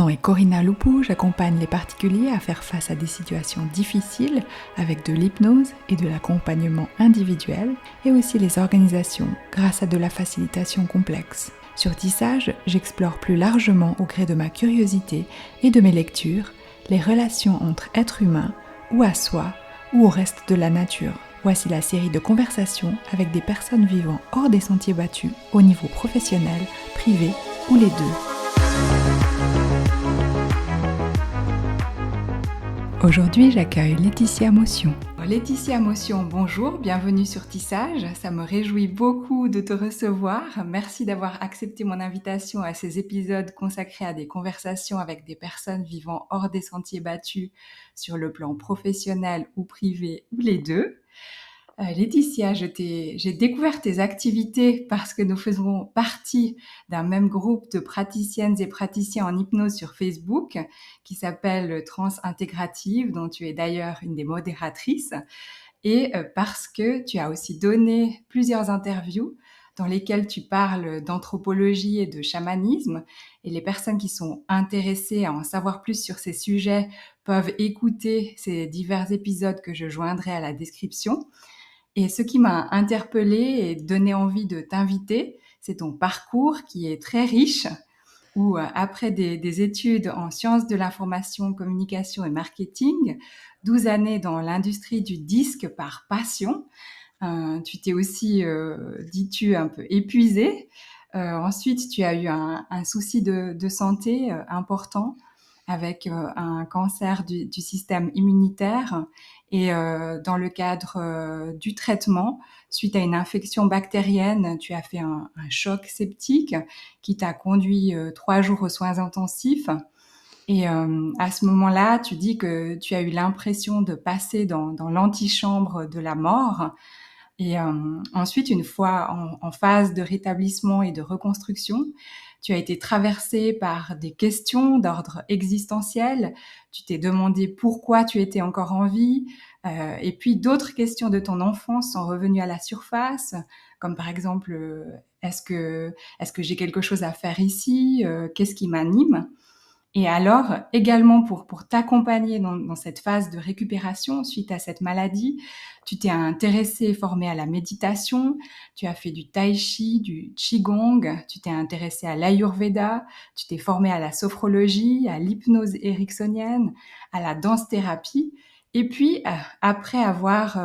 nom est Corinna Loupou, j'accompagne les particuliers à faire face à des situations difficiles avec de l'hypnose et de l'accompagnement individuel et aussi les organisations grâce à de la facilitation complexe. Sur Tissage, j'explore plus largement au gré de ma curiosité et de mes lectures les relations entre êtres humains ou à soi ou au reste de la nature. Voici la série de conversations avec des personnes vivant hors des sentiers battus au niveau professionnel, privé ou les deux. Aujourd'hui, j'accueille Laetitia Motion. Laetitia Motion, bonjour, bienvenue sur Tissage. Ça me réjouit beaucoup de te recevoir. Merci d'avoir accepté mon invitation à ces épisodes consacrés à des conversations avec des personnes vivant hors des sentiers battus sur le plan professionnel ou privé ou les deux. Laetitia, j'ai découvert tes activités parce que nous faisons partie d'un même groupe de praticiennes et praticiens en hypnose sur Facebook qui s'appelle Trans Intégrative, dont tu es d'ailleurs une des modératrices, et parce que tu as aussi donné plusieurs interviews dans lesquelles tu parles d'anthropologie et de chamanisme, et les personnes qui sont intéressées à en savoir plus sur ces sujets peuvent écouter ces divers épisodes que je joindrai à la description. Et ce qui m'a interpellée et donné envie de t'inviter, c'est ton parcours qui est très riche, où après des études en sciences de l'information, communication et marketing, 12 années dans l'industrie du disque par passion, tu t'es aussi, dis-tu, un peu épuisée. Ensuite, tu as eu un souci de santé important avec un cancer du système immunitaire et dans le cadre du traitement, suite à une infection bactérienne, tu as fait un choc septique qui t'a conduit 3 jours aux soins intensifs. Et à ce moment-là, tu dis que tu as eu l'impression de passer dans l'antichambre de la mort. Et ensuite, une fois en phase de rétablissement et de reconstruction, tu as été traversée par des questions d'ordre existentiel. Tu t'es demandé pourquoi tu étais encore en vie. Et puis d'autres questions de ton enfance sont revenues à la surface, comme par exemple, est-ce que j'ai quelque chose à faire ici? Qu'est-ce qui m'anime? Et alors, également pour t'accompagner dans cette phase de récupération suite à cette maladie, tu t'es intéressée et formée à la méditation, tu as fait du tai chi, du qigong, tu t'es intéressée à l'ayurveda, tu t'es formée à la sophrologie, à l'hypnose ericksonienne, à la danse-thérapie. Et puis, après avoir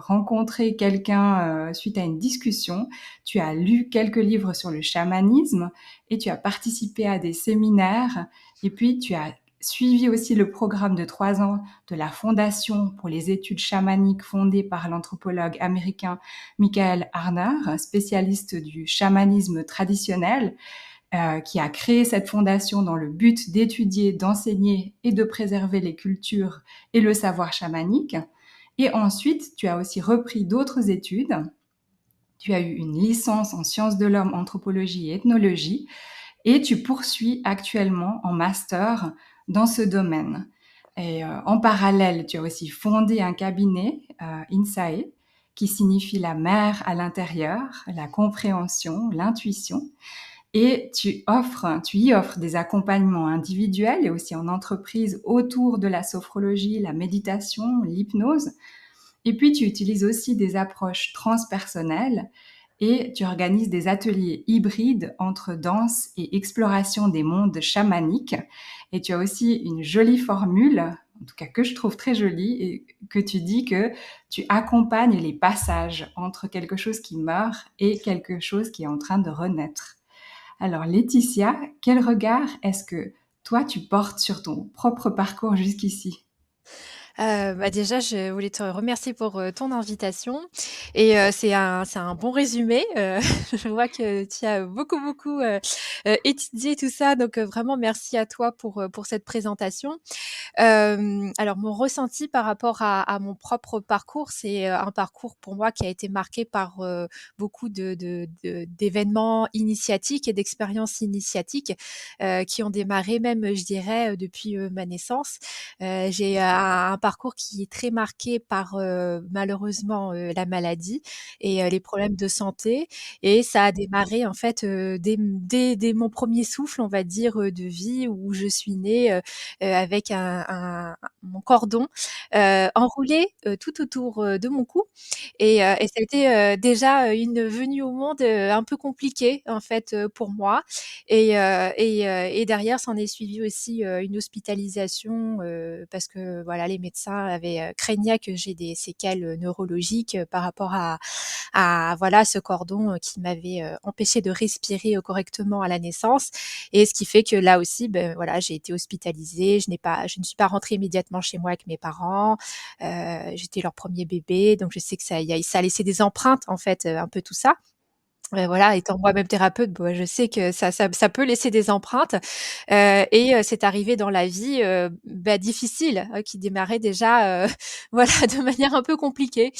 rencontré quelqu'un suite à une discussion, tu as lu quelques livres sur le chamanisme et tu as participé à des séminaires. Et puis, tu as suivi aussi le programme de 3 ans de la Fondation pour les études chamaniques fondée par l'anthropologue américain Michael Harner, spécialiste du chamanisme traditionnel, qui a créé cette fondation dans le but d'étudier, d'enseigner et de préserver les cultures et le savoir chamanique. Et ensuite, tu as aussi repris d'autres études. Tu as eu une licence en sciences de l'homme, anthropologie et ethnologie, et tu poursuis actuellement en master dans ce domaine. Et en parallèle, tu as aussi fondé un cabinet, INSAE, qui signifie la mer à l'intérieur, la compréhension, l'intuition. Et tu y offres des accompagnements individuels et aussi en entreprise autour de la sophrologie, la méditation, l'hypnose. Et puis, tu utilises aussi des approches transpersonnelles et tu organises des ateliers hybrides entre danse et exploration des mondes chamaniques. Et tu as aussi une jolie formule, en tout cas que je trouve très jolie, et que tu dis que tu accompagnes les passages entre quelque chose qui meurt et quelque chose qui est en train de renaître. Alors Laetitia, quel regard est-ce que toi tu portes sur ton propre parcours jusqu'ici? Déjà, je voulais te remercier pour, ton invitation et c'est un bon résumé, je vois que tu as beaucoup étudié tout ça donc vraiment merci à toi pour cette présentation. Alors mon ressenti par rapport à mon propre parcours, c'est, un parcours pour moi qui a été marqué par, beaucoup d'événements initiatiques et d'expériences initiatiques, qui ont démarré même, je dirais, depuis, ma naissance. J'ai un parcours qui est très marqué par, malheureusement, la maladie et les problèmes de santé et ça a démarré en fait, dès mon premier souffle, on va dire, de vie où je suis née, avec mon cordon, enroulé, tout autour, de mon cou et ça a été, déjà, une venue au monde, un peu compliquée en fait, pour moi et derrière s'en est suivi aussi, une hospitalisation, parce que voilà les médecins craignaient que j'ai des séquelles, neurologiques, par rapport à voilà ce cordon, qui m'avait, empêché de respirer, correctement à la naissance et ce qui fait que là aussi, ben, voilà, j'ai été hospitalisée. Je ne suis pas rentrée immédiatement chez moi avec mes parents. J'étais leur premier bébé, donc je sais que ça a laissé des empreintes en fait, un peu tout ça. Voilà, étant moi-même thérapeute, bah, je sais que ça peut laisser des empreintes, c'est arrivé dans la vie, bah, difficile, qui démarrait déjà, voilà, de manière un peu compliquée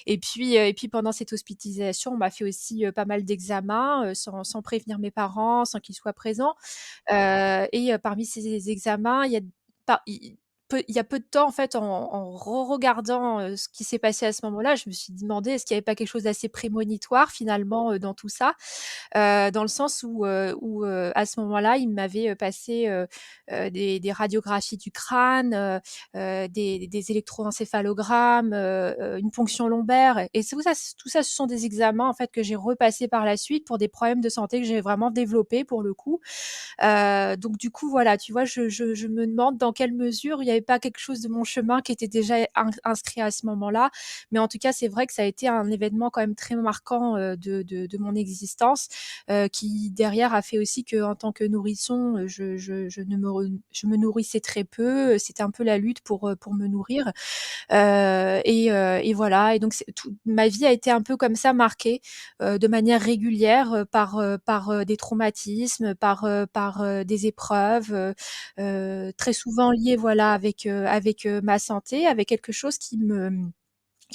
et puis pendant cette hospitalisation, on m'a fait aussi, pas mal d'examens, sans prévenir mes parents, sans qu'ils soient présents, parmi ces examens, il y a peu de temps, en fait, en re-regardant, ce qui s'est passé à ce moment-là, je me suis demandé: «Est-ce qu'il y avait pas quelque chose d'assez prémonitoire finalement, dans tout ça?» Dans le sens où, à ce moment-là, il m'avait, passé, des radiographies du crâne, des électroencéphalogrammes, une ponction lombaire et tout ça, ce sont des examens, en fait, que j'ai repassés par la suite pour des problèmes de santé que j'ai vraiment développés pour le coup. Donc du coup, voilà, tu vois, je me demande dans quelle mesure il y avait pas quelque chose de mon chemin qui était déjà inscrit à ce moment-là. Mais en tout cas, c'est vrai que ça a été un événement quand même très marquant, de mon existence, qui derrière a fait aussi qu'en tant que nourrisson, je me nourrissais très peu, c'était un peu la lutte pour me nourrir. Et voilà et donc c'est tout ma vie a été un peu comme ça marquée, de manière régulière, par des traumatismes, par des épreuves, très souvent liées voilà avec, ma santé, avec quelque chose qui me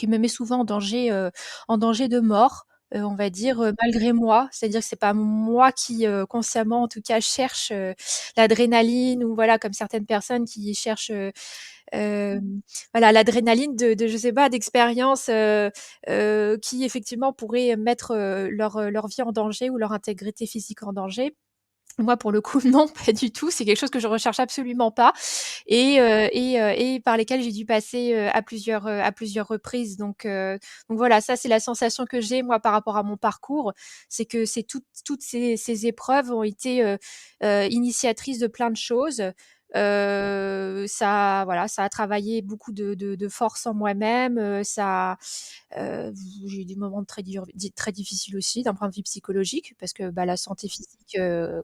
met souvent en danger de mort, on va dire, malgré moi. C'est-à-dire que c'est pas moi qui, consciemment en tout cas cherche, l'adrénaline ou voilà comme certaines personnes qui cherchent, voilà l'adrénaline de je sais pas d'expériences, qui effectivement pourraient mettre, leur vie en danger ou leur intégrité physique en danger. Moi, pour le coup, non, pas du tout. C'est quelque chose que je recherche absolument pas et par lesquels j'ai dû passer, à plusieurs reprises. Donc voilà, ça, c'est la sensation que j'ai, moi, par rapport à mon parcours. C'est que c'est toutes ces épreuves ont été, initiatrices de plein de choses. Ça voilà, ça a travaillé beaucoup de force en moi-même, Heu, j'ai eu des moments très difficiles aussi d'un point de vue psychologique parce que, bah, la santé physique,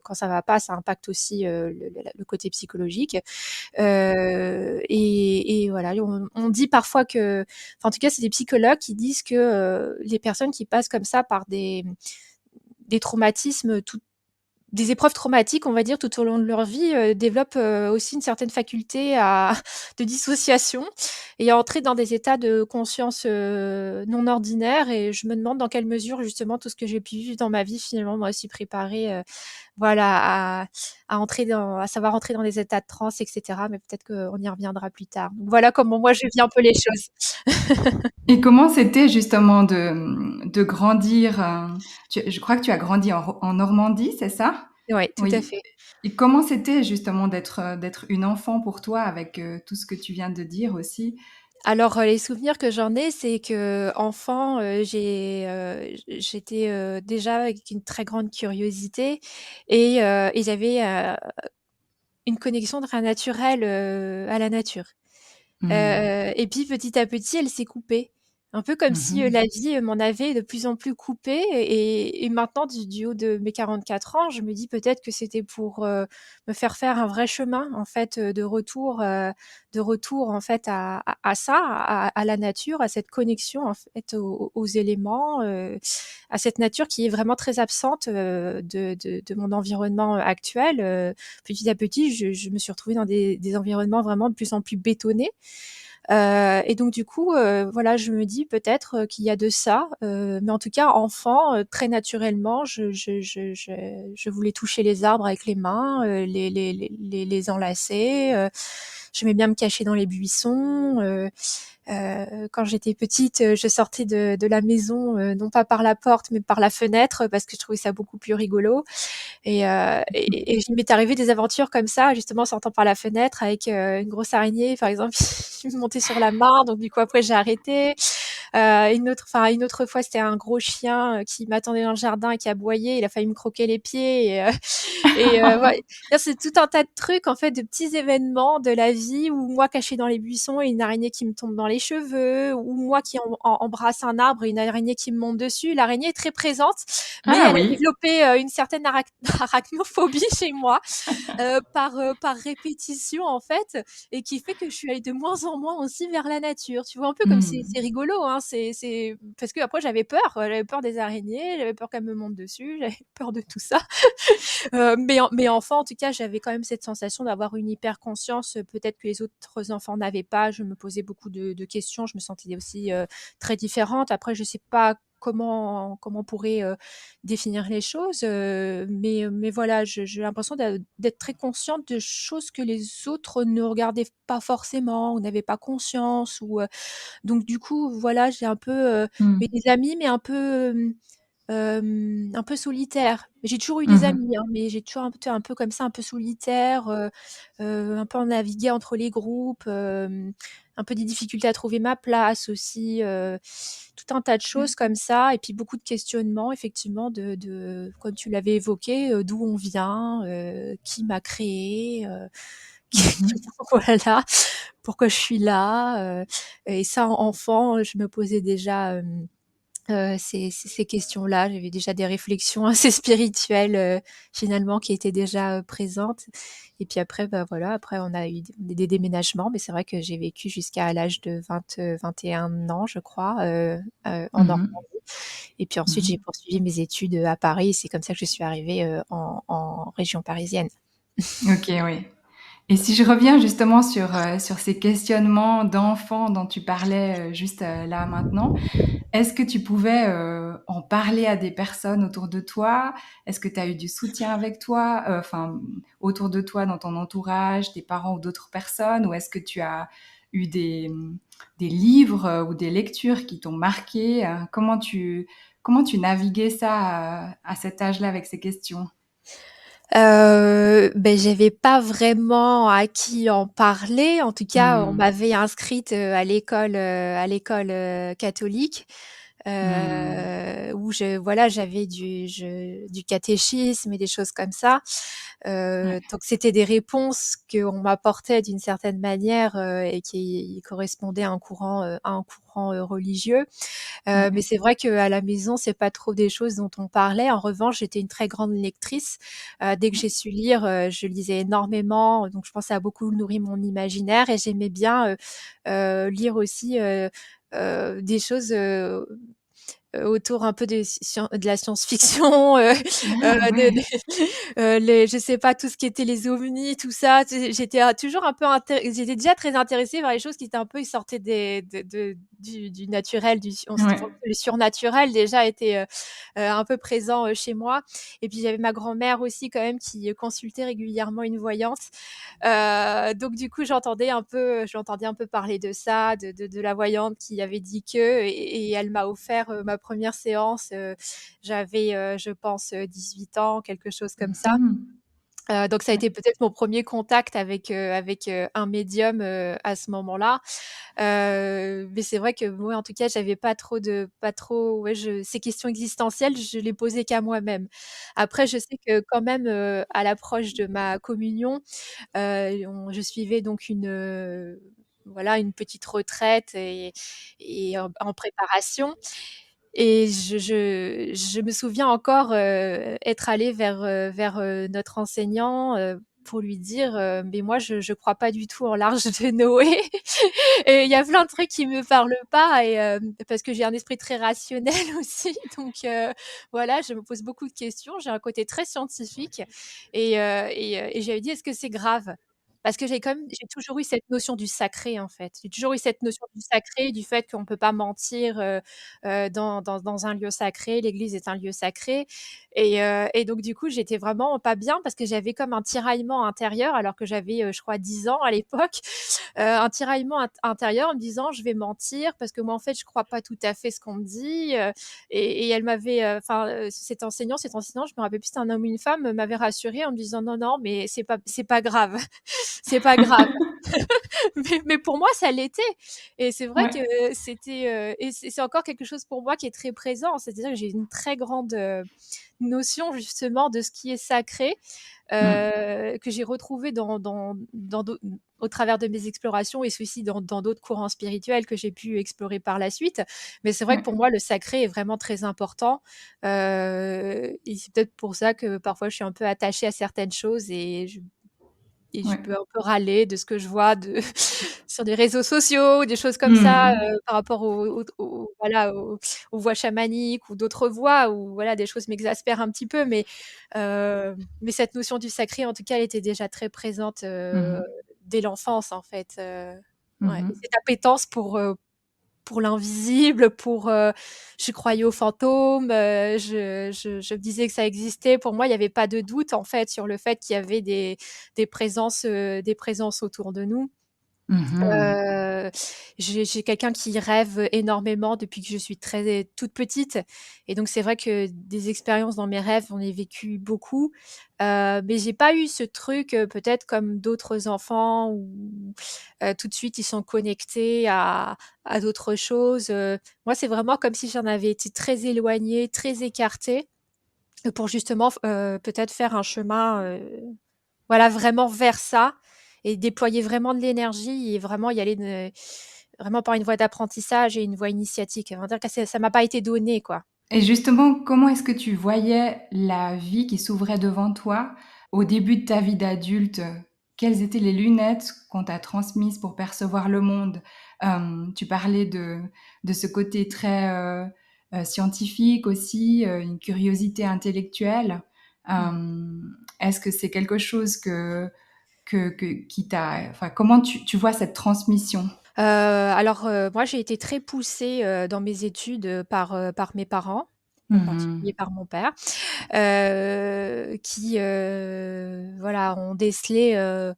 quand ça va pas, ça impacte aussi, le côté psychologique. Et voilà, on dit parfois en tout cas, c'est des psychologues qui disent que, les personnes qui passent comme ça par des traumatismes des épreuves traumatiques, on va dire, tout au long de leur vie, développent, aussi une certaine faculté à de dissociation et à entrer dans des états de conscience, non ordinaires et je me demande dans quelle mesure, justement, tout ce que j'ai pu vivre dans ma vie, finalement, m'a aussi préparée, voilà, à savoir entrer dans des états de transe et cetera, mais peut-être qu'on y reviendra plus tard. Donc voilà comment moi je vis un peu les choses. Et comment c'était justement de grandir, je crois que tu as grandi en Normandie, c'est ça? Ouais, tout à Oui. fait. Et comment c'était justement d'être une enfant pour toi avec, tout ce que tu viens de dire aussi? Alors, les souvenirs que j'en ai, c'est qu'enfant, j'étais, déjà avec une très grande curiosité et j'avais, une connexion très naturelle, à la nature. Mmh. Et puis petit à petit, elle s'est coupée. Un peu comme Mmh si, mh. la vie, m'en avait de plus en plus coupée et maintenant du haut de mes 44 ans, je me dis peut-être que c'était pour, me faire un vrai chemin en fait, de retour en fait à ça, à la nature, à cette connexion en fait aux éléments, à cette nature qui est vraiment très absente, de mon environnement, actuel, petit à petit, je me suis retrouvée dans des environnements vraiment de plus en plus bétonnés. Et donc du coup, voilà, je me dis peut-être, qu'il y a de ça, mais en tout cas enfant, très naturellement, je voulais toucher les arbres avec les mains, les enlacer, j'aimais bien me cacher dans les buissons. Quand j'étais petite, je sortais de la maison, non pas par la porte, mais par la fenêtre, parce que je trouvais ça beaucoup plus rigolo. Et il m'est arrivé des aventures comme ça, justement, en sortant par la fenêtre avec une grosse araignée, par exemple, qui me montait sur la main. Donc du coup, après, j'ai arrêté. Une autre fois, c'était un gros chien qui m'attendait dans le jardin et qui aboyait. Il a failli me croquer les pieds. Ouais. C'est tout un tas de trucs, en fait, de petits événements de la vie, où moi cachée dans les buissons et une araignée qui me tombe dans les cheveux, ou moi qui embrasse un arbre et une araignée qui me monte dessus. L'araignée est très présente, mais Ah elle a oui. développé une certaine arachnophobie chez moi, par répétition, en fait, et qui fait que je suis allée de moins en moins aussi vers la nature. Tu vois, un peu comme c'est Mmh. rigolo, hein. C'est parce que après j'avais peur des araignées, j'avais peur qu'elles me montent dessus, j'avais peur de tout ça. Mais enfant, en tout cas, j'avais quand même cette sensation d'avoir une hyper conscience, peut-être que les autres enfants n'avaient pas. Je me posais beaucoup de questions, je me sentais aussi très différente. Après, je sais pas comment on pourrait définir les choses, mais voilà, j'ai l'impression d'être très consciente de choses que les autres ne regardaient pas forcément ou n'avaient pas conscience. Donc du coup, voilà, j'ai un peu Mmh. des amis, mais un peu solitaire. J'ai toujours eu des Mmh. amis, hein, mais j'ai toujours un peu comme ça, un peu solitaire, un peu en naviguer entre les groupes, un peu des difficultés à trouver ma place aussi, tout un tas de choses comme ça, et puis beaucoup de questionnements effectivement comme tu l'avais évoqué, d'où on vient, qui m'a créé, Mmh. voilà, pourquoi je suis là, et ça, enfant, je me posais déjà, ces questions-là. J'avais déjà des réflexions assez spirituelles, finalement, qui étaient déjà, présentes. Et puis après, bah, voilà, après on a eu des déménagements, mais c'est vrai que j'ai vécu jusqu'à l'âge de 21 ans, je crois, en Normandie. Mmh. Et puis ensuite, j'ai Mmh. poursuivi mes études, à Paris. C'est comme ça que je suis arrivée, en région parisienne. OK, oui. Et si je reviens justement sur ces questionnements d'enfants dont tu parlais, juste, là maintenant, est-ce que tu pouvais, en parler à des personnes autour de toi? Est-ce que tu as eu du soutien avec toi, enfin, autour de toi, dans ton entourage, tes parents ou d'autres personnes? Ou est-ce que tu as eu des livres, ou des lectures qui t'ont marqué? Comment tu naviguais ça à cet âge-là avec ces questions? J'avais pas vraiment à qui en parler. En tout cas, on Mmh. m'avait inscrite, à l'école, catholique, Mmh. où j'avais du catéchisme et des choses comme ça. Ouais. Donc c'était des réponses qu'on m'apportait d'une certaine manière, et qui correspondaient à un courant, religieux. Mais Ouais. c'est vrai qu'à la maison, c'est pas trop des choses dont on parlait. En revanche, j'étais une très grande lectrice. Dès que j'ai su lire, je lisais énormément, donc je pense que ça a beaucoup nourri mon imaginaire, et j'aimais bien, lire aussi, des choses, autour un peu de la science-fiction, Ah de ouais! les je sais pas, tout ce qui était les ovnis, tout ça. Tu sais, j'étais, toujours un peu j'étais déjà très intéressée par les choses qui étaient un peu, ils sortaient du naturel, on se dit Ouais. le surnaturel déjà était, un peu présent, chez moi. Et puis j'avais ma grand-mère aussi quand même qui, consultait régulièrement une voyante. Donc du coup, j'entendais un peu parler de ça, de la voyante qui avait dit que, et elle m'a offert, ma première séance, j'avais, je pense, 18 ans, quelque chose comme ça. Mmh. Donc ça a Ouais. été peut-être mon premier contact avec, un médium, à ce moment-là. Mais c'est vrai que moi, en tout cas, j'avais pas trop, ouais, ces questions existentielles, je les posais qu'à moi-même. Après, je sais que quand même, à l'approche de ma communion, je suivais donc une petite retraite, et en préparation, et je me souviens encore, être allée vers notre enseignant, pour lui dire, «Mais moi je crois pas du tout en l'arche de Noé et il y a plein de trucs qui me parlent pas», parce que j'ai un esprit très rationnel aussi, donc voilà, je me pose beaucoup de questions. J'ai un côté très scientifique, et j'avais dit: «Est-ce que c'est grave?» Parce que j'ai toujours eu cette notion du sacré, en fait. J'ai toujours eu cette notion du sacré, du fait qu'on peut pas mentir, dans un lieu sacré. L'église est un lieu sacré et donc du coup, j'étais vraiment pas bien parce que j'avais comme un tiraillement intérieur alors que j'avais, je crois 10 ans à l'époque. Un tiraillement intérieur en me disant: «Je vais mentir parce que moi, en fait, je crois pas tout à fait ce qu'on me dit», et elle m'avait, enfin, cette enseignante, je me rappelle plus si c'était un homme ou une femme, m'avait rassurée en me disant: «Non, non, mais c'est pas grave, c'est pas grave». Mais pour moi, ça l'était et c'est vrai que Ouais. et c'est encore quelque chose pour moi qui est très présent. C'est-à-dire que j'ai une très grande, notion justement de ce qui est sacré, Mmh. que j'ai retrouvé dans au travers de mes explorations et ceci dans d'autres courants spirituels que j'ai pu explorer par la suite. Mais c'est vrai que Ouais. pour moi, le sacré est vraiment très important, et c'est peut-être pour ça que parfois je suis un peu attachée à certaines choses et je Ouais. peux un peu râler de ce que je vois de sur des réseaux sociaux, des choses comme ça, Mmh. par rapport voilà, aux voix chamaniques ou d'autres voix ou voilà, des choses m'exaspèrent un petit peu, mais cette notion du sacré, en tout cas, elle était déjà très présente, Mmh. dès l'enfance, en fait, ouais et Mmh. cette appétence pour l'invisible, je croyais aux fantômes, je me disais que ça existait. Pour moi, il y avait pas de doute, en fait, sur le fait qu'il y avait des présences autour de nous. Mmh. Heu, j'ai quelqu'un qui rêve énormément depuis que je suis très toute petite et donc c'est vrai que des expériences dans mes rêves, j'en ai vécu beaucoup, mais j'ai pas eu ce truc, peut-être comme d'autres enfants où, tout de suite ils sont connectés à d'autres choses, moi, c'est vraiment comme si j'en avais été très éloignée, très écartée, pour justement peut-être faire un chemin, voilà, vraiment vers ça et déployer vraiment de l'énergie et vraiment y aller vraiment par une voie d'apprentissage et une voie initiatique. On va dire que ça m'a pas été donné, quoi. Et justement, comment est-ce que tu voyais la vie qui s'ouvrait devant toi au début de ta vie d'adulte? Quelles étaient les lunettes qu'on t'a transmises pour percevoir le monde? Tu parlais de ce côté très, scientifique aussi, une curiosité intellectuelle. Mmh. Est-ce que c'est quelque chose qui t'a enfin, comment tu vois cette transmission? Alors, moi, j'ai été très poussée, dans mes études, par mes parents, en particulier Mmh. par mon père, qui, voilà, ont décelé,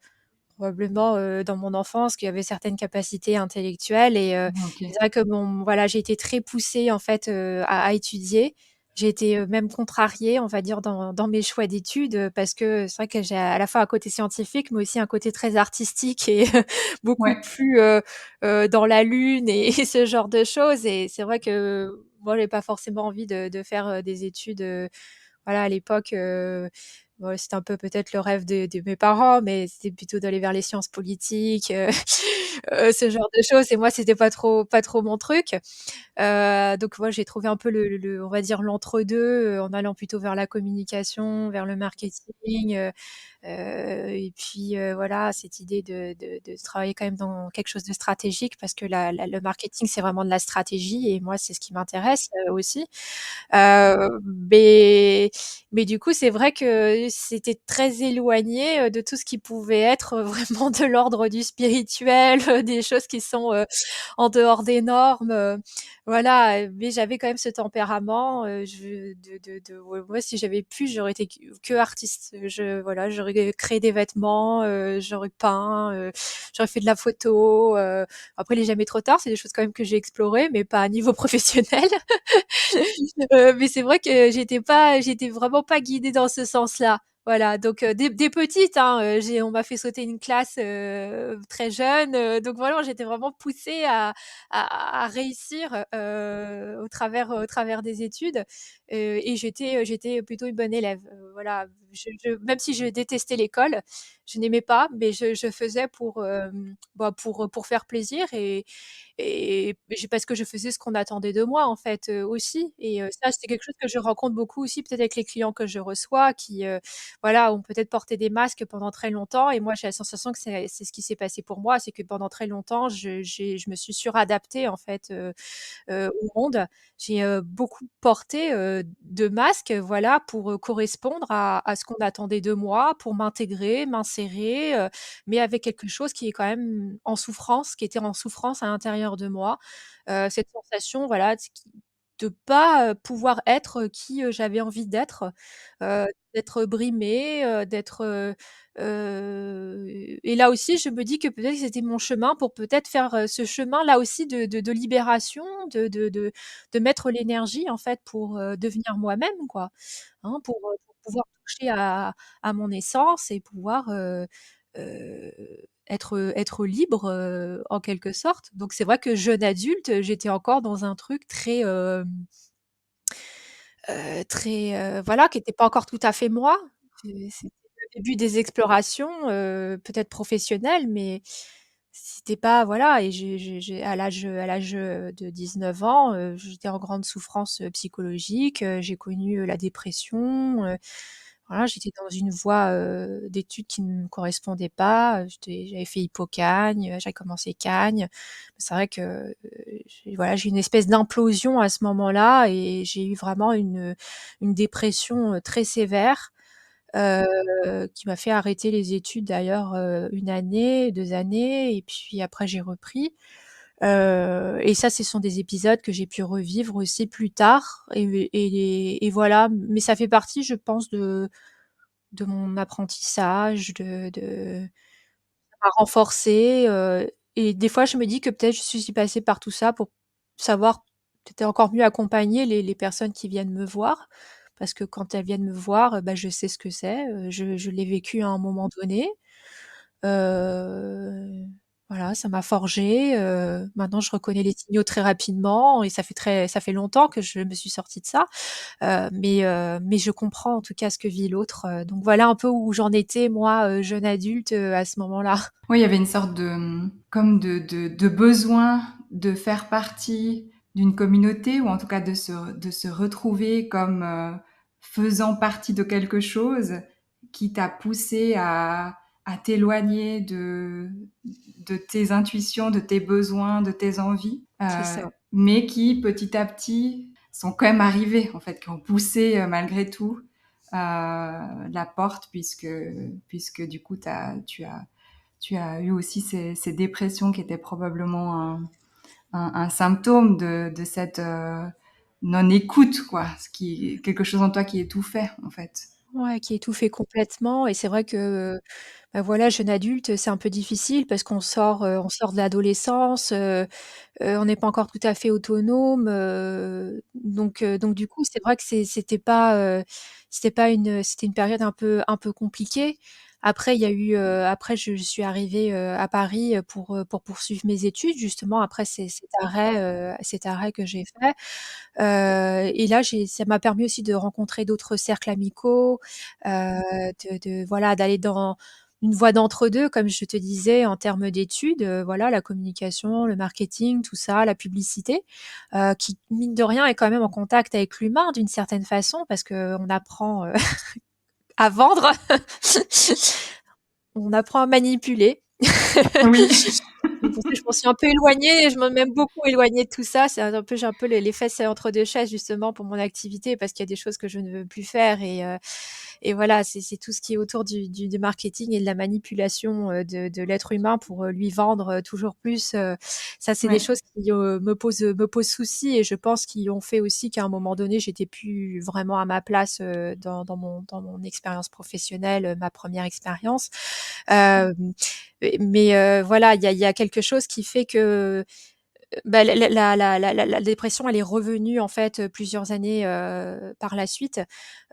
probablement, dans mon enfance, qu'il y avait certaines capacités intellectuelles et c'est OK. vrai que voilà, j'ai été très poussée en fait, à étudier. J'ai été, même contrariée, on va dire, dans mes choix d'études, parce que c'est vrai que j'ai à la fois un côté scientifique, mais aussi un côté très artistique et beaucoup Ouais. plus, dans la lune et ce genre de choses et c'est vrai que moi, j'avais pas forcément envie de faire, des études, voilà, à l'époque, bon, c'était un peu peut-être le rêve de mes parents, mais c'était plutôt d'aller vers les sciences politiques, ce genre de choses et moi, c'était pas trop mon truc. Donc moi, j'ai trouvé un peu le on va dire l'entre-deux, en allant plutôt vers la communication, vers le marketing, et puis, voilà, cette idée de travailler quand même dans quelque chose de stratégique parce que le marketing, c'est vraiment de la stratégie et moi, c'est ce qui m'intéresse, aussi. Mais du coup, c'est vrai que c'était très éloigné, de tout ce qui pouvait être, vraiment de l'ordre du spirituel, des choses qui sont, en dehors des normes, voilà, mais j'avais quand même ce tempérament, je de ouais, moi, si j'avais pu, j'aurais été que artiste. Voilà, j'aurais créé des vêtements, j'aurais peint, j'aurais fait de la photo, après il est jamais trop tard, c'est des choses quand même que j'ai explorées, mais pas à niveau professionnel. Mais c'est vrai que j'étais vraiment pas guidée dans ce sens-là. Voilà, donc dès petite, hein, on m'a fait sauter une classe, très jeune, donc voilà, j'étais vraiment poussée à réussir, au travers des études, et j'étais plutôt une bonne élève, voilà. Même si je détestais l'école, je n'aimais pas, mais je faisais pour faire plaisir et parce que je faisais ce qu'on attendait de moi, en fait, aussi et ça, c'est quelque chose que je rencontre beaucoup aussi peut-être avec les clients que je reçois qui, voilà, ont peut-être porté des masques pendant très longtemps et moi, j'ai la sensation que c'est ce qui s'est passé pour moi. C'est que pendant très longtemps, je me suis suradaptée, en fait, au monde. J'ai, beaucoup porté, de masques, voilà, pour, correspondre à ce qu'on attendait de moi pour m'intégrer, m'insérer, mais avec quelque chose qui est quand même en souffrance, qui était en souffrance à l'intérieur de moi. Cette sensation, voilà, de pas, pouvoir être qui, j'avais envie d'être, d'être brimée, et là aussi, je me dis que peut-être que c'était mon chemin pour peut-être faire, ce chemin là aussi de libération, de mettre l'énergie en fait pour, devenir moi-même quoi, hein, pour pouvoir toucher à mon essence et pouvoir, heu, être libre, en quelque sorte. Donc c'est vrai que jeune adulte, j'étais encore dans un truc très, très, voilà, qui était pas encore tout à fait moi. C'était le début des explorations, peut-être professionnelles, mais c'était pas voilà et j'ai à l'âge, de 19 ans, j'étais en grande souffrance, psychologique, j'ai connu, la dépression, voilà, j'étais dans une voie, d'études qui ne me correspondait pas, j'avais fait Hippocagne, j'avais commencé Cagne. C'est vrai que, j'ai eu une espèce d'implosion à ce moment-là et j'ai eu vraiment une dépression, très sévère, qui m'a fait arrêter les études d'ailleurs, 1 année, 2 années et puis après j'ai repris. Et ça, ce sont des épisodes que j'ai pu revivre aussi plus tard et voilà, mais ça fait partie, je pense, de mon apprentissage, de ça m'a renforcée, et des fois je me dis que peut-être je suis passée par tout ça pour savoir peut-être encore mieux accompagner les personnes qui viennent me voir. Parce que quand elles viennent me voir, bah, je sais ce que c'est, je l'ai vécu à un moment donné. Heu, voilà, ça m'a forgée, maintenant je reconnais les signaux très rapidement et ça fait longtemps que je me suis sortie de ça. Mais je comprends en tout cas ce que vit l'autre, donc voilà un peu où j'en étais moi, jeune adulte, à ce moment-là. Oui, il y avait une sorte de, comme de besoin de faire partie d'une communauté ou en tout cas de se retrouver comme faisant partie de quelque chose qui t'a poussé à t'éloigner de tes intuitions, de tes besoins, de tes envies, C'est ça. mais qui petit à petit sont quand même arrivés en fait, qui ont poussé malgré tout la porte puisque du coup tu as eu aussi ces dépressions qui étaient probablement un symptôme de cette non-écoute, quoi. Ce qui, quelque chose en toi qui étouffait, en fait. Ouais, qui étouffait complètement et c'est vrai que, bah, voilà, jeune adulte, c'est un peu difficile parce qu'on sort de l'adolescence, on n'est pas encore tout à fait autonome, donc du coup, c'est vrai que c'était une période un peu compliquée. Après, il y a eu, après je suis arrivée, à Paris, pour poursuivre mes études justement après cet arrêt que j'ai fait. Et là, ça m'a permis aussi de rencontrer d'autres cercles amicaux, voilà, d'aller dans une voie d'entre-deux, comme je te disais, en termes d'études, voilà, la communication, le marketing, tout ça, la publicité, qui, mine de rien, est quand même en contact avec l'humain d'une certaine façon parce qu'on apprend, à vendre, on apprend à manipuler. Oui. C'est pour ça que je m'en suis un peu éloignée et je m'en même beaucoup éloignée de tout ça. J'ai un peu les fesses entre 2 chaises justement pour mon activité parce qu'il y a des choses que je ne veux plus faire et voilà, c'est tout ce qui est autour du marketing et de la manipulation, de l'être humain pour, lui vendre, toujours plus, ça c'est des Ouais. choses qui, me posent souci et je pense qui ont fait aussi qu'à un moment donné, j'étais plus vraiment à ma place, dans mon expérience professionnelle, ma première expérience. Hem, mais voilà, il y a quelque chose qui fait que, bah, la dépression, elle est revenue en fait, plusieurs années, par la suite,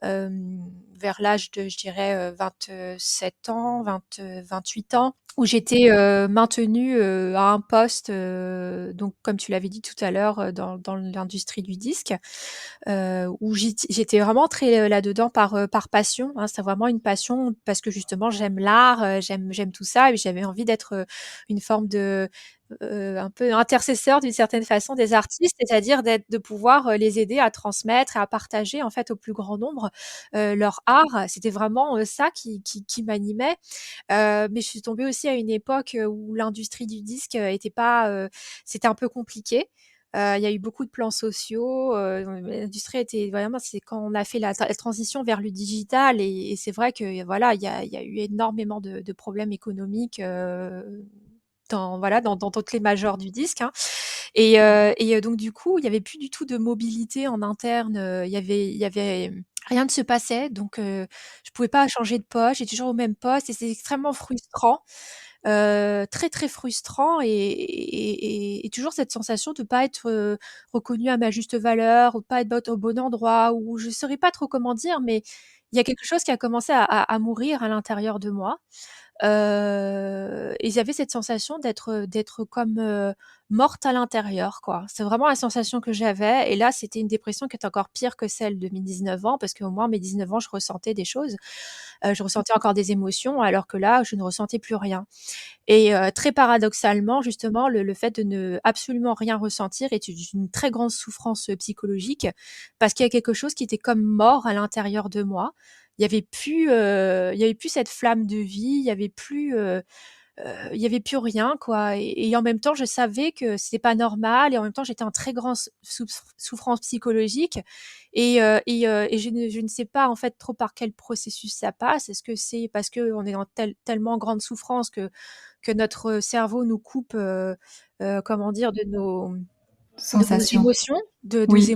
vers l'âge de, je dirais, 27 ans, 28 ans, où j'étais, maintenue, à un poste, donc comme tu l'avais dit tout à l'heure, dans l'industrie du disque, où j'étais vraiment très, là-dedans par passion, hein. C'était vraiment une passion parce que justement j'aime l'art, j'aime tout ça et j'avais envie d'être, une forme de un peu intercesseur d'une certaine façon des artistes, c'est-à-dire de pouvoir, les aider à transmettre et à partager en fait au plus grand nombre, leur art. C'était vraiment, ça qui m'animait. Mais je suis tombée aussi à une époque, où l'industrie du disque, était pas, c'était un peu compliqué. Il y a eu beaucoup de plans sociaux. L'industrie était vraiment, c'est quand on a fait la transition vers le digital, et c'est vrai que voilà, il y a eu énormément de problèmes économiques dans voilà dans toutes les majors du disque, hein. Et donc du coup, il y avait plus du tout de mobilité en interne. Il y avait rien ne se passait, donc je pouvais pas changer de poste. J'étais toujours au même poste et c'est extrêmement frustrant, très, très frustrant, et toujours cette sensation de pas être, reconnue à ma juste valeur, ou de pas être au bon endroit, ou je saurais pas trop comment dire, mais il y a quelque chose qui a commencé à mourir à l'intérieur de moi. Et j'avais cette sensation d'être comme, morte à l'intérieur, quoi. C'est vraiment la sensation que j'avais, et là, c'était une dépression qui était encore pire que celle de mes 19 ans, parce qu'au moins, mes 19 ans, je ressentais des choses, je ressentais encore des émotions, alors que là, je ne ressentais plus rien. Et très paradoxalement, justement, le fait de ne absolument rien ressentir est une très grande souffrance, psychologique, parce qu'il y a quelque chose qui était comme mort à l'intérieur de moi. Il y avait plus cette flamme de vie, il y avait plus rien, quoi, et en même temps, je savais que c'était pas normal, et en même temps, j'étais en très grande souffrance psychologique, et je ne sais pas, en fait, trop par quel processus ça passe. Est-ce que c'est parce qu'on est en tellement grande souffrance que notre cerveau nous coupe, comment dire, de nos Sensation. émotions, Oui,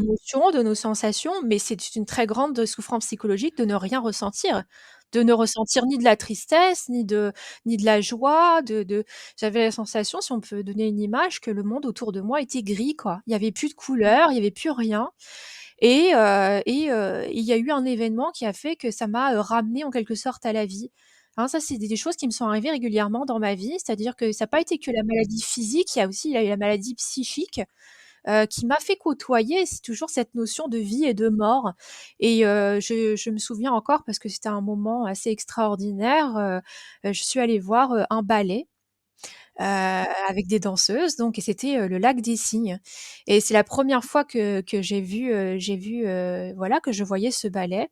de nos sensations, mais c'est une très grande souffrance psychologique de ne rien ressentir, de ne ressentir ni de la tristesse, ni de la joie, j'avais la sensation, si on peut donner une image, que le monde autour de moi était gris, quoi. Il y avait plus de couleurs, il y avait plus rien, il y a eu un événement qui a fait que ça m'a, ramenée en quelque sorte à la vie. Hein, ça, c'est des choses qui me sont arrivées régulièrement dans ma vie, c'est-à-dire que ça a pas été que la maladie physique, il y a eu la maladie psychique, qui m'a fait côtoyer c'est toujours cette notion de vie et de mort, et je me souviens encore, parce que c'était un moment assez extraordinaire, je suis allée voir, un ballet, avec des danseuses, donc, et c'était, le Lac des Cygnes, et c'est la première fois que j'ai vu, voilà, que je voyais ce ballet,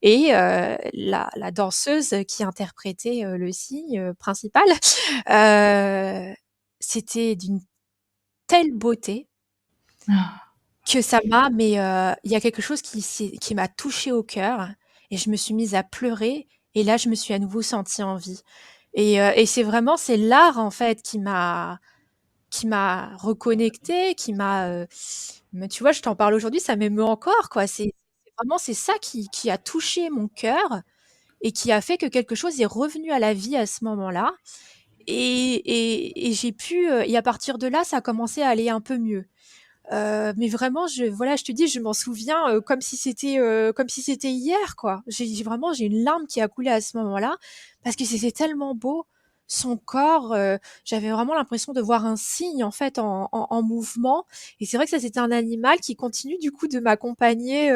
et la danseuse qui interprétait, le cygne, principal, heu, c'était d'une telle beauté ah, que ça m'a, mais il y a quelque chose qui m'a touchée au cœur, et je me suis mise à pleurer, et là, je me suis à nouveau sentie en vie, et c'est l'art, en fait, qui m'a reconnectée, mais tu vois, je t'en parle aujourd'hui, ça m'émeut encore, quoi. C'est vraiment, c'est ça qui a touché mon cœur, et qui a fait que quelque chose est revenu à la vie à ce moment-là, et j'ai pu, et à partir de là, ça a commencé à aller un peu mieux. Mais vraiment, voilà, je te dis, je m'en souviens, comme si c'était hier, quoi. J'ai une larme qui a coulé à ce moment-là, parce que c'était tellement beau. Son corps, j'avais vraiment l'impression de voir un cygne, en fait, en mouvement, et c'est vrai que ça, c'était un animal qui continue, du coup, de m'accompagner,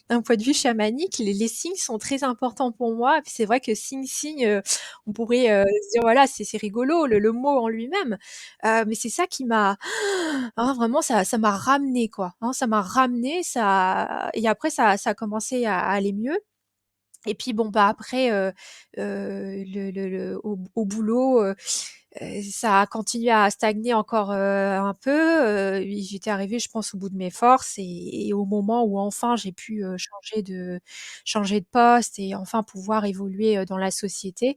d'un point de vue chamanique. Les cygnes sont très importants pour moi, et puis c'est vrai que cygne, on pourrait, se dire, voilà, c'est rigolo, le mot en lui-même, mais c'est ça qui m'a hein, vraiment, ça m'a ramené, quoi, hein, ça m'a ramené, et après ça a commencé à aller mieux, et puis bon, bah, après, au boulot, ça a continué à stagner encore, un peu, j'étais arrivée, je pense, au bout de mes forces, et au moment où enfin j'ai pu, changer de poste, et enfin pouvoir évoluer, dans la société,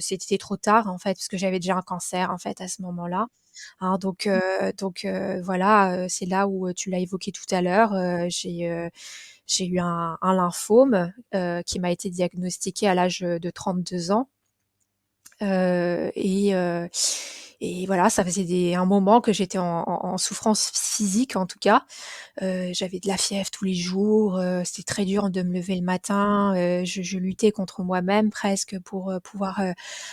c'était trop tard, en fait, parce que j'avais déjà un cancer, en fait, à ce moment-là. Hein, voilà, c'est là où, tu l'as évoqué tout à l'heure, j'ai eu un lymphome, qui m'a été diagnostiqué à l'âge, de 32 ans, heu et heu et voilà, ça faisait un moment que j'étais en souffrance physique, en tout cas. J'avais de la fièvre tous les jours, c'était très dur de me lever le matin, je luttais contre moi-même presque pour, pouvoir,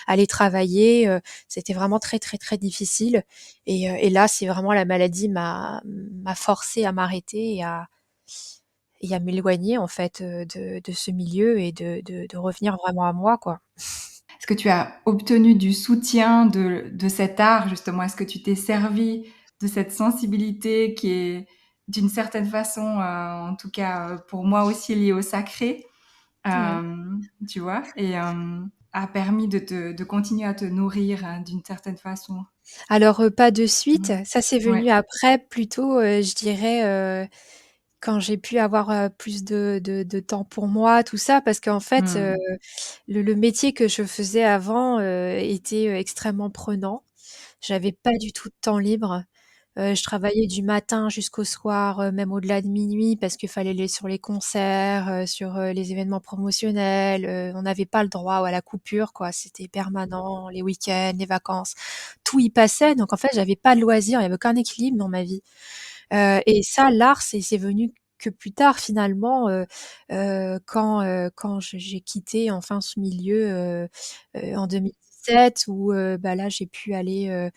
aller travailler, c'était vraiment très, très, très difficile, et là, c'est vraiment la maladie m'a forcée à m'arrêter, et à m'éloigner, en fait, de ce milieu, et de revenir vraiment à moi, quoi. est-ce que tu as obtenu du soutien de cet art justement? Est-ce que tu t'es servi de cette sensibilité qui est d'une certaine façon, en tout cas, pour moi aussi liée au sacré? Ouais. Tu vois? a permis de continuer à te nourrir, d'une certaine façon? Alors, pas de suite, Mmh. ça c'est Ouais. venu après plutôt, je dirais, quand j'ai pu avoir, plus de temps pour moi, tout ça. Parce qu'en fait, Mmh. le métier que je faisais avant, était, extrêmement prenant. J'avais pas du tout de temps libre. Je travaillais du matin jusqu'au soir, même au-delà de minuit parce qu'il fallait aller sur les concerts, sur, les événements promotionnels, on n'avait pas le droit à la coupure quoi, c'était permanent, les week-ends, les vacances, tout y passait donc en fait, j'avais pas de loisirs, il y avait aucun équilibre dans ma vie. Et ça, l'art, c'est venu que plus tard finalement, quand j'ai quitté enfin ce milieu, en 2017 où, bah, là j'ai pu aller,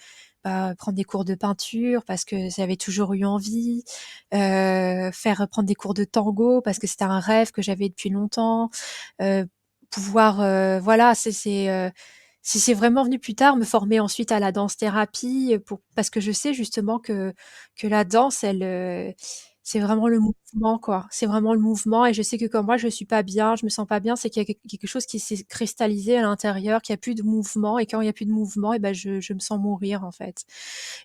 bah, prendre des cours de peinture parce que j'avais toujours eu envie, prendre des cours de tango parce que c'était un rêve que j'avais depuis longtemps, pouvoir, voilà, c'est vraiment venu plus tard, me former ensuite à la danse-thérapie, pour parce que je sais justement que la danse, elle, c'est vraiment le mouvement, quoi. C'est vraiment le mouvement et je sais que quand moi je suis pas bien, je me sens pas bien, c'est qu'il y a quelque chose qui s'est cristallisé à l'intérieur, qu'il y a plus de mouvement et quand il y a plus de mouvement et ben je me sens mourir, en fait.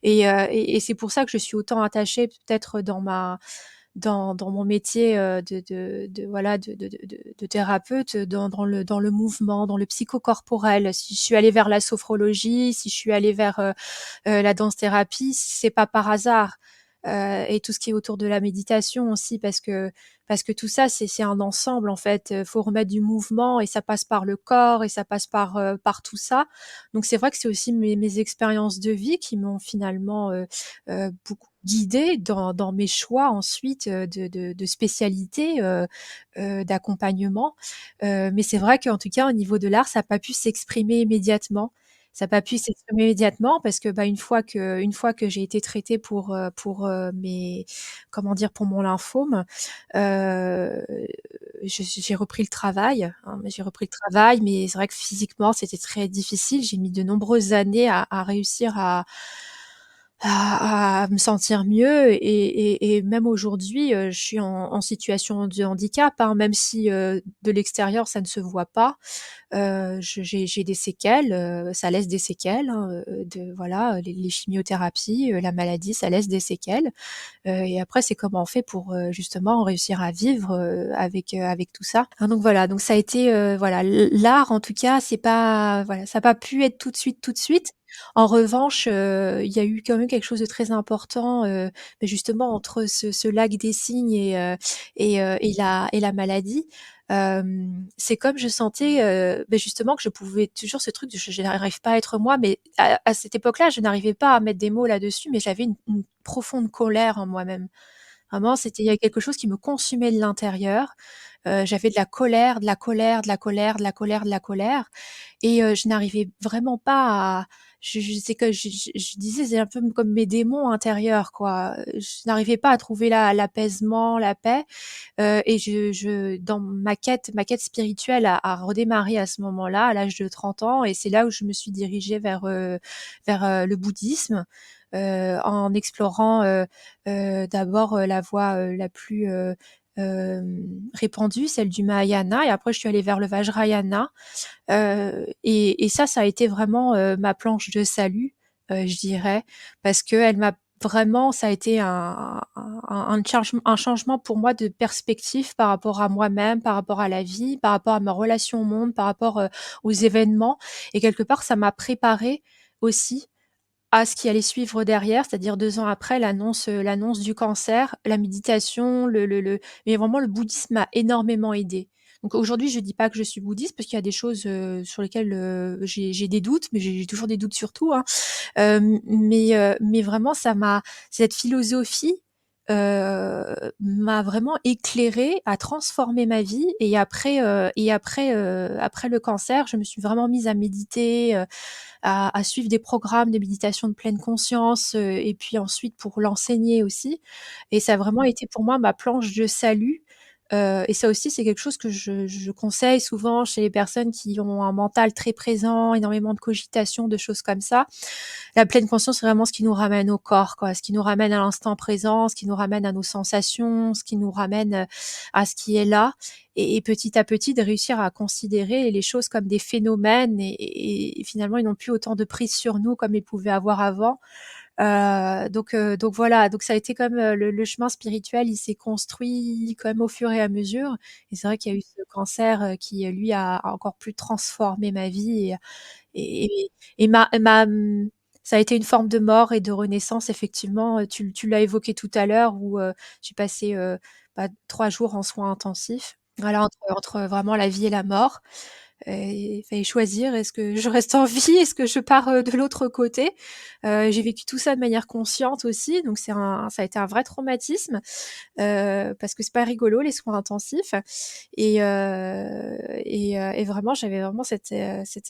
Et c'est pour ça que je suis autant attachée peut-être dans mon métier, de voilà, de thérapeute, dans le mouvement, dans le psychocorporel. Si je suis allée vers la sophrologie, si je suis allée vers, la danse-thérapie, c'est pas par hasard. Et tout ce qui est autour de la méditation aussi parce que tout ça, c'est un ensemble en fait, faut remettre du mouvement et ça passe par le corps et ça passe par tout ça. Donc c'est vrai que c'est aussi mes expériences de vie qui m'ont finalement, beaucoup guidée dans mes choix ensuite, de spécialité, d'accompagnement. Mais c'est vrai qu'en tout cas au niveau de l'art, ça a pas pu s'exprimer immédiatement. Ça a pas pu s'exprimer immédiatement parce que, bah, une fois que j'ai été traitée mes comment dire? Pour mon lymphome, heu, j'ai repris le travail, hein, j'ai repris le travail, mais c'est vrai que physiquement, c'était très difficile. J'ai mis de nombreuses années à réussir à me sentir mieux et même aujourd'hui, je suis en situation de handicap, hein, même si, de l'extérieur ça ne se voit pas. J'ai des séquelles, ça laisse des séquelles, hein, de voilà, les chimiothérapies, la maladie, ça laisse des séquelles. Et après c'est comment on fait pour, justement réussir à vivre, avec tout ça. Hein, donc voilà, donc ça a été, voilà, l'art en tout cas, c'est pas voilà, ça a pas pu être tout de suite, tout de suite. En revanche, il y a eu quand même quelque chose de très important, beh, justement entre ce lac des signes et la maladie. C'est comme je sentais, beh, justement que je pouvais toujours ce truc de je n'arrive pas à être moi, mais à cette époque-là, je n'arrivais pas à mettre des mots là-dessus, mais j'avais une profonde colère en moi-même. Vraiment, il y a quelque chose qui me consumait de l'intérieur. J'avais de la colère, de la colère, de la colère, de la colère, de la colère et je n'arrivais vraiment pas à je c'est que je disais: «C'est un peu comme mes démons intérieurs, quoi». Je n'arrivais pas à trouver l'apaisement, la paix, et je dans ma quête spirituelle a redémarré à ce moment-là, à l'âge de 30 ans et c'est là où je me suis dirigée vers le bouddhisme, en explorant, d'abord, la voie, la plus, répandue, celle du Mahayana et après je suis allée vers le Vajrayana, et ça a été vraiment, ma planche de salut, je dirais, parce qu'elle m'a vraiment ça a été un changement pour moi de perspective par rapport à moi-même, par rapport à la vie, par rapport à ma relation au monde, par rapport, aux événements et quelque part ça m'a préparée aussi à ce qui allait suivre derrière, c'est-à-dire 2 ans après l'annonce du cancer, la méditation, le mais vraiment le bouddhisme m'a énormément aidée. Donc aujourd'hui, je dis pas que je suis bouddhiste parce qu'il y a des choses, sur lesquelles, j'ai des doutes, mais j'ai toujours des doutes sur tout, hein. Mais vraiment cette philosophie, m'a vraiment éclairée, a transformé ma vie après le cancer, je me suis vraiment mise à méditer, à suivre des programmes de méditation de pleine conscience, et puis ensuite pour l'enseigner aussi et ça a vraiment été pour moi ma planche de salut, Et ça aussi, c'est quelque chose que je conseille souvent chez les personnes qui ont un mental très présent, énormément de cogitation, de choses comme ça. La pleine conscience, c'est vraiment ce qui nous ramène au corps, quoi, ce qui nous ramène à l'instant présent, ce qui nous ramène à nos sensations, ce qui nous ramène à ce qui est là. Et petit à petit, de réussir à considérer les choses comme des phénomènes et finalement, ils n'ont plus autant de prise sur nous comme ils pouvaient avoir avant. Donc voilà, donc ça a été comme le chemin spirituel, il s'est construit quand même au fur et à mesure. Et c'est vrai qu'il y a eu ce cancer qui, lui, a encore plus transformé ma vie et, et ça a été une forme de mort et de renaissance, effectivement. Tu l'as évoqué tout à l'heure où j'ai passé 3 jours en soins intensifs. Voilà, entre vraiment la vie et la mort. Il fallait choisir, est-ce que je reste en vie? Est-ce que je pars de l'autre côté? J'ai vécu tout ça de manière consciente aussi, donc ça a été un vrai traumatisme parce que c'est pas rigolo les soins intensifs et vraiment j'avais vraiment cette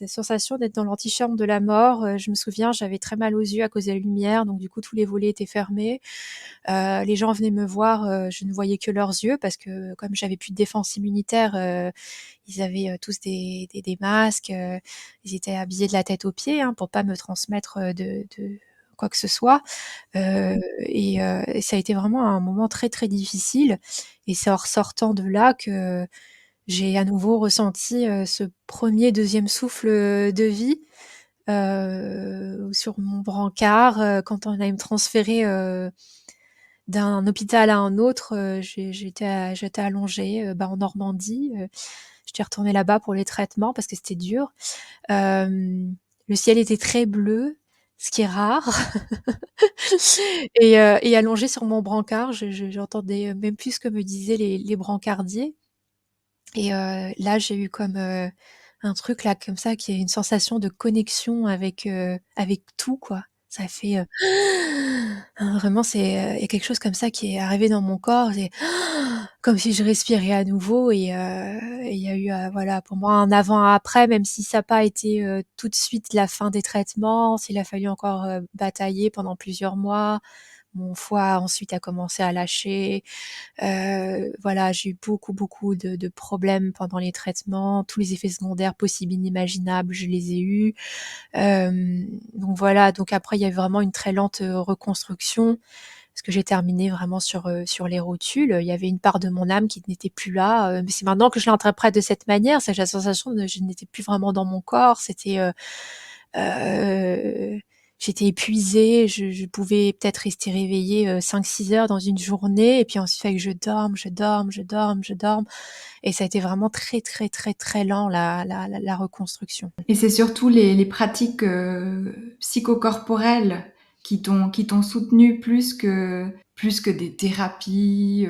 sensation d'être dans l'antichambre de la mort. Je me souviens, j'avais très mal aux yeux à cause de la lumière, donc du coup tous les volets étaient fermés. Les gens venaient me voir, je ne voyais que leurs yeux parce que comme j'avais plus de défense immunitaire, ils avaient tous des masques, ils étaient habillés de la tête aux pieds, hein, pour pas me transmettre de quoi que ce soit. Et ça a été vraiment un moment très très difficile. Et c'est en ressortant de là que j'ai à nouveau ressenti ce premier, deuxième souffle de vie sur mon brancard quand on allait me transférer d'un hôpital à un autre. J'étais allongée en Normandie. J'étais retournée là-bas pour les traitements parce que c'était dur. Le ciel était très bleu, ce qui est rare. Et allongée sur mon brancard, j'entendais même plus ce que me disaient les brancardiers. Et là, j'ai eu comme un truc là, comme ça, qui est une sensation de connexion avec tout, quoi. Ça fait vraiment, il y a quelque chose comme ça qui est arrivé dans mon corps. C'est comme si je respirais à nouveau. Et il y a eu, voilà, pour moi, un avant-après, même si ça n'a pas été tout de suite la fin des traitements, s'il a fallu encore batailler pendant plusieurs mois. Mon foie ensuite a commencé à lâcher. Voilà, j'ai eu beaucoup, beaucoup de problèmes pendant les traitements. Tous les effets secondaires possibles, inimaginables, je les ai eus. Donc voilà, donc après, il y a eu vraiment une très lente reconstruction parce que j'ai terminé vraiment sur les rotules. Il y avait une part de mon âme qui n'était plus là. Mais c'est maintenant que je l'interprète de cette manière. C'est la sensation de je n'étais plus vraiment dans mon corps. Euh, J'étais épuisée, je pouvais peut-être rester réveillée 5-6 heures dans une journée, et puis ensuite il fallait que je dorme. Et ça a été vraiment très, très, très, très lent, la reconstruction. Et c'est surtout les pratiques psychocorporelles qui t'ont soutenu plus que des thérapies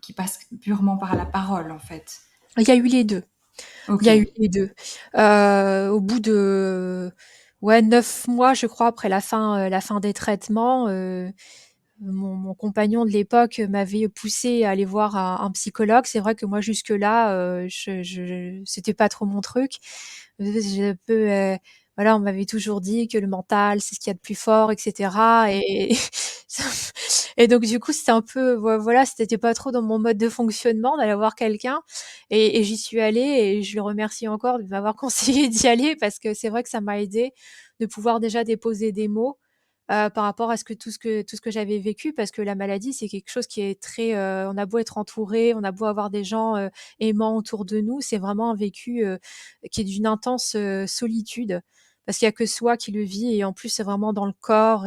qui passent purement par la parole, en fait. Il y a eu les deux. Il Ok. y a eu les deux. Au bout de 9 mois, je crois, après la fin des traitements, mon compagnon de l'époque m'avait poussé à aller voir un psychologue. C'est vrai que moi jusque-là, c'était pas trop mon truc. J'ai un peu, voilà, on m'avait toujours dit que le mental, c'est ce qu'il y a de plus fort, et cetera. Et donc du coup, c'était un peu, voilà, c'était pas trop dans mon mode de fonctionnement d'aller voir quelqu'un. Et j'y suis allée et je le remercie encore de m'avoir conseillé d'y aller parce que c'est vrai que ça m'a aidée de pouvoir déjà déposer des mots par rapport à tout ce que j'avais vécu, parce que la maladie, c'est quelque chose qui est très, on a beau être entouré, on a beau avoir des gens aimants autour de nous, c'est vraiment un vécu qui est d'une intense solitude, parce qu'il y a que soi qui le vit, et en plus c'est vraiment dans le corps.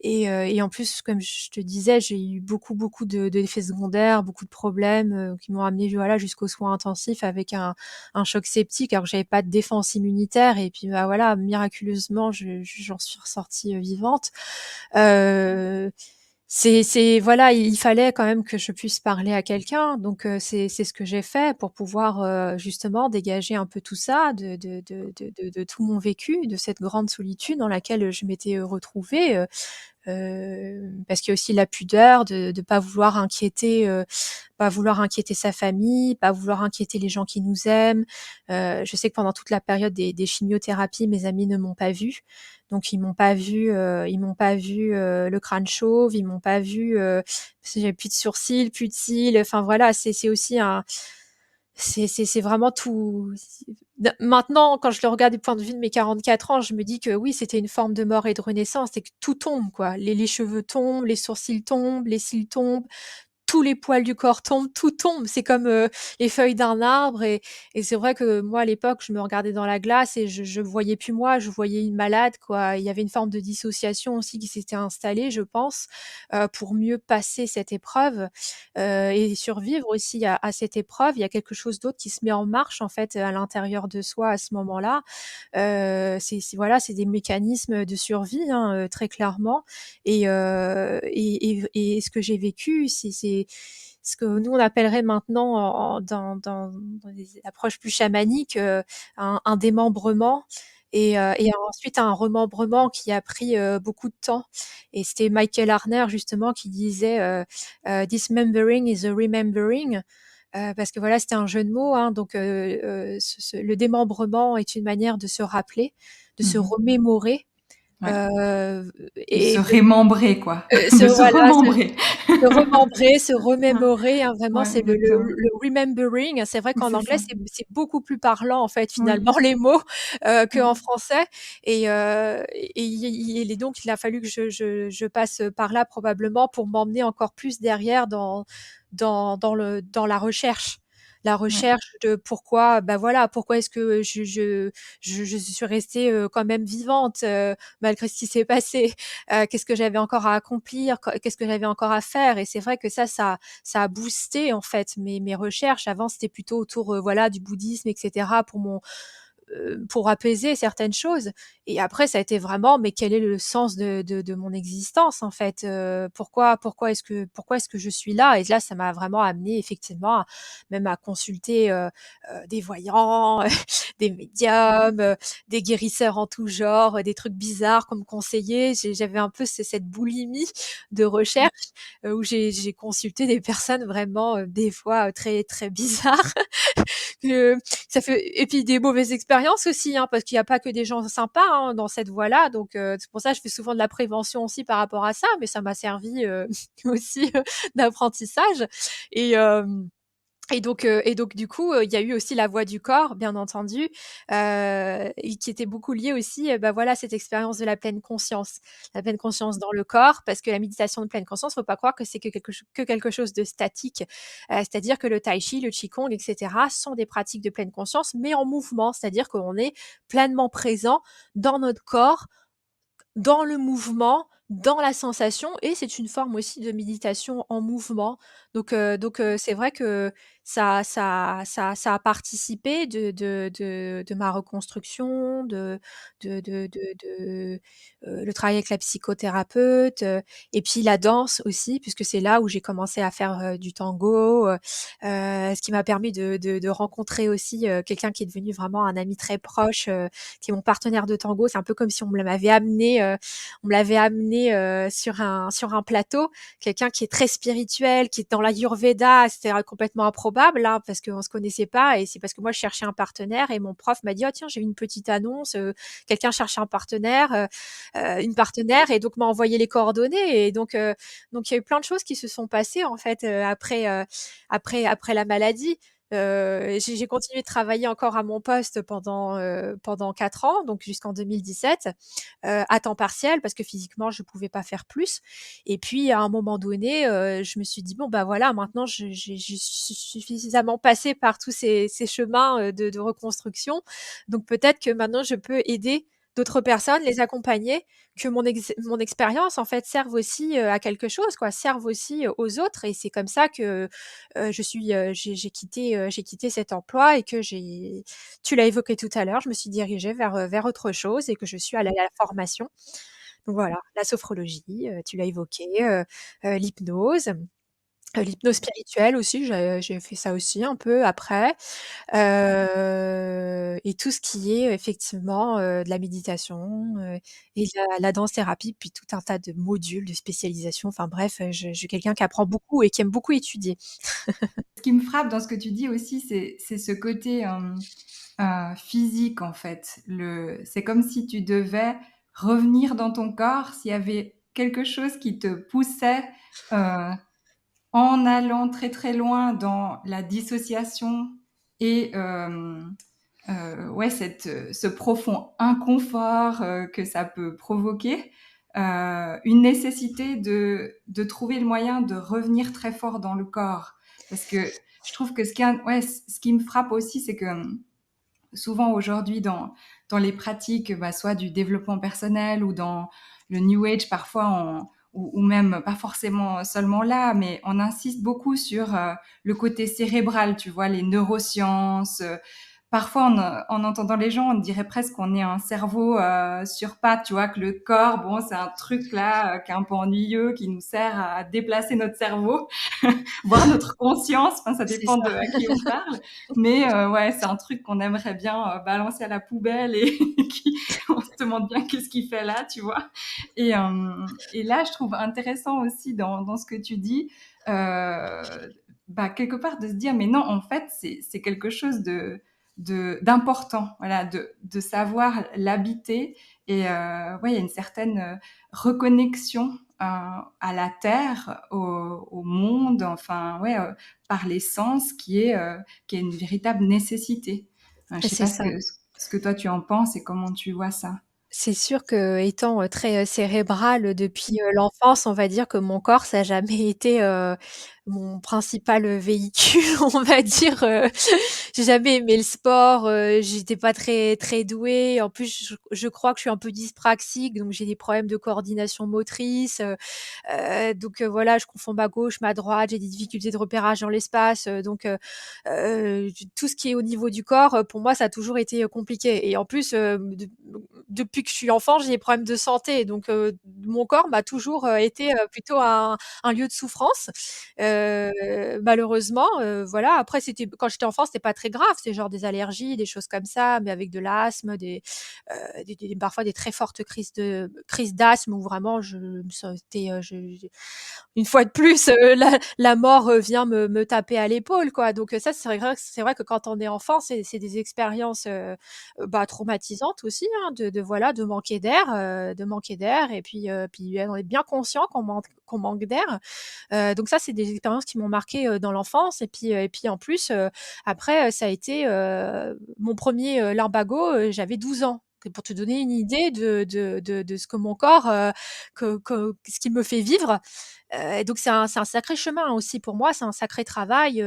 Et en plus, comme je te disais, j'ai eu beaucoup, beaucoup d'effets secondaires, beaucoup de problèmes qui m'ont amené, voilà, jusqu'aux soins intensifs avec un choc septique, alors que j'avais pas de défense immunitaire. Et puis, voilà, miraculeusement, j'en suis ressortie vivante. Euh, voilà, il fallait quand même que je puisse parler à quelqu'un, donc c'est ce que j'ai fait pour pouvoir justement dégager un peu tout ça de tout mon vécu, de cette grande solitude dans laquelle je m'étais retrouvée. Parce qu'il y a aussi la pudeur de pas vouloir inquiéter sa famille, pas vouloir inquiéter les gens qui nous aiment. Je sais que pendant toute la période des chimiothérapies, mes amis ne m'ont pas vue. Donc ils m'ont pas vu le crâne chauve, ils m'ont pas vu parce que j'avais plus de sourcils, plus de cils. Enfin voilà, c'est aussi un c'est vraiment tout. Maintenant, quand je le regarde du point de vue de mes 44 ans, je me dis que oui, c'était une forme de mort et de renaissance, c'est que tout tombe, quoi. Les cheveux tombent, les sourcils tombent, les cils tombent, tous les poils du corps tombent, tout tombe. C'est comme les feuilles d'un arbre. Et c'est vrai que moi, à l'époque, je me regardais dans la glace et je voyais plus moi, je voyais une malade, quoi. Il y avait une forme de dissociation aussi qui s'était installée, je pense, pour mieux passer cette épreuve et survivre aussi à cette épreuve. Il y a quelque chose d'autre qui se met en marche, en fait, à l'intérieur de soi à ce moment-là. Voilà, c'est des mécanismes de survie, hein, très clairement. Et ce que j'ai vécu, c'est ce que nous on appellerait maintenant dans des approches plus chamaniques un démembrement. Et ensuite un remembrement qui a pris beaucoup de temps. Et c'était Michael Harner justement qui disait Dismembering is a remembering. Parce que voilà, c'était un jeu de mots, hein, donc le démembrement est une manière de se rappeler, de se Mmh. remémorer, Ouais, heu, de se et rémembrer quoi, se de se voilà, remembrer. se remembrer, se Ouais, remémorer, hein, vraiment, ouais, c'est exactement. le remembering. C'est vrai qu'en C'est anglais, ça. c'est beaucoup plus parlant, en fait, finalement, Oui, les mots, qu'en ouais. français. Et donc, il a fallu que je passe par là, probablement, pour m'emmener encore plus derrière dans la recherche. La Ouais. recherche de pourquoi, bah, voilà, pourquoi est-ce que je suis restée, quand même vivante, malgré ce qui s'est passé? Qu'est-ce que j'avais encore à accomplir, qu'est-ce que j'avais encore à faire. Et c'est vrai que ça a boosté en fait mes recherches. Avant, c'était plutôt autour voilà du bouddhisme, etc. Pour apaiser certaines choses. Et après, ça a été vraiment, mais quel est le sens de mon existence en fait? Pourquoi est-ce que je suis là? Et là, ça m'a vraiment amené effectivement même à consulter des voyants, des médiums, des guérisseurs en tout genre, des trucs bizarres qu'on me conseillait. J'avais un peu cette boulimie de recherche où j'ai consulté des personnes vraiment des fois très très bizarres. Que ça fait et puis des mauvaises expériences aussi, hein, parce qu'il y a pas que des gens sympas, hein, dans cette voie-là. Donc c'est pour ça que je fais souvent de la prévention aussi par rapport à ça, mais ça m'a servi aussi d'apprentissage. Et hem et donc du coup, il y a eu aussi la voix du corps, bien entendu, et qui était beaucoup liée aussi, bah, voilà, à cette expérience de la pleine conscience. La pleine conscience dans le corps, parce que la méditation de pleine conscience, faut pas croire que c'est que quelque chose de statique. C'est-à-dire que le tai chi, le qigong et cetera sont des pratiques de pleine conscience, mais en mouvement. C'est-à-dire qu'on est pleinement présent dans notre corps, dans le mouvement, dans la sensation, et c'est une forme aussi de méditation en mouvement. Donc c'est vrai que ça a participé de ma reconstruction, le travail avec la psychothérapeute, et puis la danse aussi, puisque c'est là où j'ai commencé à faire, du tango, ce qui m'a permis de rencontrer aussi, quelqu'un qui est devenu vraiment un ami très proche, qui est mon partenaire de tango. C'est un peu comme si on me l'avait amené sur un plateau, quelqu'un qui est très spirituel, qui est dans l'Ayurveda. C'était complètement improbable, hein, parce qu'on se connaissait pas, et c'est parce que moi je cherchais un partenaire et mon prof m'a dit: «Oh tiens, j'ai vu une petite annonce, quelqu'un cherche un partenaire, une partenaire», et donc m'a envoyé les coordonnées. Et donc il y a eu plein de choses qui se sont passées en fait après la maladie. J'ai continué de travailler encore à mon poste pendant 4 ans, donc jusqu'en 2017, à temps partiel, parce que physiquement je pouvais pas faire plus. Et puis à un moment donné, je me suis dit bon bah voilà, maintenant je suis suffisamment passée par tous ces chemins de reconstruction, donc peut-être que maintenant je peux aider d'autres personnes, les accompagner, que mon expérience en fait serve aussi à quelque chose, quoi, serve aussi aux autres. Et c'est comme ça que j'ai quitté cet emploi, et que tu l'as évoqué tout à l'heure, je me suis dirigée vers autre chose, et que je suis allée à la formation. Donc voilà, la sophrologie, tu l'as évoqué, l'hypnose. L'hypnose spirituelle aussi, j'ai fait ça aussi un peu après, et tout ce qui est effectivement, de la méditation, et de la danse-thérapie, puis tout un tas de modules, de spécialisation, enfin bref, je suis quelqu'un qui apprend beaucoup et qui aime beaucoup étudier. Ce qui me frappe dans ce que tu dis aussi, c'est ce côté physique en fait. C'est comme si tu devais revenir dans ton corps s'il y avait quelque chose qui te poussait euh, en allant très très loin dans la dissociation et ouais, ce profond inconfort que ça peut provoquer, une nécessité de trouver le moyen de revenir très fort dans le corps. Parce que je trouve que ouais, ce qui me frappe aussi, c'est que souvent aujourd'hui dans les pratiques, bah, soit du développement personnel ou dans le New Age, parfois ou même pas forcément seulement là, mais on insiste beaucoup sur le côté cérébral, tu vois, les neurosciences. Parfois, en entendant les gens, on dirait presque qu'on est un cerveau sur pattes, tu vois, que le corps, bon, c'est un truc là qui est un peu ennuyeux, qui nous sert à déplacer notre cerveau, voire notre conscience. Enfin, ça C'est dépend ça. de à qui on parle. Mais ouais, c'est un truc qu'on aimerait bien balancer à la poubelle et qui, on se demande bien qu'est-ce qu'il fait là, tu vois. Et là, je trouve intéressant aussi dans ce que tu dis, bah, quelque part de se dire, mais non, en fait, c'est quelque chose d'important, voilà, de savoir l'habiter. Et ouais, il y a une certaine reconnexion à la terre, au monde, enfin, ouais, par l'essence qui est une véritable nécessité. Je sais C'est pas ça. ce que toi tu en penses et comment tu vois ça. C'est sûr qu'étant, très, cérébrale depuis, l'enfance, on va dire que mon corps, ça a jamais été, mon principal, véhicule, on va dire, j'ai jamais aimé le sport, j'étais pas très très douée. En plus, je crois que je suis un peu dyspraxique, donc j'ai des problèmes de coordination motrice, donc voilà, je confonds ma gauche, ma droite, j'ai des difficultés de repérage dans l'espace, donc tout ce qui est au niveau du corps, pour moi, ça a toujours été, compliqué et en plus, depuis que je suis enfant, j'ai des problèmes de santé, donc mon corps m'a toujours, été, plutôt un lieu de souffrance. Malheureusement, voilà, après c'était quand j'étais enfant, c'était pas très grave, c'est genre des allergies, des choses comme ça, mais avec de l'asthme, des parfois des très fortes crises d'asthme où vraiment je me sentais, une fois de plus, la mort, vient me taper à l'épaule, quoi. Donc ça, c'est vrai que quand on est enfant, c'est des expériences, bah, traumatisantes aussi, hein, voilà, de manquer d'air et puis on est bien conscient qu'on manque d'air. Donc ça, c'est des expériences qui m'ont marquée, dans l'enfance et puis en plus, après, ça a été, mon premier er lumbago, j'avais 12 ans. Pour te donner une idée de ce que mon corps, que ce qu'il me fait vivre. Et donc c'est un sacré chemin aussi pour moi, c'est un sacré travail, ça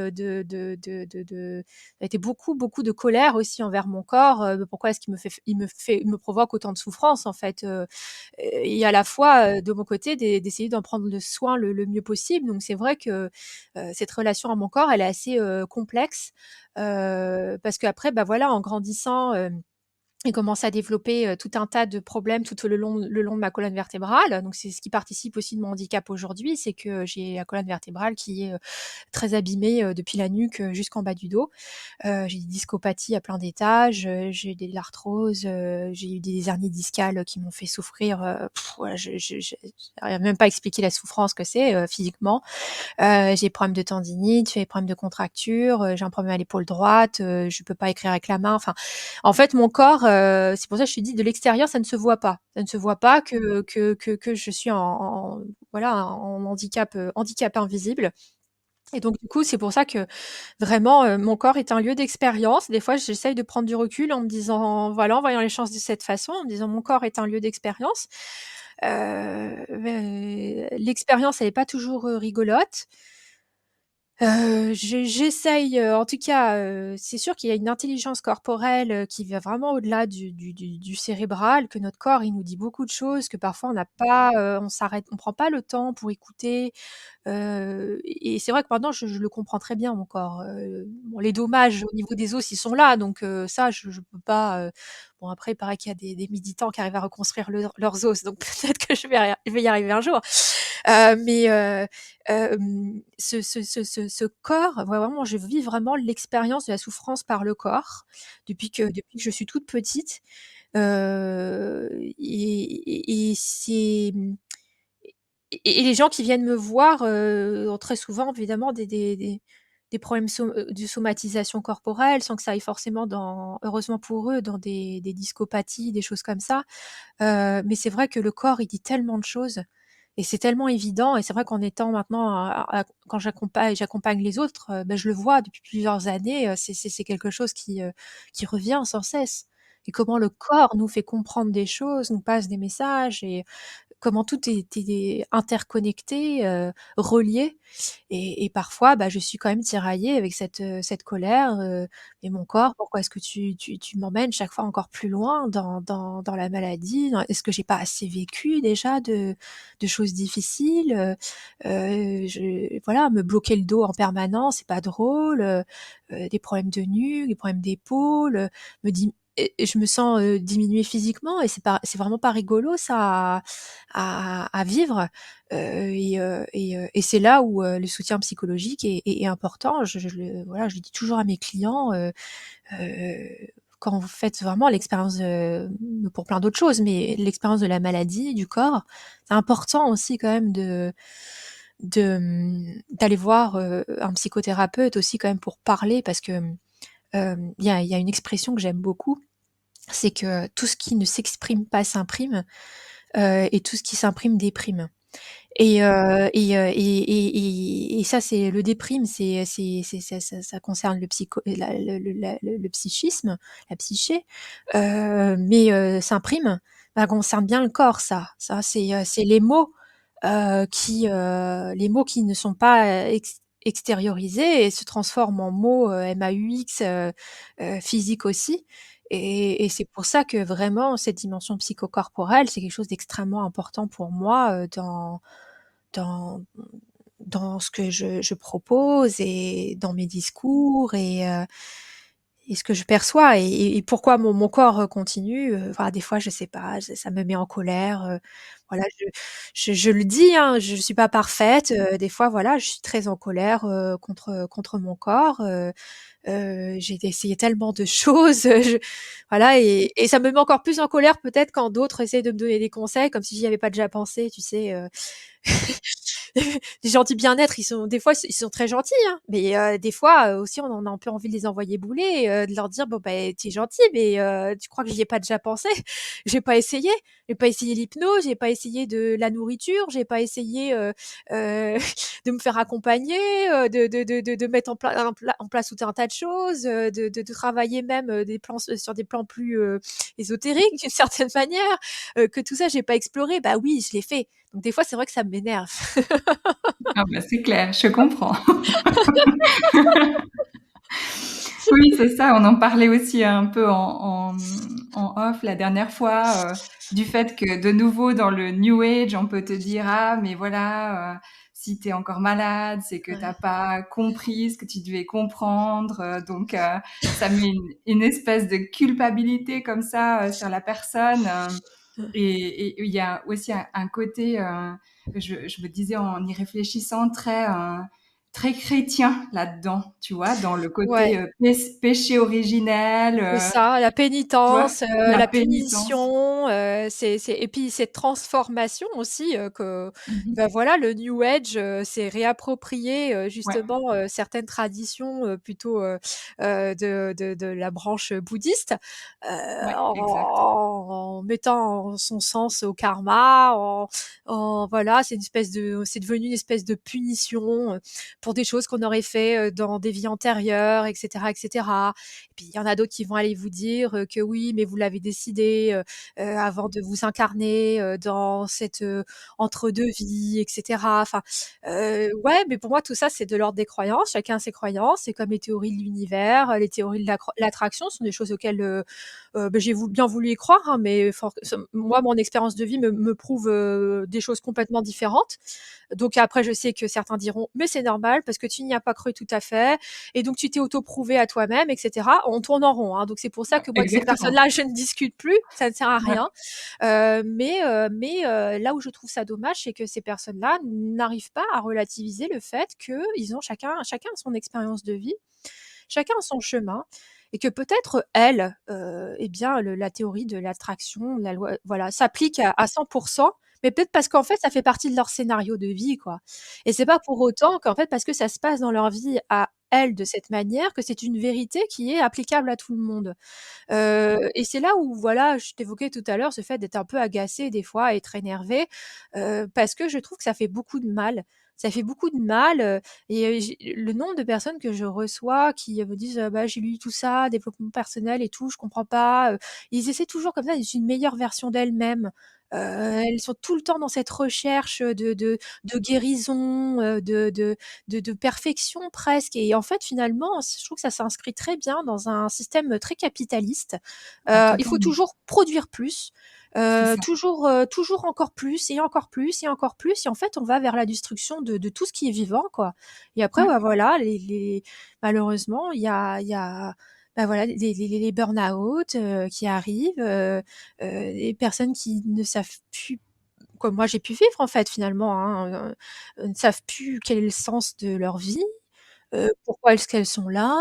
a été beaucoup, beaucoup de colère aussi envers mon corps, pourquoi est-ce qu'il me provoque autant de souffrance en fait, et à la fois, de mon côté d'essayer d'en prendre le soin le mieux possible. Donc c'est vrai que, cette relation à mon corps, elle est assez, complexe, parce qu'après, bah, voilà, en grandissant, et commencé à développer, tout un tas de problèmes tout le long de ma colonne vertébrale. Donc c'est ce qui participe aussi de mon handicap aujourd'hui, c'est que j'ai la colonne vertébrale qui est, très abîmée, depuis la nuque, jusqu'en bas du dos. J'ai des discopathies à plein d'étages, j'ai de l'arthrose, j'ai eu des hernies discales qui m'ont fait souffrir, voilà, je j'arrive même pas à expliquer la souffrance que c'est, physiquement. J'ai des problèmes de tendinite, j'ai des problèmes de contracture, j'ai un problème à l'épaule droite, je peux pas écrire avec la main. Enfin, en fait, mon corps, c'est pour ça que je te dis de l'extérieur, ça ne se voit pas. Ça ne se voit pas que je suis voilà, en handicap invisible et donc du coup, c'est pour ça que vraiment, mon corps est un lieu d'expérience. Des fois, j'essaye de prendre du recul en me disant voilà, en voyant les choses de cette façon, en me disant: «Mon corps est un lieu d'expérience». L'expérience, elle est pas toujours, rigolote. J'essaye, en tout cas, c'est sûr qu'il y a une intelligence corporelle, qui va vraiment au-delà du cérébral, que notre corps, il nous dit beaucoup de choses, que parfois on n'a pas, on prend pas le temps pour écouter, et c'est vrai que maintenant je le comprends très bien mon corps, bon les dommages au niveau des os, ils sont là donc ça je peux pas, bon après il paraît qu'il y a des méditants qui arrivent à reconstruire leurs os donc peut-être que je vais y arriver un jour. Mais ce corps, ouais, vraiment, je vis vraiment l'expérience de la souffrance par le corps depuis que je suis toute petite. Et c'est et les gens qui viennent me voir, ont très souvent évidemment des problèmes de somatisation corporelle sans que ça aille forcément dans heureusement pour eux, dans des discopathies, des choses comme ça. Mais c'est vrai que le corps, il dit tellement de choses et c'est tellement évident et c'est vrai qu'en étant maintenant quand j'accompagne les autres, bah, je le vois depuis plusieurs années, c'est quelque chose qui revient sans cesse et comment le corps nous fait comprendre des choses, nous passe des messages et comment tout est interconnecté, relié et parfois, bah, je suis quand même tiraillée avec cette colère, «Mais mon corps, pourquoi est-ce que tu m'emmènes chaque fois encore plus loin dans la maladie? Est-ce que j'ai pas assez vécu déjà de choses difficiles?» Je voilà, me bloquer le dos en permanence, c'est pas drôle, des problèmes de nuque, des problèmes d'épaule, me dim et je me sens, diminuée physiquement et c'est vraiment pas rigolo ça à vivre, et c'est là où, le soutien psychologique est important. Je le voilà, je le dis toujours à mes clients, heu, quand vous faites vraiment l'expérience pour plein d'autres choses, mais l'expérience de la maladie, du corps, c'est important aussi quand même d'aller voir, un psychothérapeute aussi quand même pour parler parce que, il y a une expression que j'aime beaucoup, c'est que tout ce qui ne s'exprime pas s'imprime, et tout ce qui s'imprime déprime. Et ça, c'est le déprime, ça concerne le psycho le psychisme, la psyché, mais s'imprime, ça concerne bien le corps ça. Ça, c'est les mots qui ne sont pas, extériorisés et se transforment en mots, MAUX, physiques aussi et c'est pour ça que vraiment cette dimension psychocorporelle, c'est quelque chose d'extrêmement important pour moi, dans dans ce que je propose et dans mes discours et ce que je perçois et pourquoi mon corps, continue, voilà, des fois, je sais pas, ça me met en colère, voilà, je le dis, hein, je suis pas parfaite, des fois, voilà, je suis très en colère, contre mon corps, j'ai essayé tellement de choses, je voilà et ça me met encore plus en colère peut-être quand d'autres essayent de me donner des conseils comme si j'y avais pas déjà pensé, tu sais, les gens du bien-être, ils sont des fois, ils sont très gentils, hein, mais des fois, aussi, on en a un peu envie de les envoyer bouler, de leur dire: «Bon, ben, tu es gentil, mais tu crois que j'y ai pas déjà pensé? J'ai pas essayé. J'ai pas essayé l'hypnose, j'ai pas essayé de la nourriture, j'ai pas essayé, de me faire accompagner, de mettre en place tout un tas de choses, de travailler même, des plans sur des plans plus, ésotériques d'une certaine manière, que tout ça, j'ai pas exploré». Bah oui, je l'ai fait. Donc des fois, c'est vrai que ça m'énerve. Ah bah, c'est clair, je comprends. Oui, c'est ça, on en parlait aussi un peu en off la dernière fois, du fait que de nouveau dans le New Age, on peut te dire: «Ah mais voilà, si tu es encore malade, c'est que tu Ouais. as pas compris ce que tu devais comprendre», donc ça met une espèce de culpabilité comme ça, sur la personne, et il y a aussi un côté, je me disais en y réfléchissant, très chrétien là-dedans, tu vois, dans le Ouais. côté péché originel, C'est ça, la tu vois, pénitence, la la pénitence. punition, c'est et puis cette transformation aussi, que Mhm. bah, voilà, le New Age, s'est réapproprié, Ouais, justement, certaines traditions, plutôt, de la branche bouddhiste, ouais, exact. en mettant son sens au karma, en voilà, c'est devenu une espèce de punition, pour des choses qu'on aurait fait, dans des vies antérieures et cetera et cetera. Et puis il y en a d'autres qui vont aller vous dire, que oui, mais vous l'avez décidé, avant de vous incarner, dans cette, entre-deux vies et cetera. Enfin, ouais, mais pour moi tout ça c'est de l'ordre des croyances. Chacun a ses croyances. C'est comme les théories de l'univers, les théories de l'attraction sont des choses auxquelles, bah, j'ai bien voulu y croire, hein, mais moi mon expérience de vie me prouve, des choses complètement différentes. Donc après je sais que certains diront: «Mais c'est normal, seul parce que tu n'y as pas cru tout à fait et donc tu t'es auto-prouvé à toi-même et cetera. On tourne en rond, hein, donc c'est pour ça Ouais, que moi, de ces exactement. personnes-là, je ne discute plus, ça ne sert à Ouais, rien. Là où je trouve ça dommage, c'est que ces personnes-là n'arrivent pas à relativiser le fait qu'ils ont chacun a son expérience de vie, chacun a son chemin et que peut-être elles, eh bien la théorie de l'attraction, la loi voilà, s'applique à 100, mais peut-être parce qu'en fait ça fait partie de leur scénario de vie, quoi. Et c'est pas pour autant qu'en fait parce que ça se passe dans leur vie à elles de cette manière, que c'est une vérité qui est applicable à tout le monde. Et c'est là où voilà, je t'évoquais tout à l'heure ce fait d'être un peu agacée des fois, être énervée, parce que je trouve que ça fait beaucoup de mal. Ça fait beaucoup de mal, j'ai le nombre de personnes que je reçois qui, me disent: «Bah, j'ai lu tout ça, développement personnel et tout, je comprends pas», ils essaient toujours comme ça d'être une meilleure version d'elles-mêmes. Elles sont tout le temps dans cette recherche, de guérison, de perfection presque et en fait, finalement, je trouve que ça s'inscrit très bien dans un système très capitaliste. ah Il faut totalement, toujours produire plus, c'est ça. toujours encore plus et encore plus et encore plus et en fait, on va vers la destruction de tout ce qui est vivant, quoi et après, Ouais, bah, voilà, les malheureusement, il y a bah, voilà, les burn-out, qui arrivent, les personnes qui ne savent plus comme moi j'ai pu vivre en fait finalement, hein, ne savent plus quel est le sens de leur vie, pourquoi est-ce qu'elles sont là,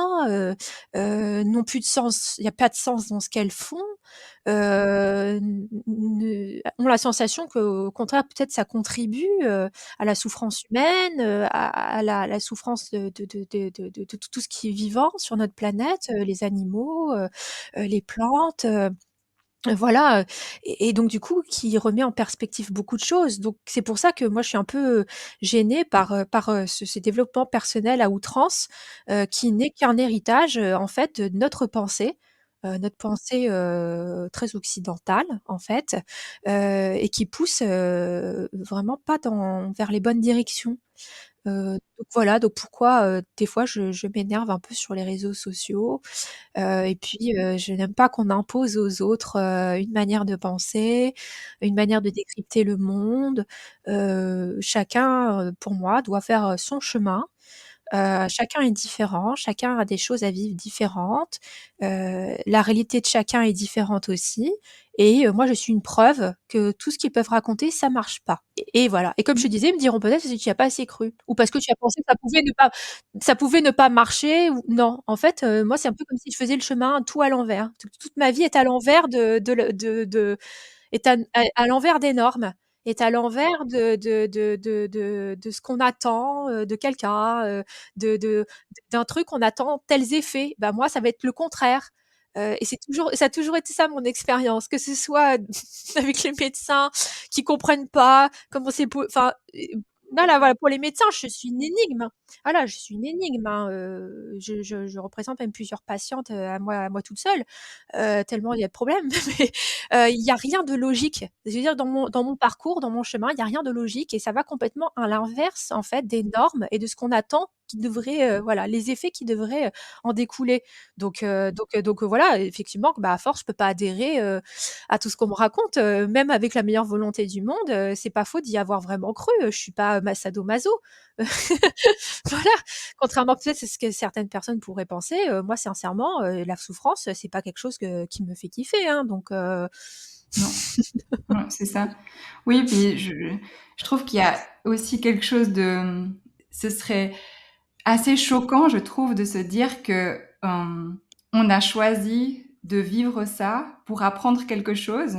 n'ont plus de sens, il y a pas de sens dans ce qu'elles font, ont la sensation qu'au contraire peut-être ça contribue, à la souffrance humaine, à la souffrance de tout ce qui est vivant sur notre planète, les animaux, les plantes, voilà, et donc du coup, qui remet en perspective beaucoup de choses. Donc c'est pour ça que moi je suis un peu, gênée par ce développement personnel à outrance, qui n'est qu'un héritage, en fait, de notre pensée, très occidentale, en fait, et qui pousse, vraiment pas vers les bonnes directions. Donc voilà, donc pourquoi, des fois je m'énerve un peu sur les réseaux sociaux. Et puis, je n'aime pas qu'on impose aux autres, une manière de penser, une manière de décrypter le monde. Chacun, pour moi, doit faire, son chemin. Chacun est différent, chacun a des choses à vivre différentes. La réalité de chacun est différente aussi et moi, je suis une preuve que tout ce qu'ils peuvent raconter, ça marche pas et voilà et comme je te disais, ils me diront peut-être: «Parce que tu y as pas assez cru» ou parce que tu as pensé que ça pouvait ne pas marcher ou non. En fait, moi, c'est un peu comme si je faisais le chemin tout à l'envers. Toute ma vie est à l'envers est à l'envers des normes, est à l'envers de ce qu'on attend, de quelqu'un, de d'un truc, on attend tels effets. Bah, moi, ça va être le contraire, et ça a toujours été ça mon expérience, que ce soit avec les médecins qui comprennent pas comment c'est po enfin, voilà, pour les médecins, je suis une énigme. Voilà, je suis une énigme, hein, je représente même plusieurs patientes, à moi toute seule, tellement il y a de problèmes. Mais il y a rien de logique. Je veux dire dans mon parcours, dans mon chemin, il y a rien de logique et ça va complètement à l'inverse, en fait, des normes et de ce qu'on attend qui devrait, voilà, les effets qui devraient, en découler. Donc voilà, effectivement, bah, à force, je peux pas adhérer, à tout ce qu'on me raconte, même avec la meilleure volonté du monde, c'est pas faux d'y avoir vraiment cru, je suis pas sadomaso. Voilà, contrairement peut-être à ce que certaines personnes pourraient penser, moi sincèrement, la souffrance, c'est pas quelque chose qui me fait kiffer, hein, donc non, ouais, c'est ça. Oui, puis je trouve qu'il y a aussi quelque chose de, ce serait assez choquant, je trouve, de se dire que, on a choisi de vivre ça pour apprendre quelque chose,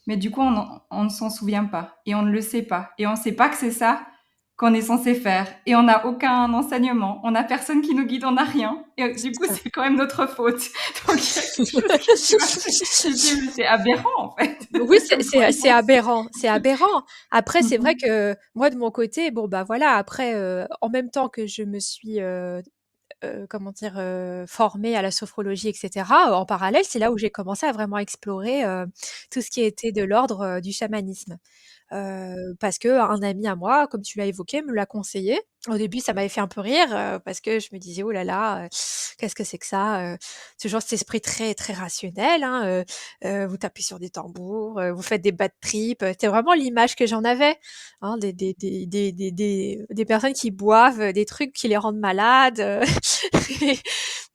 mais du coup, on ne s'en souvient pas et on ne le sait pas et on ne sait pas que c'est ça qu'on est censé faire et on n'a aucun enseignement, on n'a personne qui nous guide, on n'a rien et du coup, c'est ça. c'est quand même notre faute. Donc il y a quelque chose qui, tu vois, tu te dis: «Mais c'est aberrant, en fait, Oui, c'est comme c'est c'est croyance». aberrant, c'est aberrant. Après, Mmh c'est vrai mh. que moi, de mon côté, bon, bah, voilà, après, en même temps que je me suis, comment dire? Formée à la sophrologie et cetera, en parallèle, c'est là où j'ai commencé à vraiment explorer, tout ce qui était de l'ordre, du chamanisme. parce qu'un ami à moi, comme tu l'as évoqué, me l'a conseillé. Au début, ça m'avait fait un peu rire, parce que je me disais: «Oh là là, qu'est-ce que c'est que ça?» Toujours cet esprit très, très rationnel, hein, vous tapez sur des tambours, vous faites des bad trips, c'était vraiment l'image que j'en avais, hein, des personnes qui boivent, des trucs qui les rendent malades, et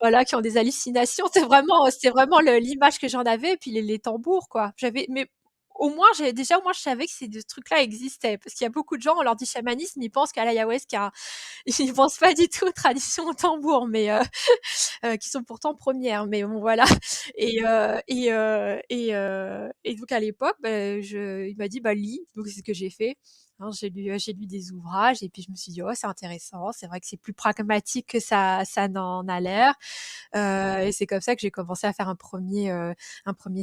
voilà, qui ont des hallucinations. C'était vraiment le l'image que j'en avais et puis les tambours, quoi. Mais au moins je savais que ces trucs-là existaient parce qu'il y a beaucoup de gens, on leur dit chamanisme, ils pensent qu'à l'ayahuasca. Ils pensent pas du tout aux traditions au tambour, mais qui sont pourtant premières. Mais bon, voilà. Et donc à l'époque, il m'a dit: «Bah, lis». Donc c'est ce que j'ai fait. Hein, j'ai lu des ouvrages et puis je me suis dit: «Oh, c'est intéressant, c'est vrai que c'est plus pragmatique que ça n'en a l'air». Et c'est comme ça que j'ai commencé à faire un premier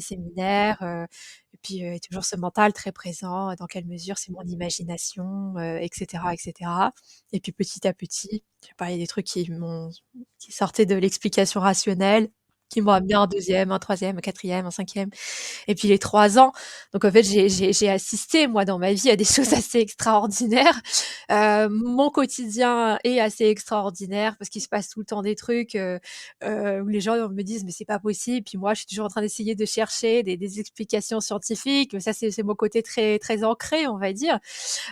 séminaire, et puis, toujours ce mental très présent, dans quelle mesure c'est mon imagination, et cetera, et cetera. Et puis petit à petit, j'ai parlé des trucs qui sortaient de l'explication rationnelle, qui m'ont amené un deuxième, un troisième, un quatrième, un cinquième et puis les 3 ans. Donc en fait, j'ai assisté, moi, dans ma vie, à des choses assez extraordinaires. Mon quotidien est assez extraordinaire parce qu'il se passe tout le temps des trucs où les gens me disent mais c'est pas possible. Puis moi, je suis toujours en train d'essayer de chercher des explications scientifiques. Mais ça, c'est mon côté très très ancré, on va dire.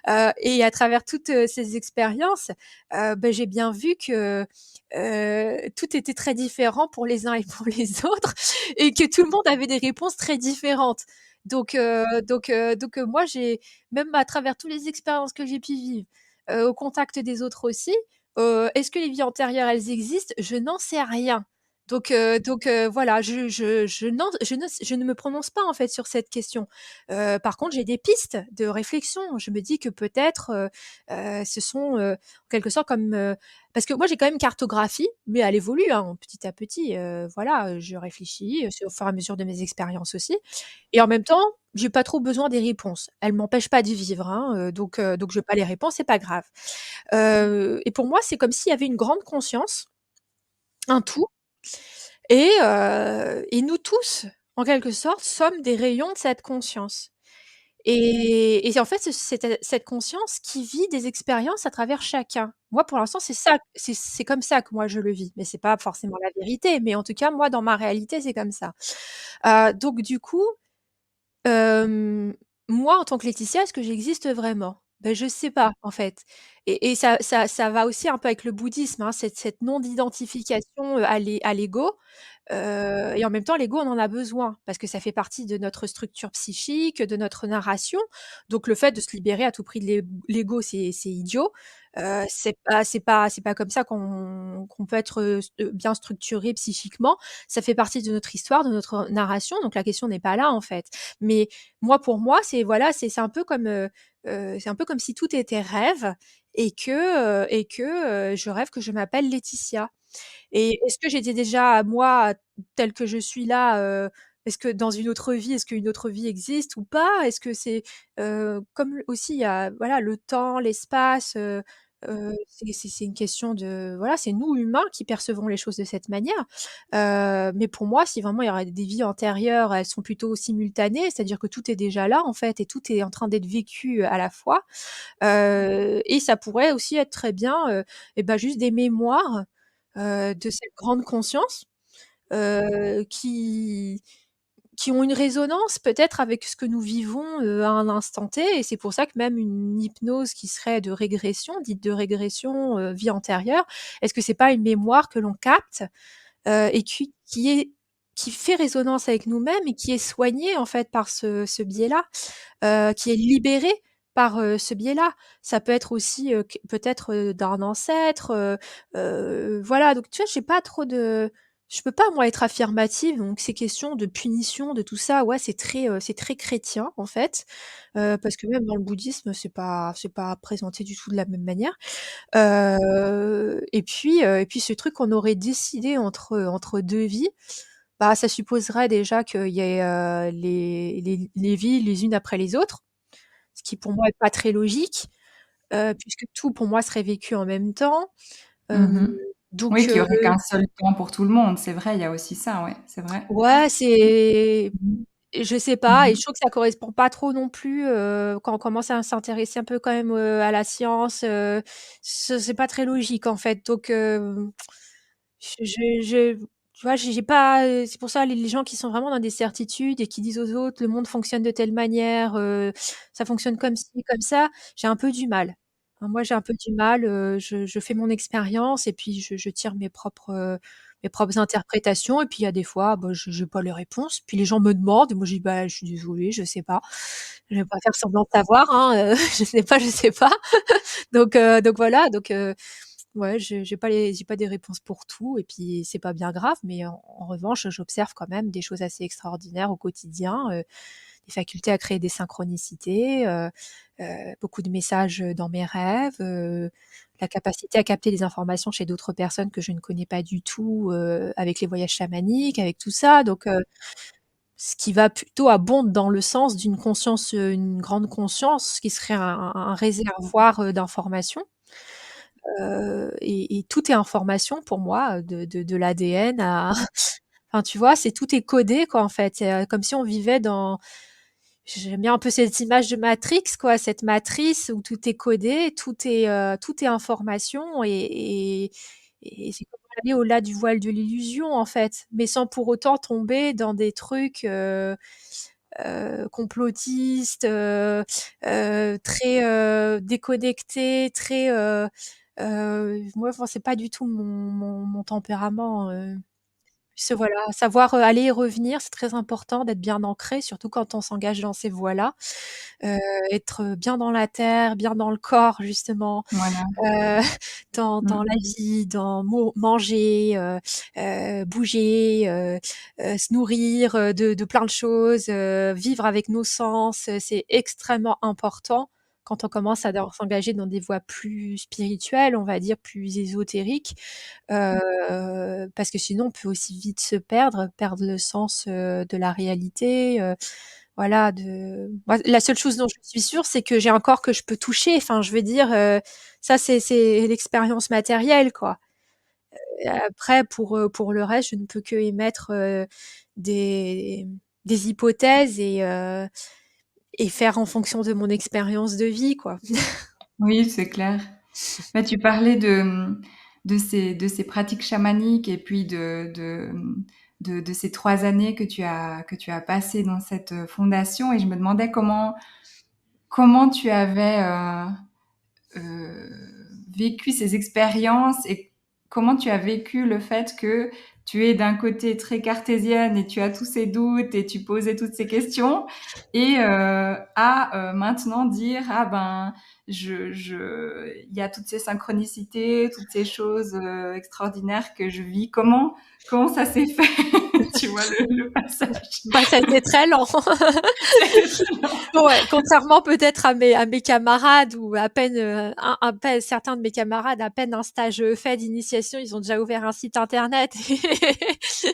Et à travers toutes ces expériences, j'ai bien vu que tout était très différent pour les uns et pour les autres et que tout le monde avait des réponses très différentes. Donc moi, j'ai même à travers toutes les expériences que j'ai pu vivre, au contact des autres aussi, est-ce que les vies antérieures, elles existent? Je n'en sais rien. Donc voilà, je ne me prononce pas, en fait, sur cette question. Par contre, j'ai des pistes de réflexion. Je me dis que peut-être, ce sont, en quelque sorte comme, parce que moi j'ai quand même une cartographie, mais elle évolue, hein, petit à petit, voilà, je réfléchis, c'est au fur et à mesure de mes expériences aussi et en même temps, j'ai pas trop besoin des réponses. Elles m'empêchent pas de vivre, hein, donc j'ai pas les réponses, c'est pas grave. Et pour moi, c'est comme s'il y avait une grande conscience, un tout et nous tous, en quelque sorte, sommes des rayons de cette conscience. Et en fait, c'est cette conscience qui vit des expériences à travers chacun. Moi, pour l'instant, c'est ça, c'est comme ça que moi je le vis, mais c'est pas forcément la vérité, mais en tout cas, moi, dans ma réalité, c'est comme ça. Donc du coup, Hem, moi, en tant que Laetitia, est-ce que j'existe vraiment? Je sais pas, en fait et ça va aussi un peu avec le bouddhisme, hein, cette non identification, à l'ego, et en même temps, l'ego, on en a besoin parce que ça fait partie de notre structure psychique, de notre narration. Donc le fait de se libérer à tout prix de l'ego, c'est idiot. C'est pas comme ça qu'on peut être, bien structuré psychiquement. Ça fait partie de notre histoire, de notre narration, donc la question n'est pas là, en fait. Mais moi, pour moi, c'est voilà, c'est un peu comme si tout était rêve et que je rêve que je m'appelle Laetitia. Et est-ce que j'étais déjà moi, telle que je suis là, est-ce que dans une autre vie, est-ce qu'une autre vie existe ou pas? Est-ce que c'est, comme aussi il y a voilà le temps, l'espace, c'est une question de voilà, c'est nous humains qui percevons les choses de cette manière. Mais pour moi, si vraiment il y aurait des vies antérieures, elles sont plutôt simultanées, c'est-à-dire que tout est déjà là en fait et tout est en train d'être vécu, à la fois. Et ça pourrait aussi être très bien, juste des mémoires, de cette grande conscience, qui ont une résonance peut-être avec ce que nous vivons, à un instant T et c'est pour ça que même une hypnose qui serait de régression, dite de régression, vie antérieure, est-ce que c'est pas une mémoire que l'on capte, et qui fait résonance avec nous-mêmes et qui est soignée en fait par ce biais-là? Qui est libéré par, ce biais-là. Ça peut être aussi, q peut-être, d'un ancêtre, voilà, donc tu vois, j'ai pas trop de je peux pas moi être affirmative, donc ces questions de punition, de tout ça, ouais, c'est très chrétien en fait, parce que même dans le bouddhisme, c'est pas présenté du tout de la même manière. Et puis ce truc qu'on aurait décidé entre 2 vies, ça supposerait déjà qu'il y ait, les vies les unes après les autres. Ce qui pour moi est pas très logique, puisque tout pour moi serait vécu en même temps. Hem, Mmh. Oui, donc qu'il y aurait qu'un seul temps pour tout le monde. C'est vrai, il y a aussi ça, ouais, c'est vrai. ouais, c'est Mmh. Et je sais pas et je Mmh. trouve que ça correspond pas trop non plus, quand on commence à s'intéresser un peu quand même, à la science, c'est pas très logique en fait donc je tu vois, j'ai pas, c'est pour ça les gens qui sont vraiment dans des certitudes et qui disent aux autres: «Le monde fonctionne de telle manière, ça fonctionne comme ci, comme ça», j'ai un peu du mal. Moi, j'ai un peu du mal, je fais mon expérience et puis je tire mes propres interprétations et puis il y a des fois, bah, je j'ai pas les réponses. Puis les gens me demandent et moi je dis: «Bah, je suis désolée, je sais pas». Je vais pas faire semblant de savoir, hein, je sais pas. Donc voilà, ouais, j'ai pas des réponses pour tout et puis c'est pas bien grave, mais en revanche, j'observe quand même des choses assez extraordinaires au quotidien, des facultés à créer des synchronicités, beaucoup de messages, dans mes rêves, la capacité à capter des informations chez d'autres personnes que je ne connais pas du tout, avec les voyages chamaniques, avec tout ça, ce qui va plutôt abonde dans le sens d'une conscience, une grande conscience qui serait un réservoir, d'informations. Et tout est information pour moi, de l'ADN à enfin, tu vois? C'est tout est codé quoi, en fait. C'est, comme si on vivait dans j'aime bien un peu cette image de Matrix quoi, cette matrice où tout est codé, tout est information et c'est comment aller au-delà du voile de l'illusion, en fait, mais sans pour autant tomber dans des trucs, complotistes, très, déconnectés, très, moi, enfin, c'est pas du tout mon tempérament, voilà, savoir, aller et revenir, c'est très important d'être bien ancré, surtout quand on s'engage dans ces voies-là. Être, bien dans la terre, bien dans le corps justement, Voilà. heu, dans la Mmh. vie, dans manger, bouger, se nourrir, de plein de choses, vivre avec nos sens, c'est extrêmement important quand on commence à s'engager dans des voies plus spirituelles, on va dire plus ésotériques, parce que sinon on peut aussi vite se perdre le sens, de la réalité, voilà, de moi, la seule chose dont je suis sûre, c'est que j'ai un corps que je peux toucher. Enfin, je veux dire, ça, c'est l'expérience matérielle, quoi. Et après, pour le reste, je ne peux que émettre, des des hypothèses et faire en fonction de mon expérience de vie, quoi. Oui, c'est clair. Bah, tu parlais de ces pratiques chamaniques et puis de ces 3 années que tu as passées dans cette, fondation et je me demandais comment tu avais, vécu ces expériences et comment tu as vécu le fait que tu es d'un côté très cartésienne et tu as tous ces doutes et tu posais toutes ces questions et à maintenant dire ah ben il y a toutes ces synchronicités, toutes ces choses extraordinaires que je vis. Comment ça s'est fait, tu vois le passage. Bah, ça a été très lent. Ouais, contrairement peut-être à mes camarades ou à peine, à peine certains de mes camarades, à peine un stage, fait d'initiation, ils ont déjà ouvert un site internet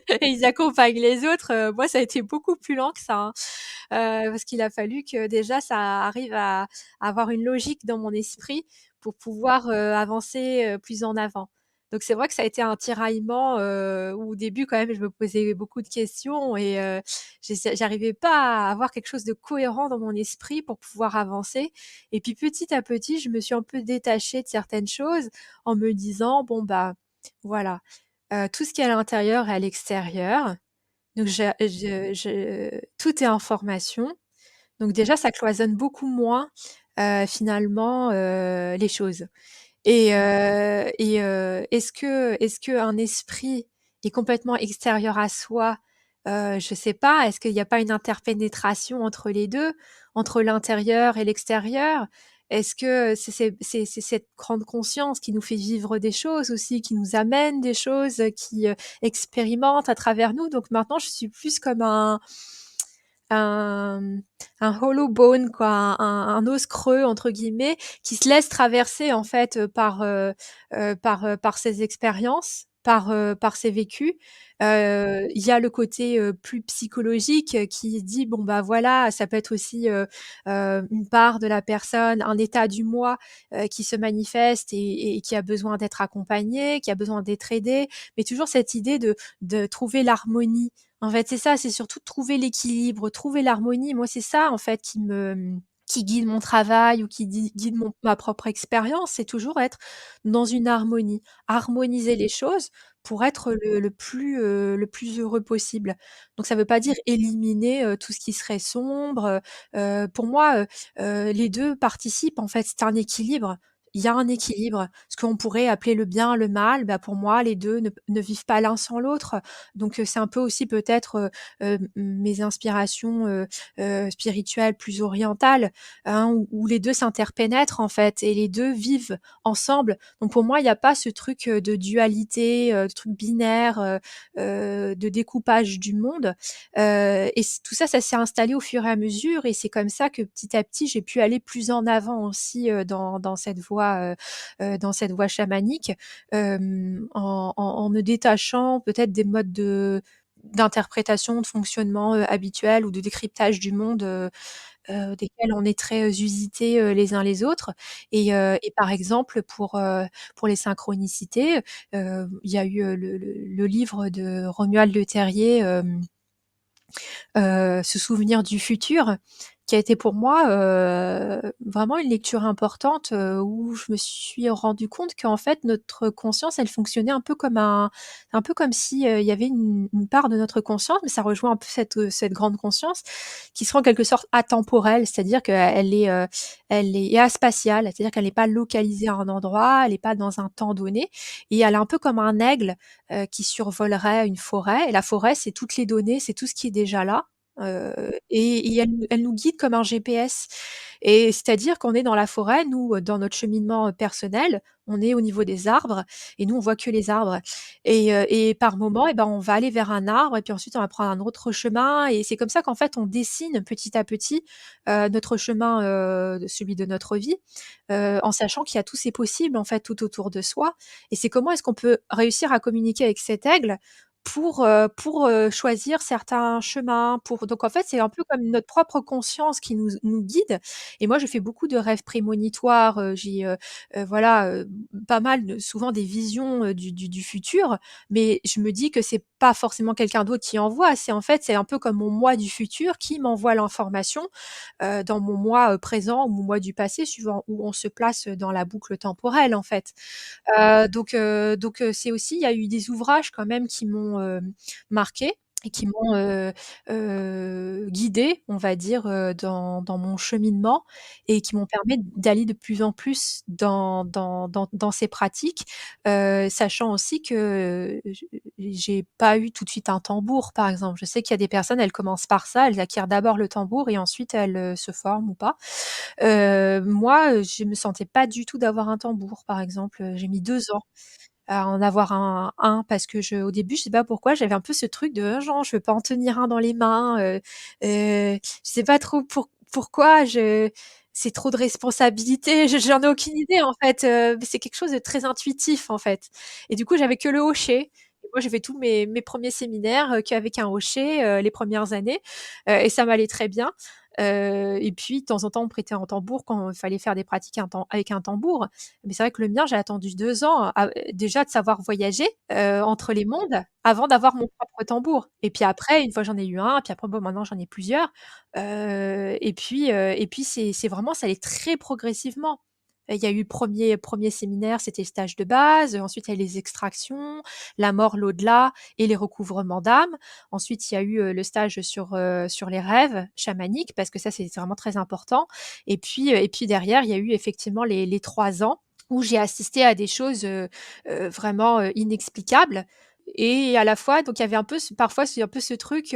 et ils accompagnent les autres. Moi, ça a été beaucoup plus lent que ça, hein, parce qu'il a fallu que déjà ça arrive à avoir une logique dans mon esprit pour pouvoir, avancer, plus en avant. Donc c'est vrai que ça a été un tiraillement, où au début quand même je me posais beaucoup de questions et j'arrivais pas à avoir quelque chose de cohérent dans mon esprit pour pouvoir avancer et puis petit à petit, je me suis un peu détachée de certaines choses en me disant: «Bon, bah, voilà, tout ce qui est à l'intérieur et à l'extérieur, donc tout est information». Donc déjà, ça cloisonne beaucoup moins, finalement, les choses. Est-ce qu'un esprit est complètement extérieur à soi? Je sais pas. Est-ce qu'il y a pas une interpénétration entre les 2, entre l'intérieur et l'extérieur? Est-ce que c'est cette grande conscience qui nous fait vivre des choses aussi, qui nous amène des choses, qui, expérimente à travers nous? Donc maintenant, je suis plus comme un un hollow bone quoi, un «os creux» entre guillemets, qui se laisse traverser en fait, par ces expériences par ses vécus. Il y a le côté, plus psychologique, qui dit: «Bon, bah, voilà, ça peut être aussi, une part de la personne, un état du moi, qui se manifeste et qui a besoin d'être accompagné, qui a besoin d'être aidé». Mais toujours cette idée de trouver l'harmonie. En fait, c'est ça, c'est surtout de trouver l'équilibre, trouver l'harmonie. Moi, c'est ça, en fait, qui guide mon travail ou qui guide ma propre expérience, c'est toujours être dans une harmonie. Harmoniser les choses pour être le plus heureux possible. Donc ça veut pas dire éliminer, tout ce qui serait sombre, pour moi, les 2 participent en fait, c'est un équilibre. Il y a un équilibre. Ce qu'on pourrait appeler le bien, le mal, bah, pour moi les 2 ne vivent pas l'un sans l'autre. Donc c'est un peu aussi peut-être, mes inspirations, spirituelles plus orientales, hein, où les 2 s'interpénètrent en fait et les 2 vivent ensemble. Donc pour moi, il y a pas ce truc, de dualité, de truc binaire, de découpage du monde. Et tout ça, ça s'est installé au fur et à mesure et c'est comme ça que petit à petit, j'ai pu aller plus en avant aussi, dans cette voie chamanique, en me détachant peut-être des modes d'interprétation, de fonctionnement, habituels ou de décryptage du monde, desquels on est très, usités, les uns les autres et par exemple pour les synchronicités, il y a eu, le livre de Romuald Le Terrier, Se souvenir du futur, qui a été pour moi, vraiment une lecture importante, où je me suis rendu compte qu'en fait notre conscience, elle fonctionnait un peu comme si, il y avait une part de notre conscience, mais ça rejoint un peu cette grande conscience qui serait en quelque sorte atemporelle, c'est-à-dire elle est aspatiale, c'est-à-dire qu'elle n'est pas localisée à un endroit, elle est pas dans un temps donné et elle est un peu comme un aigle, qui survolerait une forêt et la forêt, c'est toutes les données, c'est tout ce qui est déjà là, et elle nous guide comme un GPS et c'est-à-dire qu'on est dans la forêt, nous, dans notre cheminement, personnel, on est au niveau des arbres et nous, on voit que les arbres et par moment et ben, on va aller vers un arbre et puis ensuite on va prendre un autre chemin et c'est comme ça qu'en fait on dessine petit à petit, notre chemin, celui de notre vie, en sachant qu'il y a tous ces possibles, en fait, tout autour de soi et c'est comment est-ce qu'on peut réussir à communiquer avec cet aigle pour, choisir certains chemins, pour donc en fait, c'est un peu comme notre propre conscience qui nous guide et moi, je fais beaucoup de rêves prémonitoires, voilà, pas mal de souvent des visions, du futur, mais je me dis que c'est pas forcément quelqu'un d'autre qui envoie, c'est en fait, c'est un peu comme mon moi du futur qui m'envoie l'information, dans mon moi, présent ou mon moi du passé, suivant où on se place, dans la boucle temporelle, en fait. C'est aussi il y a eu des ouvrages quand même qui m'ont, marquée et qui m'ont, guidée, on va dire, dans mon cheminement et qui m'ont permis d'aller de plus en plus dans ces pratiques, sachant aussi que, j'ai pas eu tout de suite un tambour, par exemple. Je sais qu'il y a des personnes, elles commencent par ça, elles acquièrent d'abord le tambour et ensuite elles, se forment ou pas. Moi, je me sentais pas du tout d'avoir un tambour, par exemple, j'ai mis 2 ans à en avoir un parce que au début, je sais pas pourquoi, j'avais un peu ce truc de: genre, je veux pas en tenir un dans les mains, je sais pas trop pourquoi c'est trop de responsabilité, j'en ai aucune idée, en fait, mais c'est quelque chose de très intuitif, en fait et du coup, j'avais que le hocher et moi, j'ai fait tous mes 1ers séminaires, qu'avec un hocher, les premières années, et ça m'allait très bien. Et puis de temps en temps, on prêtait un tambour quand il fallait faire des pratiques avec un tambour. Mais c'est vrai que le mien, j'ai attendu 2 ans déjà de savoir voyager, entre les mondes avant d'avoir mon propre tambour. Et puis après, une fois j'en ai eu un, puis après bon maintenant j'en ai plusieurs. Et puis c'est vraiment ça allait très progressivement. Il y a eu le 1er séminaire, c'était le stage de base, ensuite il y a les extractions, la mort, l'au-delà et les recouvrements d'âme. Ensuite, il y a eu, le stage sur les rêves chamaniques parce que ça, c'est vraiment très important et puis derrière, il y a eu effectivement les 3 ans où j'ai assisté à des choses, vraiment, inexplicables et à la fois donc il y avait un peu parfois c'est un peu ce truc,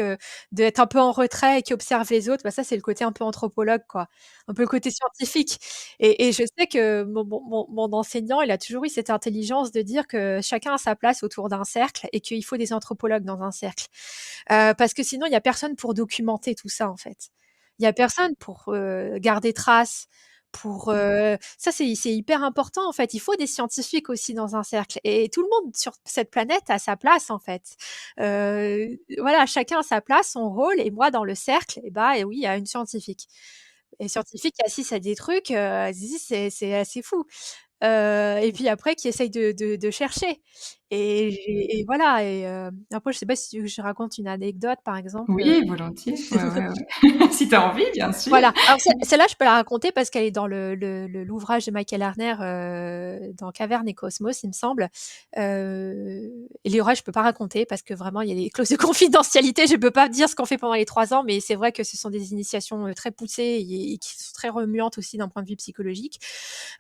d'être un peu en retrait et qui observe les autres. Bah, ça, c'est le côté un peu anthropologue, quoi, un peu le côté scientifique et je sais que mon enseignant, il a toujours eu cette intelligence de dire que chacun a sa place autour d'un cercle et qu'il faut des anthropologues dans un cercle. Parce que sinon il y a personne pour documenter tout ça, en fait. Il y a personne pour, garder trace, pour, ça c'est hyper important en fait. Il faut des scientifiques aussi dans un cercle et tout le monde sur cette planète a sa place en fait. Voilà, chacun a sa place, son rôle et moi dans le cercle et bah et oui, il y a une scientifique. Et scientifique qui assiste à des trucs, c'est assez fou. Et puis après qui essaye de chercher et voilà après je sais pas si tu veux que je raconte une anecdote par exemple, Oui, volontiers. Ouais, ouais, ouais. Si tu as envie, bien sûr. voilà, alors celle-là, je peux la raconter parce qu'elle est dans l'ouvrage de Michael Harner, dans Cavernes et Cosmos, il me semble. Et les reste, je peux pas raconter parce que vraiment, il y a des clauses de confidentialité. Je peux pas dire ce qu'on fait pendant les 3 ans, mais c'est vrai que ce sont des initiations très poussées et qui sont très remuantes aussi d'un point de vue psychologique.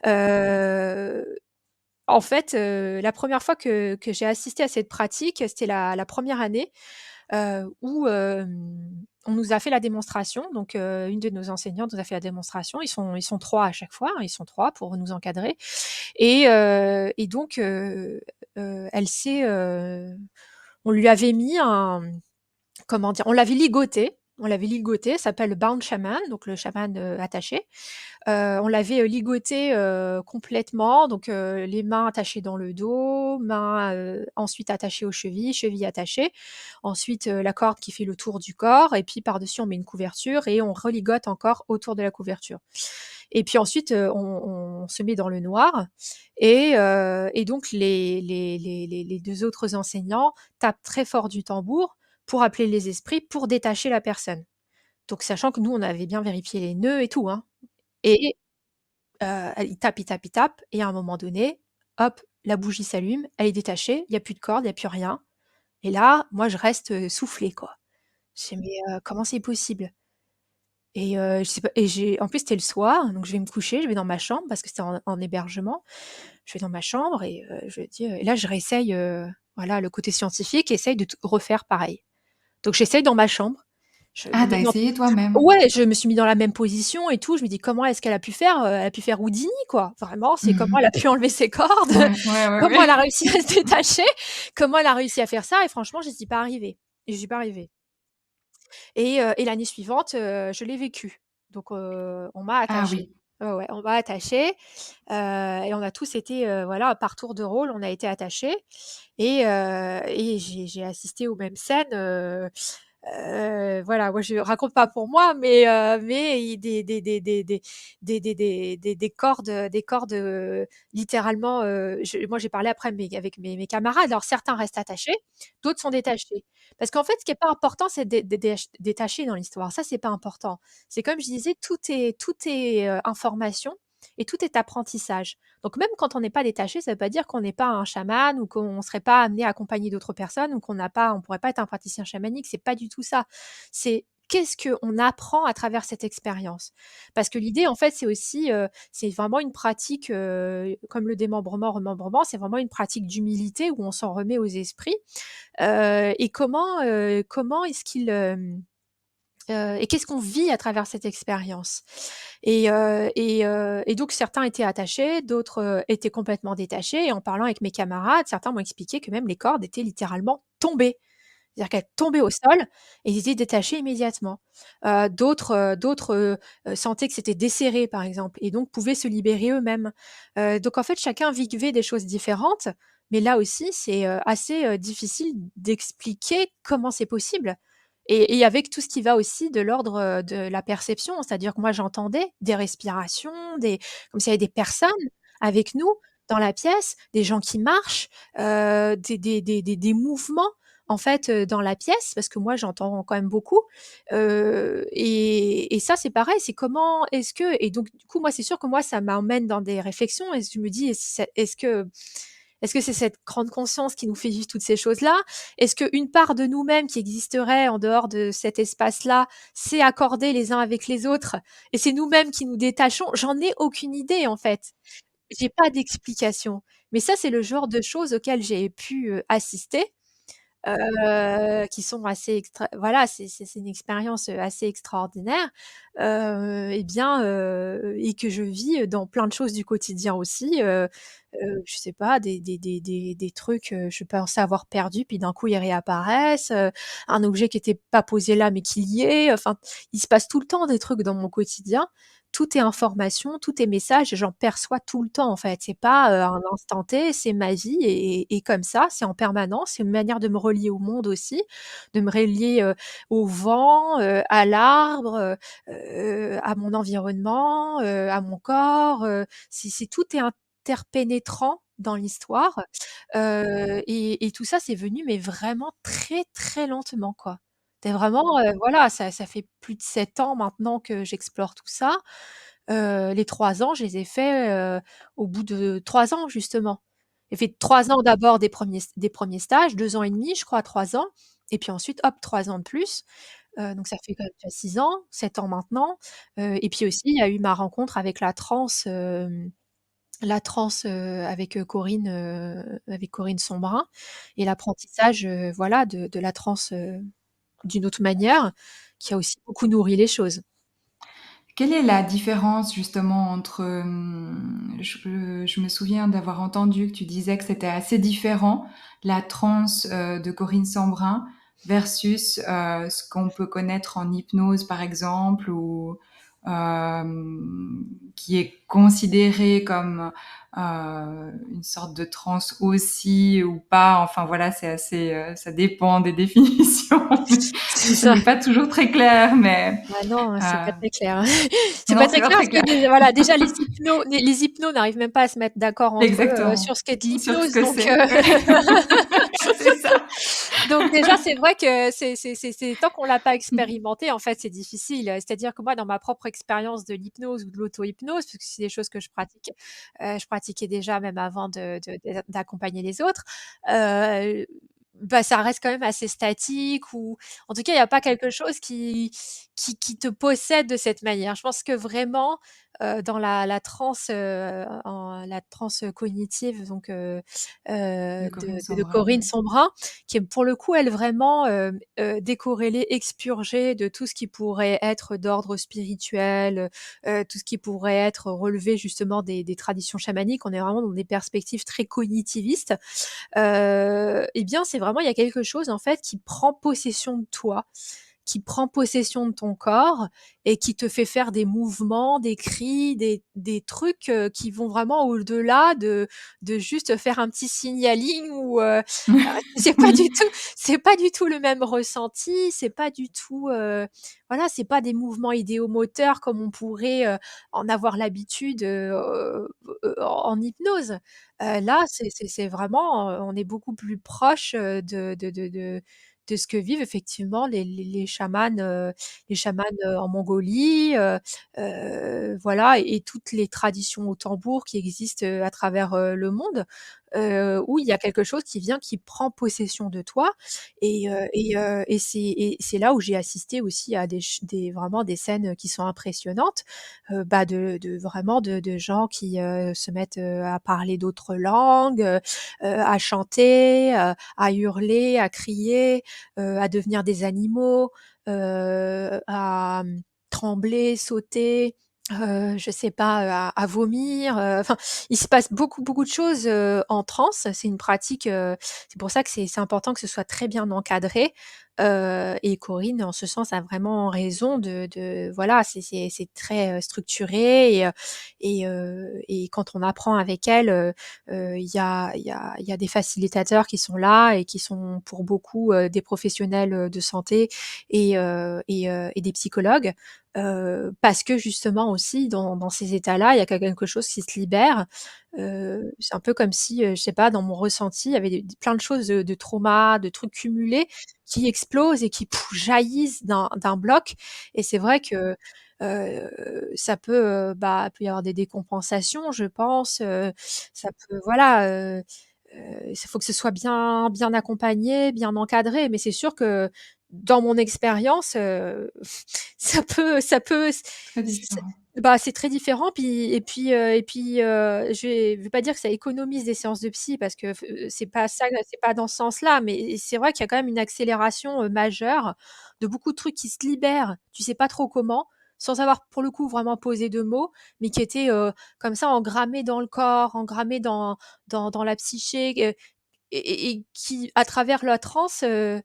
Euh, En fait, la première fois que j'ai assisté à cette pratique, c'était la première année où on nous a fait la démonstration. Donc, une de nos enseignantes nous a fait la démonstration. Ils sont 3 à chaque fois, hein, ils sont 3 pour nous encadrer et donc elle s'est, on lui avait mis un comment dire? On l'avait ligoté, ça s'appelle le bound shaman, donc le chaman, attaché. On l'avait, ligoté, complètement, donc les mains attachées dans le dos, mains, ensuite attachées aux chevilles, chevilles attachées. Ensuite, la corde qui fait le tour du corps et puis par-dessus on met une couverture et on religote encore autour de la couverture. Et puis ensuite, on se met dans le noir et donc les 2 autres enseignants tapent très fort du tambour pour appeler les esprits, pour détacher la personne. Donc sachant que nous, on avait bien vérifié les nœuds et tout, hein et il tape, il tape, il tape et à un moment donné, hop, la bougie s'allume, elle est détachée, il y a plus de corde, il y a plus rien et là, moi, je reste, soufflée, quoi. Je fais: «Mais, comment c'est possible?» Et je sais pas et j'ai en plus, c'était le soir, donc je vais me coucher, je vais dans ma chambre parce que c'était en hébergement. Je vais dans ma chambre et je dis, et là, je réessaye, voilà, le côté scientifique essaye de t refaire pareil. Donc j'essaye dans ma chambre, je Ah, me tu mets as dans essayé toi-même? ouais, je me suis mis dans la même position et tout. Je me dis: «Comment est-ce qu'elle a pu faire?» Elle a pu faire Houdini, quoi. Vraiment, c'est comment elle a pu enlever ses cordes, Ouais, ouais, ouais, comment ouais. elle a réussi à se détacher, comment elle a réussi à faire ça et franchement, j'y suis pas arrivée et j'y suis pas arrivée et l'année suivante, je l'ai vécu. Donc on m'a Ah attachée. oui. Ouais, ouais, on m'a attachée, et on a tous été, voilà, par tour de rôle, on a été attachés et j'ai assisté aux mêmes scènes, voilà, moi je raconte pas pour moi, mais il des cordes, littéralement, moi j'ai parlé après avec mes camarades. Alors certains restent attachés, d'autres sont détachés. Parce qu'en fait, ce qui est pas important, c'est d'être détaché dans l'histoire. Ça, c'est pas important. C'est comme je disais, tout est, information et tout est apprentissage. Donc même quand on n'est pas détaché, ça veut pas dire qu'on n'est pas un chaman ou qu'on serait pas amené à accompagner d'autres personnes ou on pourrait pas être un praticien chamanique, c'est pas du tout ça. C'est qu'est-ce qu'on apprend à travers cette expérience? Parce que l'idée, en fait, c'est aussi, c'est vraiment une pratique, comme le démembrement, remembrement, c'est vraiment une pratique d'humilité où on s'en remet aux esprits, et comment est-ce qu'il, et qu'est-ce qu'on vit à travers cette expérience? Et donc certains étaient attachés, d'autres, étaient complètement détachés et en parlant avec mes camarades, certains m'ont expliqué que même les cordes étaient littéralement tombées. C'est-à-dire qu'elles tombaient au sol et ils étaient détachés immédiatement. D'autres, sentaient que c'était desserré, par exemple et donc pouvaient se libérer eux-mêmes. Donc en fait, chacun vivait des choses différentes, mais là aussi, c'est, assez, difficile d'expliquer comment c'est possible et avec tout ce qui va aussi de l'ordre, de la perception. C'est-à-dire que moi, j'entendais des respirations, des comme s'il y avait des personnes avec nous dans la pièce, des gens qui marchent, des mouvements en fait, dans la pièce, parce que moi j'entends quand même beaucoup, et ça c'est pareil, c'est comment est-ce que et donc du coup moi c'est sûr que moi ça m'emmène dans des réflexions et je me dis: Est-ce que c'est cette grande conscience qui nous fait vivre toutes ces choses-là? Est-ce qu'une part de nous-mêmes qui existerait en dehors de cet espace-là, s'est accordée les uns avec les autres et c'est nous-mêmes qui nous détachons? J'en ai aucune idée en fait. J'ai pas d'explication. Mais ça, c'est le genre de choses auxquelles j'ai pu, assister, qui sont assez voilà, c'est une expérience, assez extraordinaire, et bien, et que je vis dans plein de choses du quotidien aussi, je sais pas, des trucs, je pensais avoir perdu, puis d'un coup ils réapparaissent, un objet qui était pas posé là, mais qui y est, enfin, il se passe tout le temps des trucs dans mon quotidien, tout est information, tout est message et j'en perçois tout le temps, en fait. C'est pas, un instant T, c'est ma vie et comme ça, c'est en permanence. C'est une manière de me relier au monde aussi, de me relier, au vent, à l'arbre, à mon environnement, à mon corps, c'est tout est interpénétrant dans l'histoire, et tout ça, c'est venu mais vraiment très, très lentement, quoi. C'est vraiment, voilà, ça fait plus de 7 ans maintenant que j'explore tout ça. Les 3 ans, je les ai faits, au bout de 3 ans, justement. J'ai fait 3 ans d'abord des premiers stages, 2 ans et demi, je crois, 3 ans et puis ensuite, hop, 3 ans de plus. Donc ça fait quand même déjà 6 ans, 7 ans maintenant. Et puis aussi, il y a eu ma rencontre avec la transe, avec Corinne Sombrin et l'apprentissage, voilà, de la transe, d'une autre manière, qui a aussi beaucoup nourri les choses. Quelle est la différence justement entre, je me souviens d'avoir entendu que tu disais que c'était assez différent, la transe, de Corinne Sambrin versus, ce qu'on peut connaître en hypnose par exemple ou, qui est considéré comme, une sorte de transe aussi ou pas. Enfin voilà, c'est assez, ça dépend des définitions. C'est Ce ça. n'est pas toujours très clair, mais, Ah non, c'est pas heu très clair. C'est non, pas c'est très pas clair très parce que clair. déjà voilà, déjà les hypnos n'arrivent même pas à se mettre d'accord entre eux, Exactement. sur ce qu'est de Sur ce l'hypnose que donc c'est. Ouais. C'est ça. donc déjà c'est vrai que c'est tant qu'on l'a pas expérimenté, en fait, c'est difficile. C'est-à-dire que moi, dans ma propre expérience de l'hypnose ou de l'auto-hypnose, parce que c'est des choses que je pratiquais déjà même avant d'accompagner les autres, heu, bah, ça reste quand même assez statique ou en tout cas, il y a pas quelque chose qui te possède de cette manière. Je pense que vraiment, dans la transe cognitive donc De Corinne de Sambra, Corinne ouais. Sombrin, qui est pour le coup, elle vraiment, décorrélée, expurgée de tout ce qui pourrait être d'ordre spirituel, tout ce qui pourrait être relevé justement des traditions chamaniques. On est vraiment dans des perspectives très cognitivistes. Et bien, c'est vraiment il y a quelque chose en fait qui prend possession de toi, qui prend possession de ton corps et qui te fait faire des mouvements, des cris, des trucs, qui vont vraiment au-delà de juste faire un petit signaling ou, c'est pas du Oui. tout c'est pas du tout le même ressenti, c'est pas du tout, voilà, c'est pas des mouvements idéomoteurs comme on pourrait, en avoir l'habitude, en hypnose. Là, c'est vraiment, on est beaucoup plus proche, de ce que vivent effectivement les chamans, en Mongolie, voilà et toutes les traditions au tambour qui existent, à travers, le monde, où il y a quelque chose qui vient, qui prend possession de toi et c'est là où j'ai assisté aussi à des vraiment des scènes, qui sont impressionnantes, bah, de vraiment de gens qui, se mettent, à parler d'autres langues, à chanter, à hurler, à crier, à devenir des animaux, à, trembler, sauter, je sais pas, à vomir, enfin, il se passe beaucoup, beaucoup de choses, en transe. C'est une pratique, c'est pour ça que c'est important que ce soit très bien encadré, et Corinne, en ce sens, a vraiment raison de voilà, c'est très, structuré et quand on apprend avec elle, il y a des facilitateurs qui sont là et qui sont pour beaucoup, des professionnels, de santé et des psychologues, parce que justement aussi dans ces états-là, il y a quelque chose qui se libère. C'est un peu comme si, je sais pas, dans mon ressenti, il y avait plein de choses, de traumas, de trucs cumulés qui explosent et qui jaillissent d'un bloc et c'est vrai que, ça peut, bah, peut y avoir des décompensations, je pense, ça peut voilà, il faut que ce soit bien accompagné, bien encadré, mais c'est sûr que dans mon expérience, ça peut Très c différent. bah, c'est très différent je vais pas dire que ça économise des séances de psy parce que c'est pas ça, c'est pas dans ce sens-là, mais c'est vrai qu'il y a quand même une accélération, majeure de beaucoup de trucs qui se libèrent, tu sais pas trop comment, sans avoir pour le coup vraiment posé de mots, mais qui étaient, comme ça engrammés dans le corps, engrammés dans la psyché, et qui, à travers la transe, heu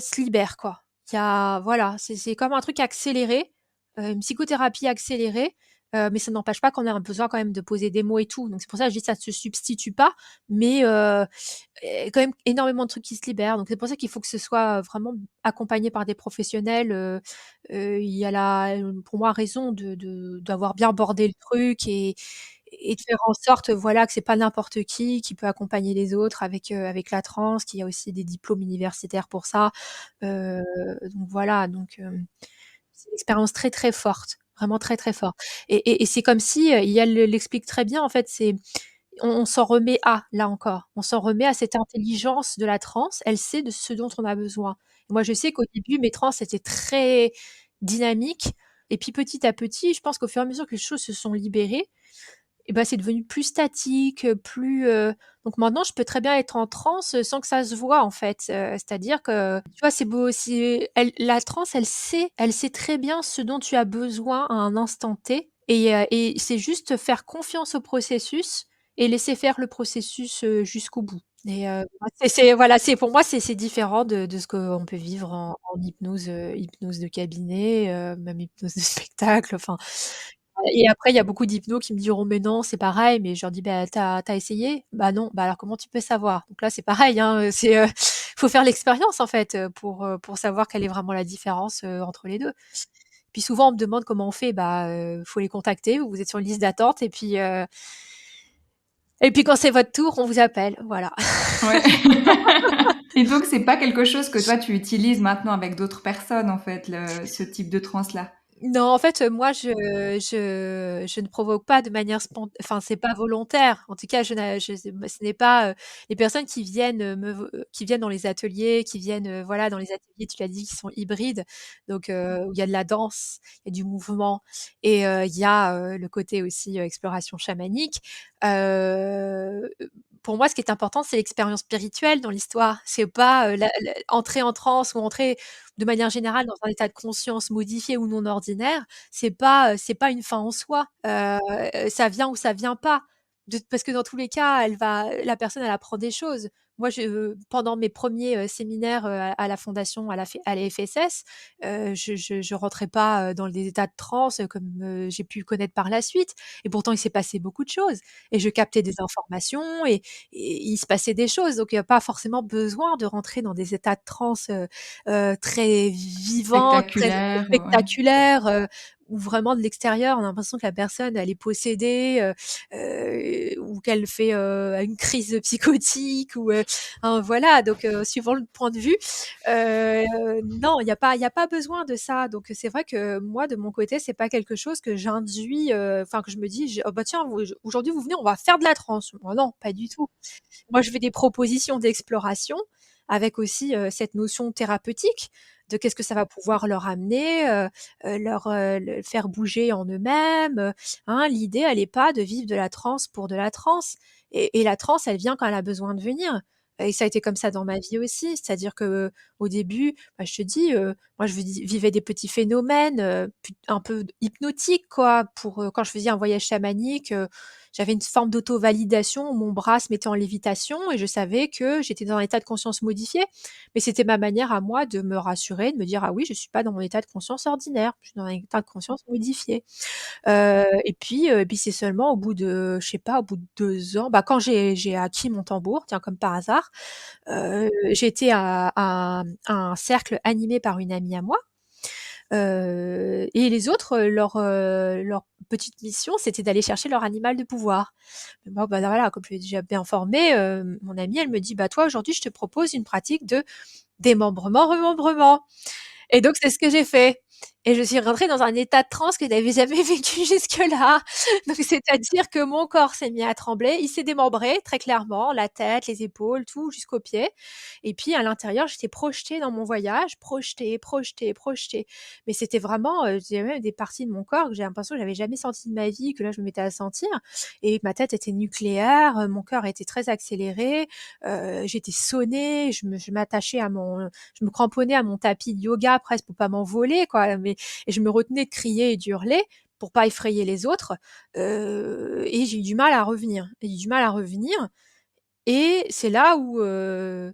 se libère, quoi. Il y a voilà, c'est comme un truc accéléré, une psychothérapie accélérée, mais ça n'empêche pas qu'on a un besoin quand même de poser des mots et tout. Donc c'est pour ça que je dis ça ne se substitue pas, mais quand même énormément de trucs qui se libèrent. Donc c'est pour ça qu'il faut que ce soit vraiment accompagné par des professionnels. Il y a la pour moi raison d'avoir bien bordé le truc et de faire en sorte, voilà, que c'est pas n'importe qui peut accompagner les autres avec la transe, qu'il y a aussi des diplômes universitaires pour ça. Heu, donc voilà, c'est une expérience très, très forte, vraiment très, très forte et c'est comme si, et elle l'explique très bien en fait, c'est on s'en remet à, là encore, on s'en remet à cette intelligence de la transe, elle sait de ce dont on a besoin. Moi, je sais qu'au début, mes transes étaient très dynamiques et puis petit à petit, je pense qu'au fur et à mesure que les choses se sont libérées et bah, c'est devenu plus statique, plus, donc maintenant je peux très bien être en transe, sans que ça se voit en fait. C'est-à-dire que, tu vois, c'est beau c'est elle la transe, elle sait très bien ce dont tu as besoin à un instant T et c'est juste faire confiance au processus et laisser faire le processus, jusqu'au bout moi c'est voilà, c'est pour moi c'est différent de ce qu'on peut vivre en hypnose, hypnose de cabinet, même hypnose de spectacle, enfin et après, il y a beaucoup d'hypnos qui me diront: «Mais non, c'est pareil», mais je leur dis: «Bah, tu as essayé?» «Bah, non». «Bah, alors comment tu peux savoir?» Donc là, c'est pareil, hein, faut faire l'expérience en fait, pour savoir quelle est vraiment la différence, entre les 2. Puis souvent, on me demande comment on fait, bah, faut les contacter, vous êtes sur une liste d'attente et puis quand c'est votre tour, on vous appelle, voilà. Ouais. Et donc, c'est pas quelque chose que toi tu utilises maintenant avec d'autres personnes, en fait, ce type de transe-là? Non, en fait, moi, je ne provoque pas de manière enfin, c'est pas volontaire. En tout cas, je n'a je ce n'est pas, les personnes qui viennent, qui viennent dans les ateliers, qui viennent, voilà, dans les ateliers, tu l'as dit, qui sont hybrides, donc où il y a de la danse, il y a du mouvement et il y a, le côté aussi, exploration chamanique. Heu, pour moi, ce qui est important, c'est l'expérience spirituelle dans l'histoire. C'est pas, la entrer en transe ou entrer de manière générale, dans un état de conscience modifié ou non ordinaire, c'est pas une fin en soi. Ça vient ou ça vient pas. Parce que dans tous les cas, la personne, elle apprend des choses. Moi, pendant mes premiers séminaires, à la fondation, à la FSS, je rentrais pas, dans des états de transe, comme, j'ai pu connaître par la suite et pourtant il s'est passé beaucoup de choses et je captais des informations et il se passait des choses. Donc il y a pas forcément besoin de rentrer dans des états de transe, très vivante, très Spectaculaire, ouais. spectaculaire, où vraiment de l'extérieur, on a l'impression que la personne elle est possédée, ou qu'elle fait, une crise psychotique ou, hein, voilà donc suivant le point de vue. Non, il y a pas besoin de ça donc c'est vrai que moi de mon côté, c'est pas quelque chose que j'induis, enfin que je me dis: «Oh bah tiens, aujourd'hui vous venez, on va faire de la transe». Oh non, pas du tout. Moi, je fais des propositions d'exploration avec aussi, cette notion thérapeutique de qu'est-ce que ça va pouvoir leur amener, le faire bouger en eux-mêmes, hein. L'idée, elle est pas de vivre de la transe pour de la transe et la transe, elle vient quand elle a besoin de venir et ça a été comme ça dans ma vie aussi. C'est-à-dire qu'au début, bah, je te dis, moi, je vivais des petits phénomènes, un peu hypnotiques, quoi, quand je faisais un voyage chamanique, j'avais une forme d'auto-validation où mon bras se mettait en lévitation et je savais que j'étais dans un état de conscience modifié. Mais c'était ma manière à moi de me rassurer, de me dire: «Ah oui, je suis pas dans mon état de conscience ordinaire, je suis dans un état de conscience modifié». Et puis c'est seulement au bout de, je sais pas, au bout de 2 ans, bah, quand j'ai acquis mon tambour, tiens, comme par hasard, j'étais à un cercle animé par une amie à moi. Et les autres, leur petite mission, c'était d'aller chercher leur animal de pouvoir. Mais moi, bah, voilà, comme je l'ai déjà bien informé, mon amie, elle me dit: «Bah, toi, aujourd'hui, je te propose une pratique de démembrement-remembrement». Et donc c'est ce que j'ai fait et je suis rentrée dans un état de transe que je n'avais jamais vécu jusque-là. Donc c'est-à-dire que mon corps s'est mis à trembler, il s'est démembré très clairement, la tête, les épaules, tout jusqu'aux pieds et puis à l'intérieur, j'étais projetée dans mon voyage, projetée, projetée, projetée. Mais c'était vraiment, il y avait même des parties de mon corps que j'ai l'impression que j'avais jamais senties de ma vie, que là je me mettais à sentir et ma tête était nucléaire, mon cœur était très accéléré, j'étais sonnée, je m'attachais à mon je me cramponnais à mon tapis de yoga presque pour pas m'envoler quoi, mais et je me retenais de crier et d'hurler pour pas effrayer les autres, et j'ai eu du mal à revenir. J'ai eu du mal à revenir et c'est là où, bon,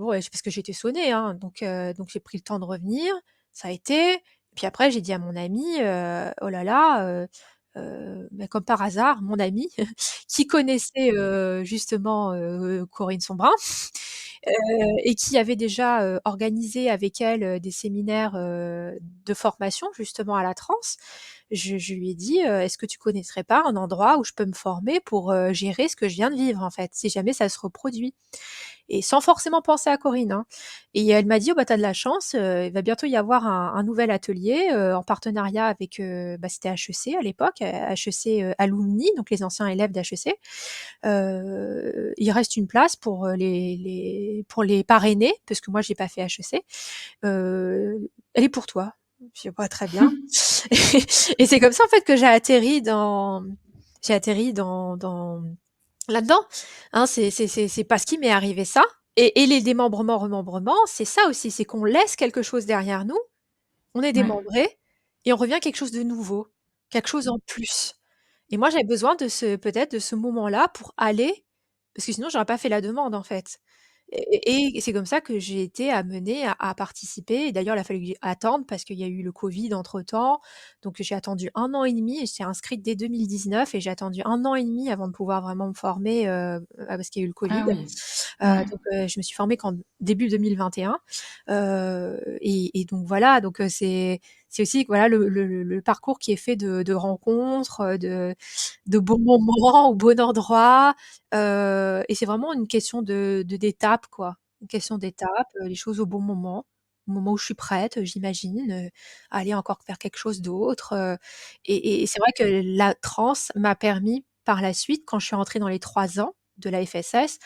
ouais, parce que j'étais sonnée, hein, donc j'ai pris le temps de revenir, ça a été Puis après, j'ai dit à mon ami, oh là là, bah, comme par hasard, mon ami qui connaissait, justement, Corinne Sombrin, et qui avait déjà, organisé avec elle, des séminaires, de formation justement à la transe. Je lui ai dit: «Est-ce que tu connaîtrais pas un endroit où je peux me former pour, gérer ce que je viens de vivre, en fait, si jamais ça se reproduit?» Et sans forcément penser à Corinne, hein. Et elle m'a dit: «Oh bah, tu as de la chance, il va bientôt y avoir un nouvel atelier, en partenariat avec,» bah, c'était HEC à l'époque, HEC, Alumni, donc les anciens élèves d'HEC. «Il reste une place pour, pour les parrainer», parce que moi j'ai pas fait HEC. «Elle est pour toi». Je dis: «Bah, très bien». Et c'est comme ça en fait que j'ai atterri dans là-dedans, hein. C'est parce qu'il m'est arrivé ça, et les démembrements, remembrements, c'est ça aussi, c'est qu'on laisse quelque chose derrière nous, on est Ouais. démembré et on revient à quelque chose de nouveau, quelque chose en plus. Et moi, j'avais besoin de ce peut-être de ce moment-là pour aller, parce que sinon j'aurais pas fait la demande, en fait. Et c'est comme ça que j'ai été amenée à participer. Et d'ailleurs, il a fallu que attendre parce qu'il y a eu le covid entre-temps. Donc j'ai attendu 1 an et demi, et j'étais inscrite dès 2019, et j'ai attendu 1 an et demi avant de pouvoir vraiment me former, parce qu'il y a eu le covid. Ah oui. Ouais. Donc je me suis formée qu'en début 2021. Et donc voilà, donc c'est aussi voilà le parcours qui est fait de rencontres, de bons moments au bon endroit. Et c'est vraiment une question de d'étape, quoi. Une question d'étape, les choses au bon moment, au moment où je suis prête, j'imagine, à aller encore faire quelque chose d'autre. Et c'est vrai que la transe m'a permis par la suite, quand je suis rentrée dans les 3 ans de la FSS,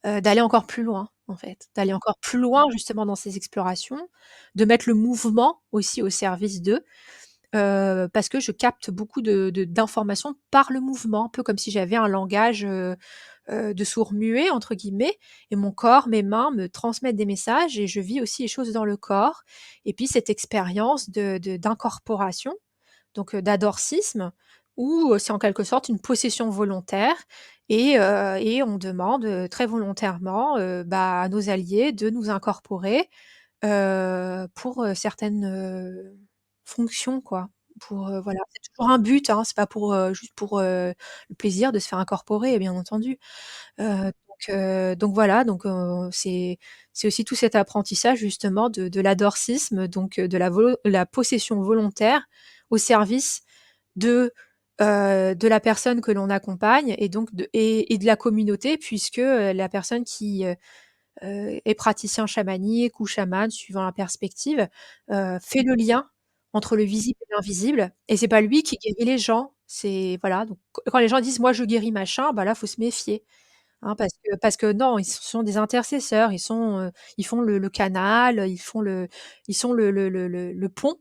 d'aller encore plus loin, en fait. D'aller encore plus loin justement dans ces explorations, de mettre le mouvement aussi au service d'eux. Parce que je capte beaucoup d'informations par le mouvement, un peu comme si j'avais un langage, de «sourds-muets» entre guillemets, et mon corps, mes mains me transmettent des messages, et je vis aussi les choses dans le corps. Et puis cette expérience d'incorporation, donc d'adorcisme, où, c'est en quelque sorte une possession volontaire. Et on demande, très volontairement, bah, à nos alliés de nous incorporer, pour, certaines, fonctions, quoi. Pour, voilà, c'est toujours un but, hein, c'est pas pour, juste pour, le plaisir de se faire incorporer, bien entendu. Donc voilà, c'est aussi tout cet apprentissage justement de l'adorcisme, donc de la possession volontaire au service de la personne que l'on accompagne, et donc de la communauté, puisque, la personne qui, est praticien chamanique ou chamane suivant la perspective, fait le lien entre le visible et l'invisible, et c'est pas lui qui guérit les gens. C'est voilà, donc quand les gens disent: «Moi je guéris machin», bah là, faut se méfier, hein, parce que non, ils sont des intercesseurs, ils font le canal, ils sont le pont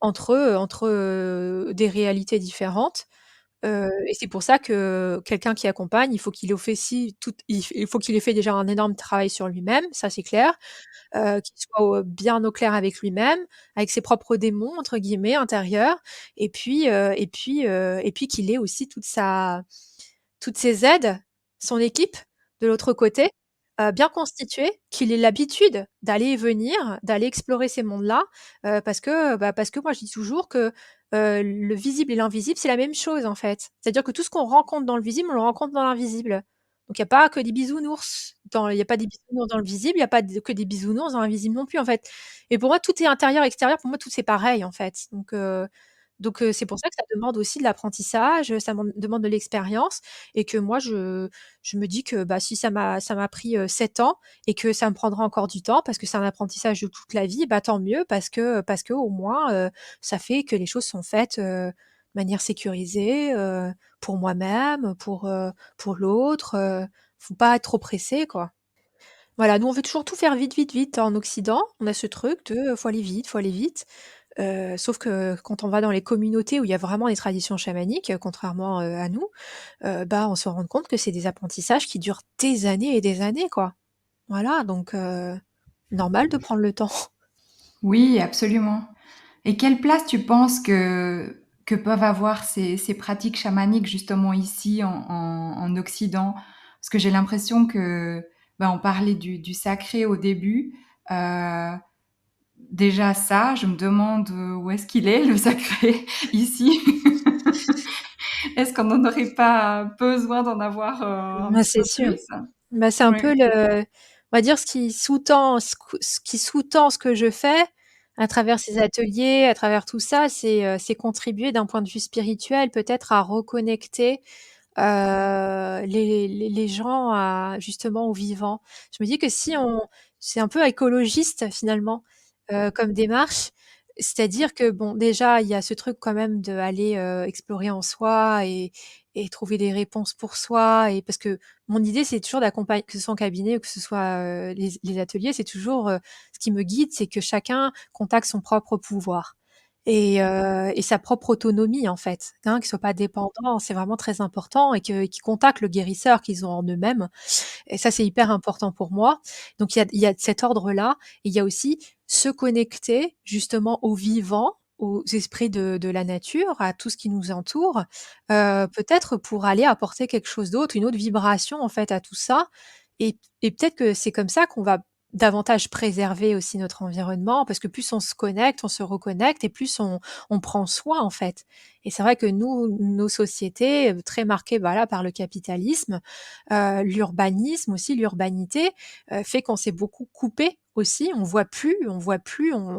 entre, des réalités différentes. Et c'est pour ça que quelqu'un qui accompagne, il faut qu'il ait fait déjà un énorme travail sur lui-même, ça c'est clair, qu'il soit bien au clair avec lui-même, avec ses propres «démons» entre guillemets intérieurs. Et puis qu'il ait aussi toutes ses aides, son équipe de l'autre côté, bien constituée, qu'il ait l'habitude d'aller et venir, d'aller explorer ces mondes-là, parce que moi je dis toujours que, le visible et l'invisible, c'est la même chose en fait. C'est-à-dire que tout ce qu'on rencontre dans le visible, on le rencontre dans l'invisible. Donc il y a pas que des bisounours il y a pas des bisounours dans le visible, il y a pas que des bisounours dans l'invisible non plus en fait. Et pour moi tout est intérieur, extérieur, pour moi tout c'est pareil en fait. Donc c'est pour ça que ça demande aussi de l'apprentissage, ça demande de l'expérience, et que moi je me dis que, bah, si ça m'a pris, 7 ans, et que ça me prendra encore du temps parce que c'est un apprentissage de toute la vie, bah, tant mieux, parce que au moins, ça fait que les choses sont faites, de manière sécurisée, pour moi-même, pour l'autre. Faut pas être trop pressé, quoi. Voilà, nous on veut toujours tout faire vite, vite, vite en Occident. On a ce truc de, faut aller vite, faut aller vite. Sauf que quand on va dans les communautés où il y a vraiment des traditions chamaniques, contrairement, à nous, bah, on se rend compte que c'est des apprentissages qui durent des années et des années, quoi. Voilà, donc normal de prendre le temps. Oui, absolument. Et quelle place tu penses que peuvent avoir ces pratiques chamaniques justement ici en Occident? Parce que j'ai l'impression que, ben, on parlait du sacré au début. déjà ça, je me demande, où est-ce qu'il est le sacré ici? Est-ce qu'on n'en aurait pas besoin d'en avoir, un Bah, petit c'est peu sûr. plus? Bah, c'est un Oui. peu le on va dire ce qui sous-tend ce que je fais à travers ces ateliers, à travers tout ça, c'est contribuer d'un point de vue spirituel peut-être à reconnecter, les gens à justement au vivant. Je me dis que si on c'est un peu écologiste finalement, comme démarche. C'est-à-dire que bon, déjà, il y a ce truc quand même d'aller, explorer en soi et trouver des réponses pour soi et parce que mon idée, c'est toujours d'accompagner que ce soit en cabinet ou que ce soit, les ateliers, c'est toujours, ce qui me guide, c'est que chacun contacte son propre pouvoir et sa propre autonomie, en fait, hein, qu'ils soient pas dépendants, c'est vraiment très important et qu'ils contactent le guérisseur qu'ils ont en eux-mêmes et ça, c'est hyper important pour moi. Donc il y a cet ordre-là et il y a aussi se connecter justement au vivant, aux esprits de la nature, à tout ce qui nous entoure, peut-être pour aller apporter quelque chose d'autre, une autre vibration en fait à tout ça et peut-être que c'est comme ça qu'on va davantage préserver aussi notre environnement parce que plus on se connecte, on se reconnecte et plus on prend soin en fait. Et c'est vrai que nous, nos sociétés, très marquées, voilà, par le capitalisme, l'urbanisme aussi, l'urbanité, fait qu'on s'est beaucoup coupé aussi. On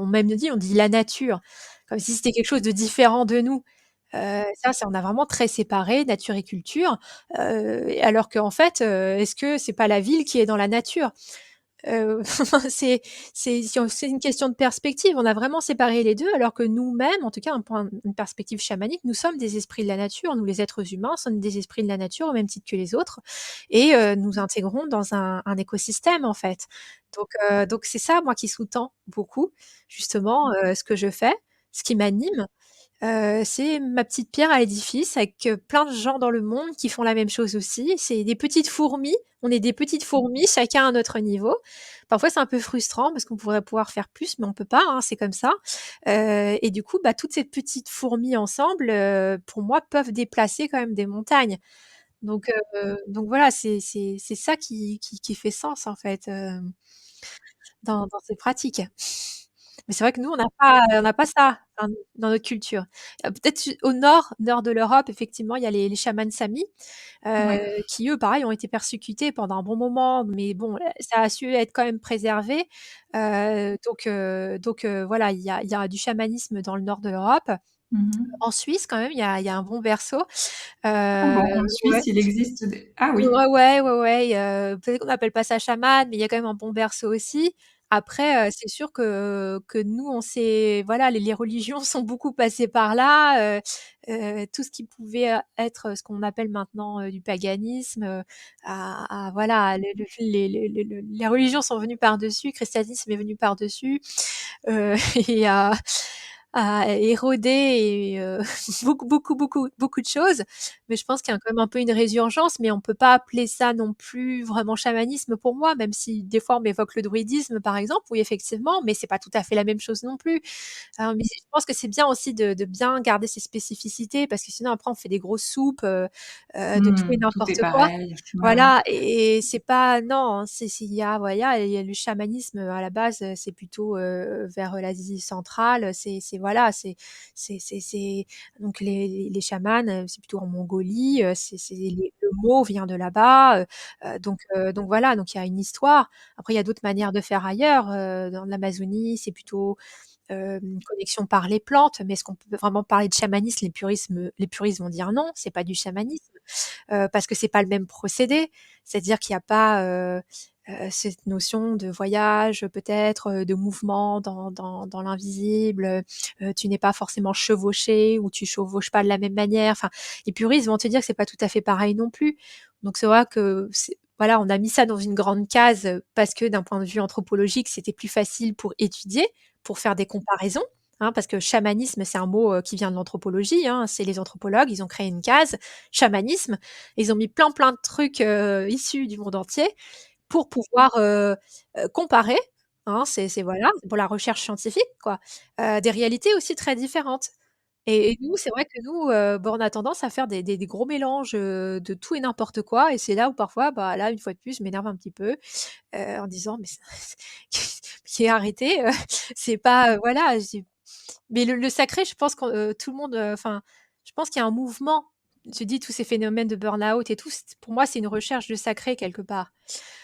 même dit on dit «la nature», comme si c'était quelque chose de différent de nous. Ça on a vraiment très séparé nature et culture, alors qu'en fait, est-ce que c'est pas la ville qui est dans la nature? C'est c'est une question de perspective. On a vraiment séparé les 2, alors que nous-mêmes, en tout cas une perspective chamanique, nous sommes des esprits de la nature. Nous, les êtres humains, sommes des esprits de la nature au même titre que les autres et nous intégrons dans un écosystème, en fait. Donc c'est ça, moi, qui sous-tend beaucoup, justement, ce que je fais, ce qui m'anime. C'est ma petite pierre à l'édifice avec, plein de gens dans le monde qui font la même chose aussi. C'est des petites fourmis, on est des petites fourmis, chacun à notre niveau. Parfois, c'est un peu frustrant parce qu'on pourrait pouvoir faire plus, mais on peut pas, hein, c'est comme ça. Et du coup, bah, toutes ces petites fourmis ensemble, pour moi, peuvent déplacer quand même des montagnes. Donc voilà, c'est ça qui fait sens, en fait, dans ces pratiques. Mais c'est vrai que nous, on n'a pas ça dans notre culture. Peut-être au nord de l'Europe, effectivement, il y a les chamans samis, Ouais. qui eux, pareil, ont été persécutés pendant un bon moment, mais bon, ça a su être quand même préservé. Voilà, il y a du chamanisme dans le nord de l'Europe. Mmh. En Suisse, quand même, il y a un bon berceau. Ah bon, en Ouais. Suisse, il existe des ah oui. Ouais, ouais, ouais, ouais, peut-être qu'on appelle pas ça chaman, mais il y a quand même un bon berceau aussi. Après, c'est sûr que nous, on s'est voilà, les religions sont beaucoup passées par là, tout ce qui pouvait, être ce qu'on appelle maintenant, du paganisme, voilà, les religions sont venues par-dessus, le christianisme est venu par-dessus, et a érodé et beaucoup, beaucoup, beaucoup, beaucoup de choses. Mais je pense qu'il y a quand même un peu une résurgence, mais on peut pas appeler ça non plus vraiment chamanisme pour moi, même si des fois on m'évoque le druidisme par exemple, oui effectivement, mais c'est pas tout à fait la même chose non plus. Mais je pense que c'est bien aussi de bien garder ses spécificités parce que sinon après on fait des grosses soupes, de tout et Tout est n'importe quoi. pareil. Ouais, ouais. Voilà et c'est pas non, c'est il y a voilà, il y a le chamanisme à la base, c'est plutôt, vers l'Asie centrale, c'est voilà, c'est donc les chamans, c'est plutôt en Mongolie, c'est le mot vient de là-bas, donc voilà, donc il y a une histoire. Après il y a d'autres manières de faire ailleurs, dans l'Amazonie, c'est plutôt connexion par les plantes, mais est-ce qu'on peut vraiment parler de chamanisme? Les puristes vont dire non, c'est pas du chamanisme, parce que c'est pas le même procédé. C'est-à-dire qu'il y a pas, cette notion de voyage, peut-être, de mouvement dans l'invisible, tu n'es pas forcément chevauché ou tu chevauches pas de la même manière. Enfin, les puristes vont te dire que c'est pas tout à fait pareil non plus. Donc c'est vrai que c'est voilà, on a mis ça dans une grande case, parce que d'un point de vue anthropologique, c'était plus facile pour étudier, pour faire des comparaisons, hein, parce que chamanisme, c'est un mot, qui vient de l'anthropologie, hein. C'est les anthropologues, ils ont créé une case, chamanisme, et ils ont mis plein, plein de trucs, issus du monde entier pour pouvoir, comparer, hein. C'est voilà, c'est pour la recherche scientifique, quoi, des réalités aussi très différentes. Et nous, c'est vrai que nous, bah, on a tendance à faire des gros mélanges, de tout et n'importe quoi et c'est là où parfois, bah, là, une fois de plus, je m'énerve un petit peu, en disant: «Mais c'est arrêtez, c'est pas, voilà, j'ai» mais le sacré, je pense que, tout le monde, enfin, je pense qu'il y a un mouvement. Je dis tous ces phénomènes de burn-out et tout, c pour moi, c'est une recherche de sacré quelque part.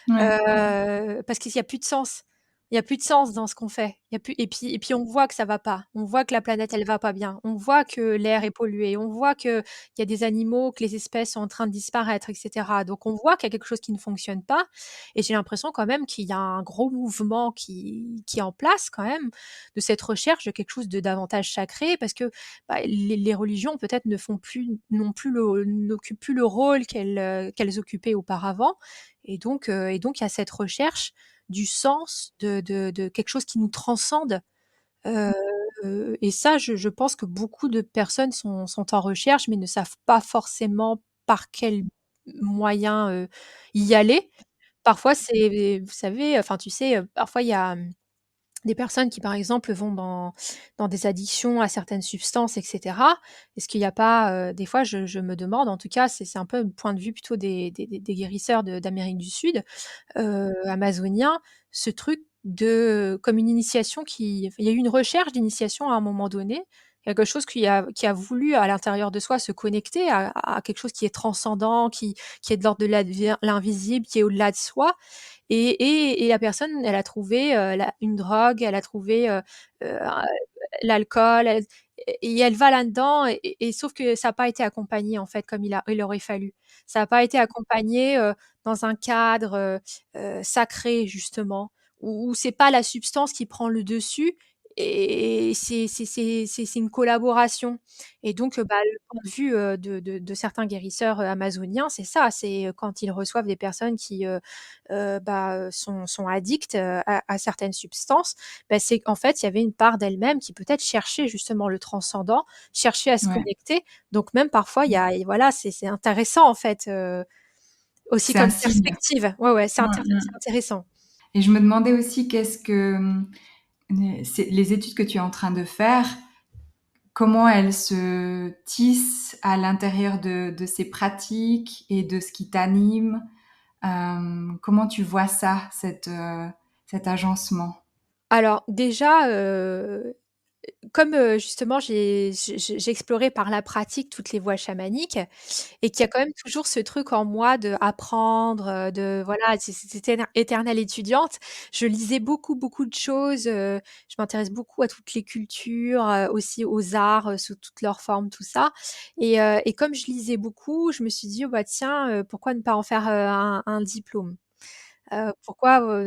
Ouais, Parce qu'il y a plus de sens. Il y a plus de sens dans ce qu'on fait. Il y a plus et puis on voit que ça va pas. On voit que la planète, elle va pas bien. On voit que l'air est pollué. On voit qu'il y a des animaux, que les espèces sont en train de disparaître et cetera. Donc on voit qu'il y a quelque chose qui ne fonctionne pas et j'ai l'impression quand même qu'il y a un gros mouvement qui est en place quand même, de cette recherche de quelque chose de davantage sacré parce que, bah, les religions peut-être ne font plus n'ont plus le n'occupent plus le rôle qu'elles occupaient auparavant et donc il y a cette recherche du sens, de quelque chose qui nous transcende, heu et ça, je pense que beaucoup de personnes sont en recherche, mais ne savent pas forcément par quels moyens, y aller. Parfois, c'est vous savez, enfin, tu sais, parfois il y a, des personnes qui, par exemple, vont dans des addictions à certaines substances et cetera. Est-ce qu'il y a pas, des fois je me demande, en tout cas, c'est un peu le point de vue plutôt des guérisseurs d'Amérique du Sud, amazoniens, ce truc de comme une initiation qui il y a eu une recherche d'initiation à un moment donné, quelque chose qui a voulu à l'intérieur de soi se connecter à quelque chose qui est transcendant, qui est de l'ordre de l'invisible, qui est au-delà de soi et la personne, elle a trouvé, la une drogue, elle a trouvé, un l'alcool, et elle va là-dedans et sauf que ça a pas été accompagné, en fait, comme il aurait fallu. Ça a pas été accompagné, dans un cadre, sacré justement, où c'est pas la substance qui prend le dessus et c'est une collaboration et donc bah, le point de vue, de certains guérisseurs, amazoniens, c'est ça, c'est, quand ils reçoivent des personnes qui, bah, sont addicts, à certaines substances, bah, c'est qu'en fait, il y avait une part d'elle-même qui peut-être cherchait justement le transcendant, cherchait à se ouais. connecter. Donc même parfois, il y a et voilà, c'est intéressant en fait, aussi C'est un comme signe. perspective. Ouais, ouais, Mmh c'est mh. intéressant. Et je me demandais aussi qu'est-ce que, c'est les études que tu es en train de faire, comment elles se tissent à l'intérieur de ces pratiques et de ce qui t'anime? Comment tu vois ça, cet agencement? Alors déjà, comme, justement j'ai exploré par la pratique toutes les voies chamaniques et qu'il y a quand même toujours ce truc en moi d'apprendre, de voilà, c'est cette éternelle étudiante. Je lisais beaucoup, beaucoup de choses, je m'intéresse beaucoup à toutes les cultures, aussi aux arts, sous toutes leurs formes, tout ça et comme je lisais beaucoup, je me suis dit: «Oh bah tiens, pourquoi ne pas en faire, un diplôme?» Pourquoi,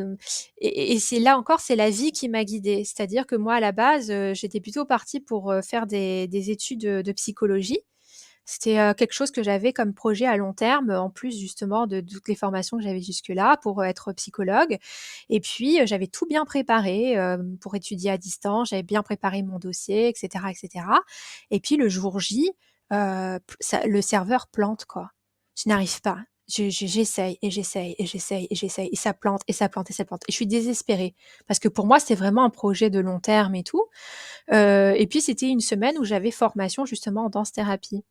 et c'est là encore, c'est la vie qui m'a guidée. C'est-à-dire que moi, à la base, j'étais plutôt partie pour, faire des études, de psychologie. C'était, quelque chose que j'avais comme projet à long terme, en plus justement de toutes les formations que j'avais jusque-là pour, être psychologue et puis, j'avais tout bien préparé, pour étudier à distance. J'avais bien préparé mon dossier et cetera et puis le jour J, p ça le serveur plante, quoi. Je n'arrive pas. J'essaye et j'essaye et j'essaye et j'essaye et ça plante et ça plante et ça plante et je suis désespérée parce que pour moi, c'est vraiment un projet de long terme et tout. Et puis c'était une semaine où j'avais formation justement en danse-thérapie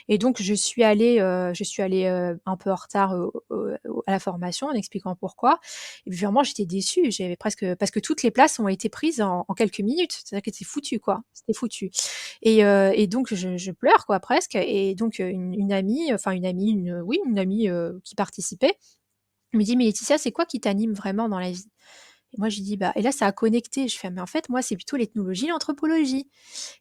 et donc je suis allée, un peu en retard à la formation en expliquant pourquoi et puis vraiment j'étais déçue. J'avais presque parce que toutes les places ont été prises en quelques minutes. C'est-à-dire que c'était foutu quoi, c'était foutu et donc je pleure quoi presque et donc une amie, enfin une amie, oui une amie, qui participait, me dit: «Mais Laetitia, c'est quoi qui t'anime vraiment dans la vie?» Et moi, je lui dis: «Bah» et là, ça a connecté. Je fais: «Mais en fait, moi, c'est plutôt l'ethnologie, l'anthropologie»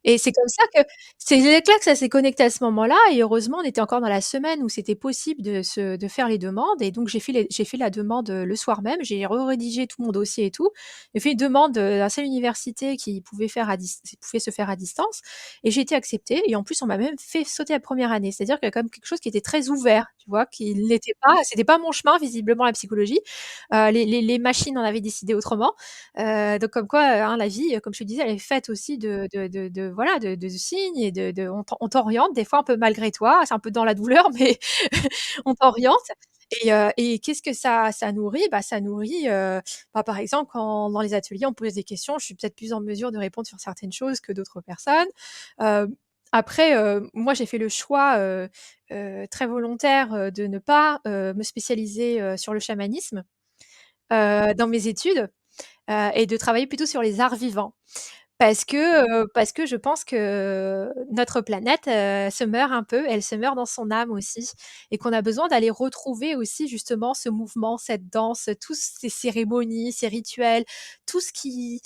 et c'est comme ça que c'est là que ça s'est connecté à ce moment-là et heureusement, on était encore dans la semaine où c'était possible de faire les demandes et donc j'ai fait la demande, le soir même. J'ai rédigé tout mon dossier et tout. J'ai fait une demande, à la seule université qui pouvait se faire à distance et j'ai été acceptée et en plus, on m'a même fait sauter la première année. C'est-à-dire qu'il y a quand même quelque chose qui était très ouvert, tu vois? Qui l'était pas c'était pas mon chemin visiblement la psychologie. Les machines en avaient décidé autrement. Donc comme quoi, hein, la vie, comme je te disais, elle est faite aussi de voilà, de signes et de on t'oriente des fois un peu malgré toi. C'est un peu dans la douleur, mais on t'oriente et qu'est-ce que ça nourrit? Bah, ça nourrit, bah, par exemple, quand dans les ateliers, on pose des questions, je suis peut-être plus en mesure de répondre sur certaines choses que d'autres personnes. Heu, Après, moi, j'ai fait le choix, très volontaire, de ne pas, me spécialiser, sur le chamanisme, dans mes études, et de travailler plutôt sur les arts vivants. Parce que je pense que notre planète, se meurt un peu, elle se meurt dans son âme aussi et qu'on a besoin d'aller retrouver aussi justement ce mouvement, cette danse, tous ces cérémonies, ces rituels, tout ce qui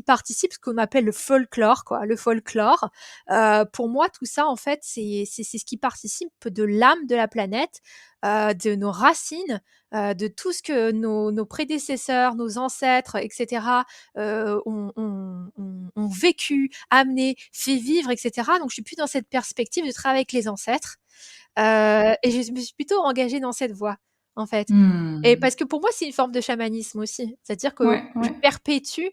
participe, ce qu'on appelle le folklore quoi. Le folklore, pour moi tout ça en fait c'est ce qui participe de l'âme de la planète, de nos racines, de tout ce que nos prédécesseurs, nos ancêtres et cetera, ont vécu, amené, fait vivre et cetera. Donc je suis plus dans cette perspective de travailler avec les ancêtres, et je me suis plutôt engagée dans cette voie, en fait. Et Mmh. parce que pour moi, c'est une forme de chamanisme aussi. C'est-à-dire que Ouais, je ouais. perpétue,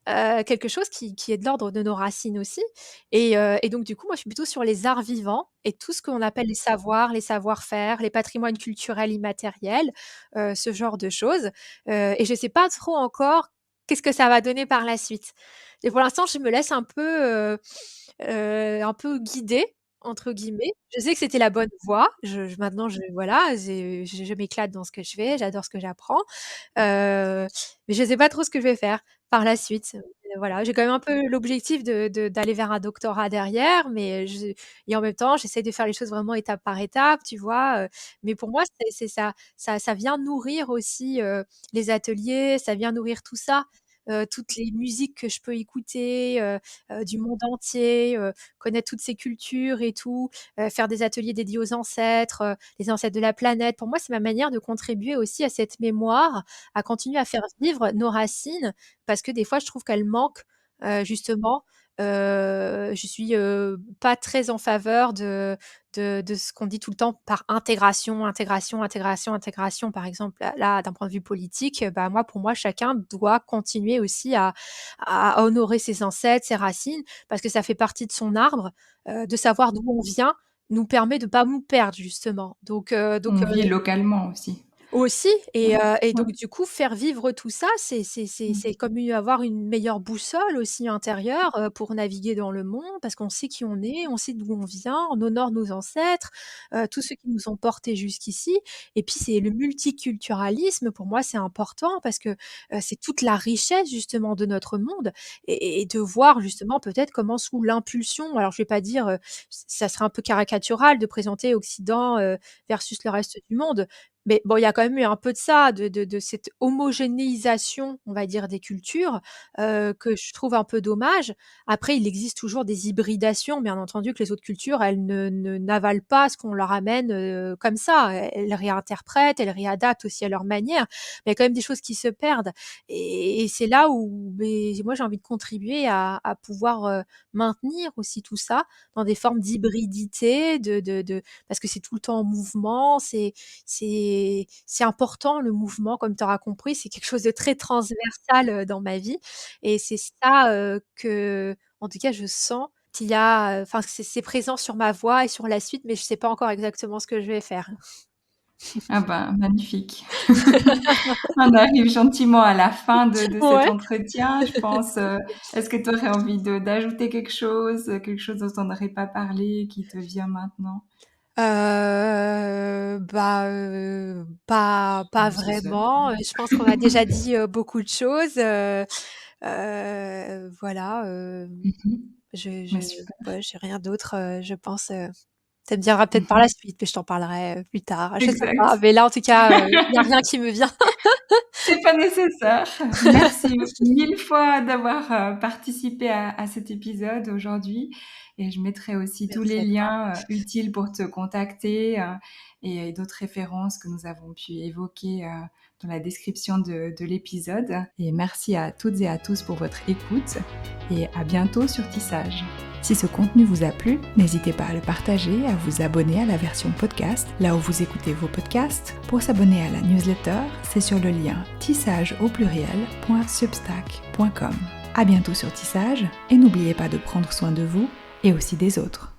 quelque chose qui est de l'ordre de nos racines aussi et donc du coup, moi, je suis plutôt sur les arts vivants et tout ce qu'on appelle les savoirs, les savoir-faire, les patrimoines culturels immatériels, ce genre de choses, et je sais pas trop encore qu'est-ce que ça va donner par la suite. Et pour l'instant, je me laisse un peu «guider» entre guillemets. Je sais que c'était la bonne voie. Je maintenant je voilà, je m'éclate dans ce que je fais, j'adore ce que j'apprends. Mais je sais pas trop ce que je vais faire par la suite. Voilà, j'ai quand même un peu l'objectif d'aller vers un doctorat derrière, mais je et en même temps, j'essaie de faire les choses vraiment étape par étape, tu vois? Mais pour moi, c'est ça vient nourrir aussi, les ateliers, ça vient nourrir tout ça, toutes les musiques que je peux écouter, du monde entier, connaître toutes ces cultures et tout, faire des ateliers dédiés aux ancêtres, les ancêtres de la planète. Pour moi, c'est ma manière de contribuer aussi à cette mémoire, à continuer à faire vivre nos racines parce que des fois, je trouve qu'elles manquent, justement. Je suis, pas très en faveur de ce qu'on dit tout le temps par intégration, intégration, intégration, intégration. Par exemple, là, d'un point de vue politique, bah, moi, pour moi, chacun doit continuer aussi à honorer ses ancêtres, ses racines, parce que ça fait partie de son arbre, de savoir d'où on vient nous permet de pas nous perdre justement. On vit localement aussi. Aussi Ouais, et ouais. donc du coup, faire vivre tout ça, Mmh. c'est comme avoir une meilleure boussole aussi intérieure, pour naviguer dans le monde parce qu'on sait qui on est, on sait d'où on vient, on honore nos ancêtres, tous ceux qui nous ont portés jusqu'ici et puis c'est le multiculturalisme pour moi, c'est important parce que, c'est toute la richesse justement de notre monde et de voir justement peut-être comment sous l'impulsion alors je vais pas dire, ça serait un peu caricatural de présenter Occident, versus le reste du monde, mais bon, il y a quand même eu un peu de ça, de cette homogénéisation, on va dire, des cultures, que je trouve un peu dommage. Après, il existe toujours des hybridations, bien entendu, que les autres cultures, elles n'avalent pas ce qu'on leur amène, comme ça. Elles réinterprètent, elles réadaptent aussi à leur manière, mais il y a quand même des choses qui se perdent et c'est là où, beh, moi, j'ai envie de contribuer à pouvoir, maintenir aussi tout ça dans des formes d'hybridité, de parce que c'est tout le temps en mouvement, c'est important le mouvement comme tu auras compris, c'est quelque chose de très transversal, dans ma vie et c'est ça, que en tout cas je sens qu'il y a, enfin c'est présent sur ma voie et sur la suite, mais je sais pas encore exactement ce que je vais faire. Ah ben, magnifique. On arrive gentiment à la fin de cet Ouais. entretien, je pense, est-ce que tu aurais envie d'ajouter quelque chose dont on n'aurait pas parlé, qui te vient maintenant? Bah, pas Comme ce seul. vraiment, je pense qu'on a déjà dit, beaucoup de choses, voilà, Mmh mh. je Bah, super. ouais, j'ai rien d'autre, je pense, ça me viendra peut-être Mmh par mh. la suite, mais je t'en parlerai, plus tard, je sais Exact. pas, mais là, en tout cas, il y a rien qui me vient. C'est pas nécessaire. Merci mille fois d'avoir, participé à cet épisode aujourd'hui et je mettrai aussi tous Merci les à toi. liens, utiles pour te contacter, et d'autres références que nous avons pu évoquer, dans la description de l'épisode et merci à toutes et à tous pour votre écoute et à bientôt sur Tissage. Si ce contenu vous a plu, n'hésitez pas à le partager, à vous abonner à la version podcast, là où vous écoutez vos podcasts. Pour s'abonner à la newsletter, c'est sur le lien tissage.substack.com. À bientôt sur Tissage et n'oubliez pas de prendre soin de vous et aussi des autres.